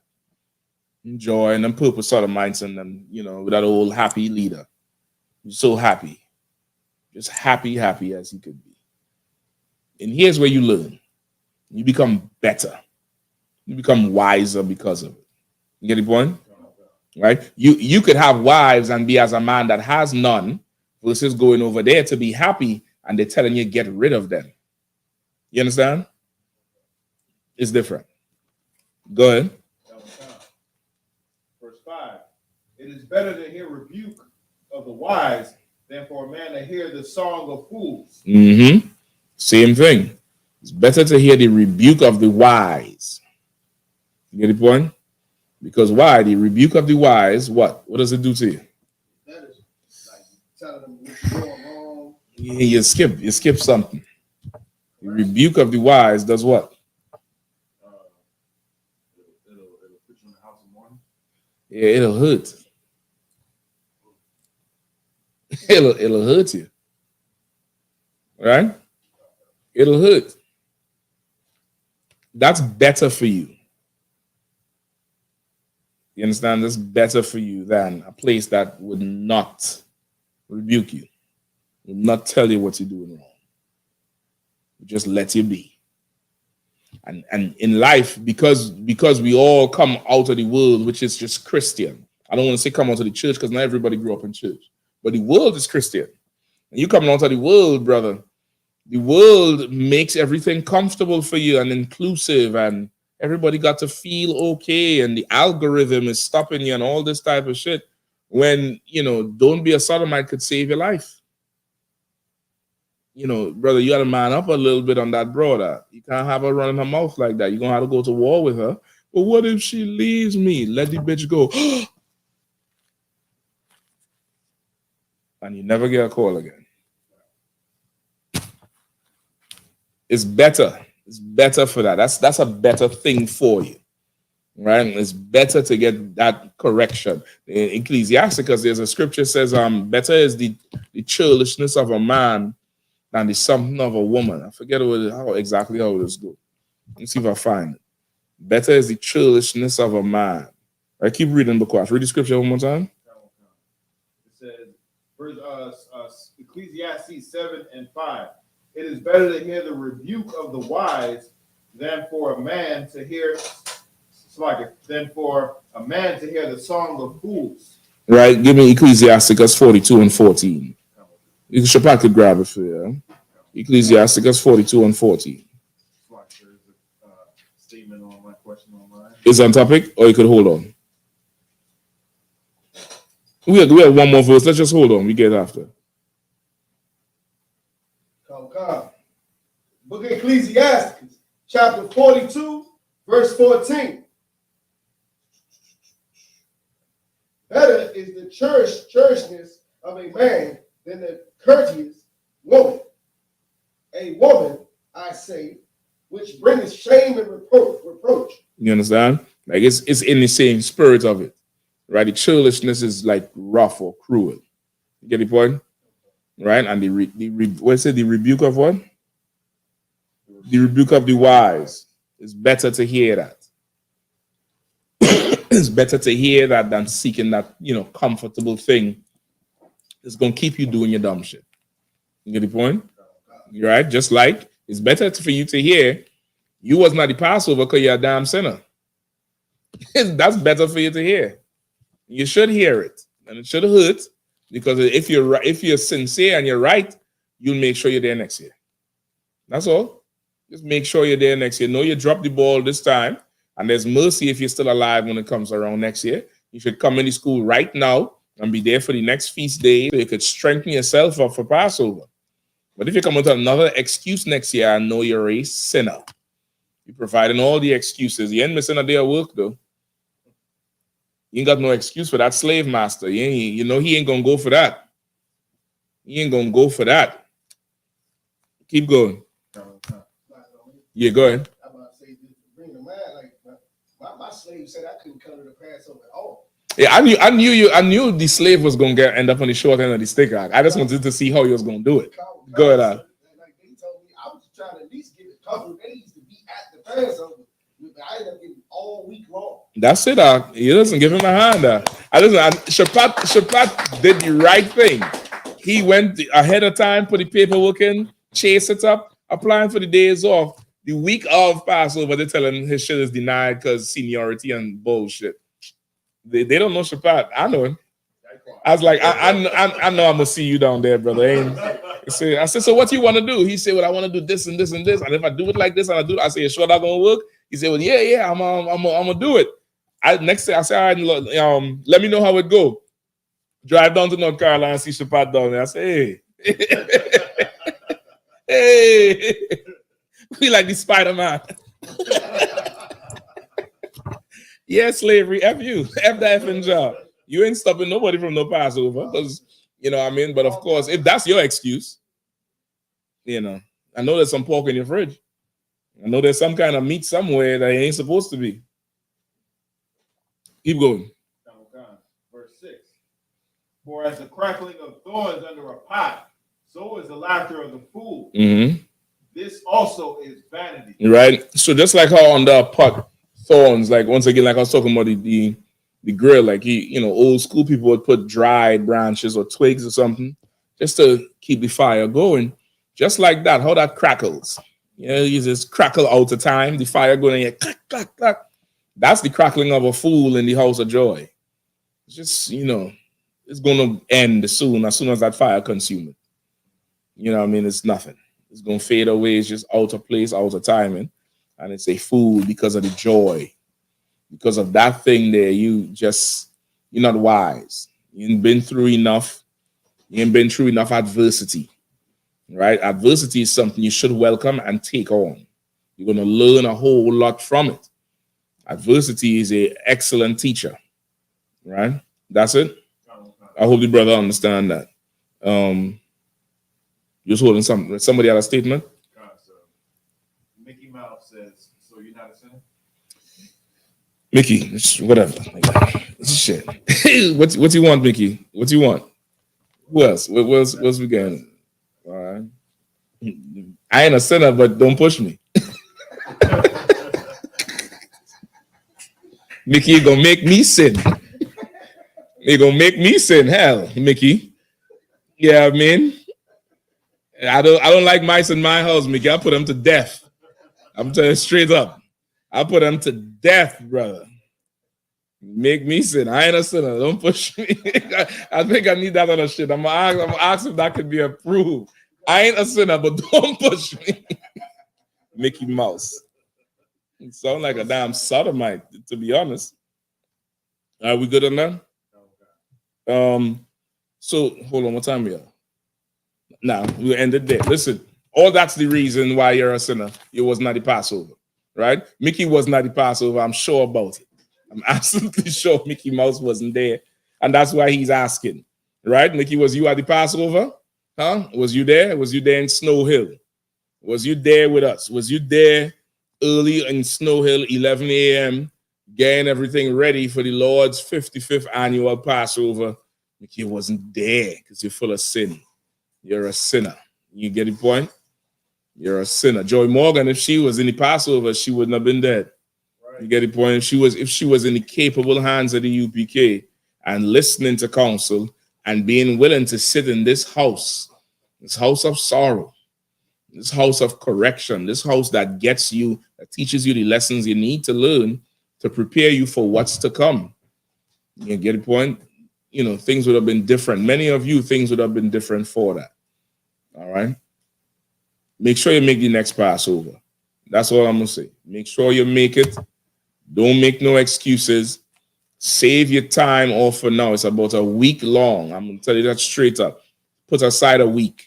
S11: and joy, and purpose sort of mindset, and with that old happy leader. You're so happy, just happy as you could be. And here's where you learn. You become better. You become wiser because of it. You get the point? Right? You could have wives and be as a man that has none versus going over there to be happy and they're telling you get rid of them. You understand? It's different. Go ahead.
S13: Verse 5. It is better to hear rebuke of the wise than for a man to hear the song of fools.
S11: Mm-hmm. Same thing. It's better to hear the rebuke of the wise. You get the point? Because why? The rebuke of the wise, what? What does it do to you?
S13: That is like telling them what's going wrong.
S11: You skip something. The rebuke of the wise does what?
S13: It'll put you in the house of mourning.
S11: Yeah, it'll hurt. It'll hurt you. Right? It'll hurt. That's better for you. You understand? That's better for you than a place that would not rebuke you, would not tell you what you're doing wrong. Would just let you be. And in life, because we all come out of the world, which is just Christian. I don't want to say come out of the church because not everybody grew up in church. but the world is Christian. And you coming out of the world, brother. The world makes everything comfortable for you and inclusive, and everybody got to feel okay, and the algorithm is stopping you and all this type of shit. When, don't be a sodomite could save your life. Brother, you got to man up a little bit on that brother. You can't have her running her mouth like that. You're going to have to go to war with her. But what if she leaves me? Let the bitch go. And you never get a call again. It's better. It's better for that. That's a better thing for you, right? It's better to get that correction. In Ecclesiasticus, there's a scripture says, better is the churlishness of a man than the something of a woman. I forget exactly how this goes. Let me see if I find it. Better is the churlishness of a man. I keep reading the quote. Read the scripture one more time.
S13: It says, Ecclesiastes 7:5. It is better to hear the rebuke of the wise than for a man to hear the song of fools.
S11: Right, give me Ecclesiasticus 42:14. Shabbat could grab it for you. Ecclesiasticus 42:14.
S13: Statement on my question online.
S11: Is on topic, or you could hold on. We have one more verse. Let's just hold on. We get after.
S12: Come. Book of Ecclesiastes, chapter 42, verse 14. Better is the churlishness of a man than the courteous woman. A woman, I say, which brings shame and reproach.
S11: You understand? Like it's in the same spirit of it, right? The churlishness is like rough or cruel. You get the point? Right? And the rebuke of what? The rebuke of the wise. It's better to hear that. It's better to hear that than seeking that, comfortable thing. It's going to keep you doing your dumb shit. You get the point? Right? Just like it's better for you to hear you was not the Passover because you're a damn sinner. That's better for you to hear. You should hear it. And it should hurt. Because if you're sincere and you're right, you'll make sure you're there next year. That's all. Just make sure you're there next year. Know you dropped the ball this time, and there's mercy if you're still alive when it comes around next year. You should come into school right now and be there for the next feast day so you could strengthen yourself up for Passover. But if you come with another excuse next year, I know you're a sinner. You're providing all the excuses. You ain't missing a day of work, though. You ain't got no excuse for that slave master. He ain't gonna go for that. He ain't gonna go for that. Keep going. Yeah, go ahead.
S12: I'm about to say, bring to mind, like my slave said I couldn't come to the Passover at all.
S11: Yeah, I knew the slave was gonna end up on the short end of the stick. I just wanted to see how he was gonna do it. Go ahead.
S12: Like they told me, I was trying to at least give it a couple of days to be at the Passover. I ended up getting all week long.
S11: That's it. He doesn't give him a hand. Shapat did the right thing. He went ahead of time, put the paperwork in, chase it up, applying for the days off. The week of Passover, they're telling him his shit is denied because seniority and bullshit. They don't know Shapat. I know him. I was like, I know I'm gonna see you down there, brother. I said, so what you want to do? He said, well, I want to do this and this and this. And if I do it like this and I do it, I say, sure that gonna work? He said, well, yeah, I'm gonna do it. Next day I said, all right, let me know how it go. Drive down to North Carolina and see Shapat down there. I say, hey, we like the Spider-Man. Yeah, slavery, F you. F that effing job. You ain't stopping nobody from no Passover, because, you know what I mean? But of course, if that's your excuse, I know there's some pork in your fridge. I know there's some kind of meat somewhere that ain't supposed to be. Keep going.
S13: Verse 6. For as the crackling of thorns under a pot, so is the laughter of the fool.
S11: Mm-hmm.
S13: This also is vanity.
S11: Right? So just like how on the pot, thorns, like once again, like I was talking about the grill, like old school people would put dried branches or twigs or something just to keep the fire going. Just like that, how that crackles. You just crackle out of time, the fire going in, clack, clack, clack. That's the crackling of a fool in the house of joy. It's just, it's going to end as soon as that fire consumes it. You know what I mean? It's nothing. It's going to fade away. It's just out of place, out of timing. And it's a fool because of the joy. Because of that thing there, you're not wise. You ain't been through enough. You ain't been through enough adversity. Right? Adversity is something you should welcome and take on. You're going to learn a whole lot from it. Adversity is an excellent teacher. Right? That's it. I hope the brother understand that. Just holding something. Somebody had a statement?
S13: Mickey Mouse says, so you're not a sinner?
S11: Mickey, whatever. Shit. What you want, Mickey? What you want? Who else? What's we getting? All right. I ain't a sinner, but don't push me. Mickey, you gonna make me sin. You gonna make me sin. Hell, Mickey. Yeah, I mean, I don't like mice in my house, Mickey. I put them to death. I'm telling you straight up. I put them to death, brother. Make me sin. I ain't a sinner. Don't push me. I think I need that other shit. I'm gonna ask if that could be approved. I ain't a sinner, but don't push me. Mickey Mouse. You sound like a damn sodomite, to be honest. Are we good on that? So hold on, what time we are? Now we'll end it there. Listen, all that's the reason why you're a sinner. It was not the Passover, right? Mickey was not the Passover. I'm sure about it. I'm absolutely sure Mickey Mouse wasn't there, and that's why he's asking, right? Mickey, was you at the Passover? Huh? Was you there? Was you there in Snow Hill? Was you there with us? Was you there early in Snow Hill, 11 a.m., getting everything ready for the Lord's 55th annual Passover? Mickey wasn't there because you're full of sin. You're a sinner. You get the point? You're a sinner. Joy Morgan, if she was in the Passover, she wouldn't have been dead. Right. You get the point? If she was in the capable hands of the UPK and listening to counsel and being willing to sit in this house of sorrow, this house of correction, this house that gets you, that teaches you the lessons you need to learn to prepare you for what's to come. You get the point? You know, things would have been different. Many of you, things would have been different for that. All right? Make sure you make the next Passover. That's all I'm going to say. Make sure you make it. Don't make no excuses. Save your time off for now. It's about a week long. I'm going to tell you that straight up. Put aside a week.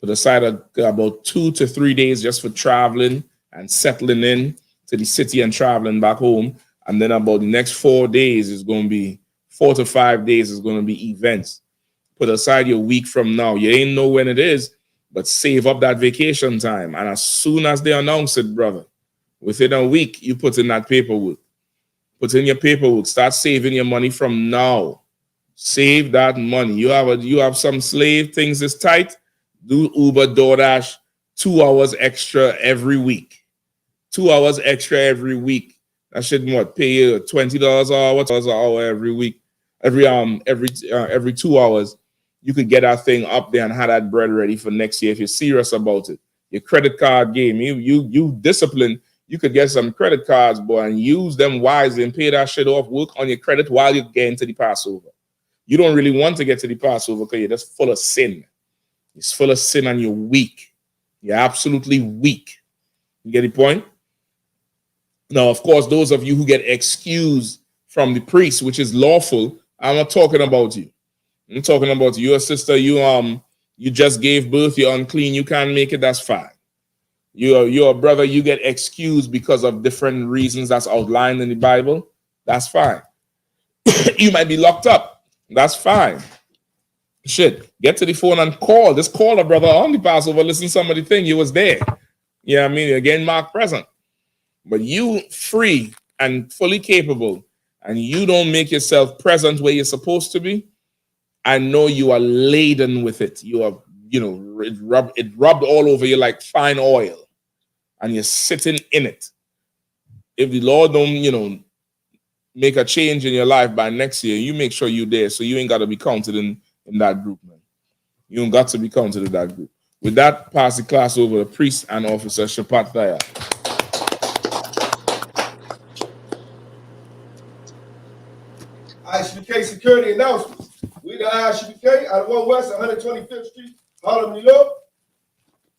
S11: Put aside about 2 to 3 days just for traveling and settling in to the city and traveling back home. And then about the next 4 days is going to be 4 to 5 days is going to be events. Put aside your week from now. You ain't know when it is, but save up that vacation time. And as soon as they announce it, brother, within a week, you put in that paperwork. Put in your paperwork. Start saving your money from now. Save that money. You have some slave things is tight. Do Uber, DoorDash, 2 hours extra every week. 2 hours extra every week. That should pay you $20 an hour every week. Every 2 hours, you could get that thing up there and have that bread ready for next year if you're serious about it. Your credit card game, you discipline. You could get some credit cards, boy, and use them wisely and pay that shit off. Work on your credit while you're getting to the Passover. You don't really want to get to the Passover because you're just full of sin. It's full of sin and you're weak. You're absolutely weak. You get the point? Now, of course, those of you who get excused from the priest, which is lawful, I'm not talking about you. I'm talking about you. Your sister, you just gave birth, you're unclean, you can't make it, that's fine. You're a brother, you get excused because of different reasons that's outlined in the Bible, that's fine. You might be locked up, that's fine. Shit, get to the phone and call. Just call a brother on the Passover, listen to somebody think you was there. You know what I mean? Again, mark present. But you free and fully capable, and you don't make yourself present where you're supposed to be, I know you are laden with it. You are, it rubbed all over you like fine oil, and you're sitting in it. If the Lord don't, make a change in your life by next year, you make sure you're there, so you ain't got to be counted in that group, man. You don't got to be counted in that group. With that, pass the class over to priest and officer Shapat Thaya.
S12: I.S.U.P.K security announcements. We the I.S.U.P.K. out of 1 West 125th Street, Harlem, New York.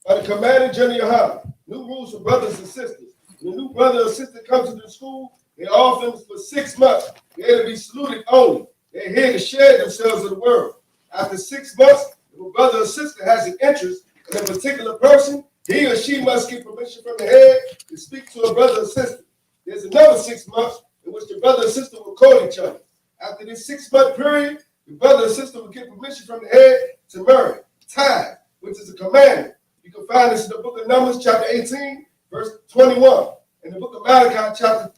S12: By the commanding General Yahanna. New rules for brothers and sisters. When a new brother or sister comes to the school, they are them for 6 months. They're to be saluted only. They're here to share themselves with the world. After 6 months, if a brother or sister has an interest in a particular person, he or she must get permission from the head to speak to a brother or sister. There's another 6 months in which the brother and sister will court each other. After this 6-month period, the brother and sister will get permission from the head to marry, tithe, which is a commandment. You can find this in the book of Numbers, chapter 18, verse 21. In the book of Malachi,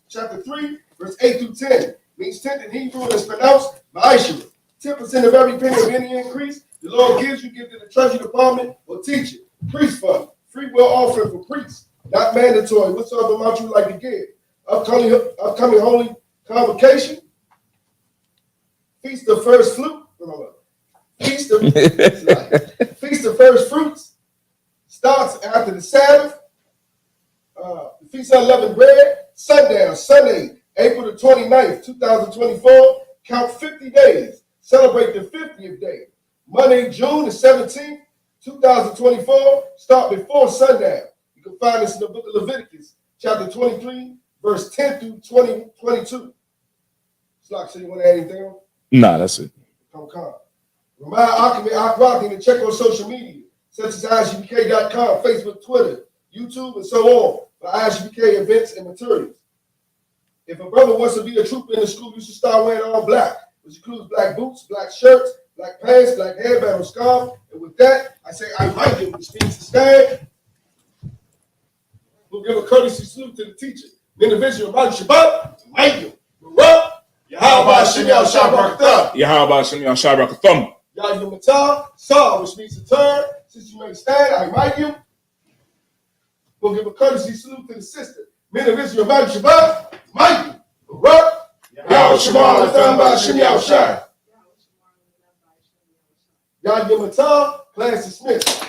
S12: chapter 3, verse 8 through 10. Means 10 in Hebrew and is pronounced I.S.U.P.K. 10% of every penny of any increase the Lord gives you, give to the treasury department or teach it. Priest fund, free will offering for priests, not mandatory. Whatsoever amount you would like to give. Upcoming holy convocation, feast of first fruit, feast of first fruits starts after the Sabbath. The feast of unleavened bread, sundown, Sunday, April the 29th, 2024. Count 50 days. Celebrate the 50th day. Monday, June the 17th, 2024. Start before sundown. You can find this in the book of Leviticus, chapter 23, verse 10 through 22. Slock, so you want to add anything on?
S11: Nah, that's it.
S12: Come. Remind Akmi to check on social media, such as ISUPK.com, Facebook, Twitter, YouTube, and so on, for I.S.U.P.K. events and materials. If a brother wants to be a trooper in the school, you should start wearing all black, which includes black boots, black shirts, black pants, black hairband or scarf. And with that, I say, I like it, which means to stand. We'll give a courtesy salute to the teacher. Individual, Rabbi Shabbat, Michael, Barak, Yahweh Shem Yahshua
S11: Yahweh Shem Yahshua
S12: Yahweh Matah, Saw, which means to turn. Since you may stand, I invite you. We'll give a courtesy salute to the sister. Men of Israel, Rabbi Shabbat, Michael, Barak, Yahweh Shem Yahshua Yahweh Matah, class dismissed.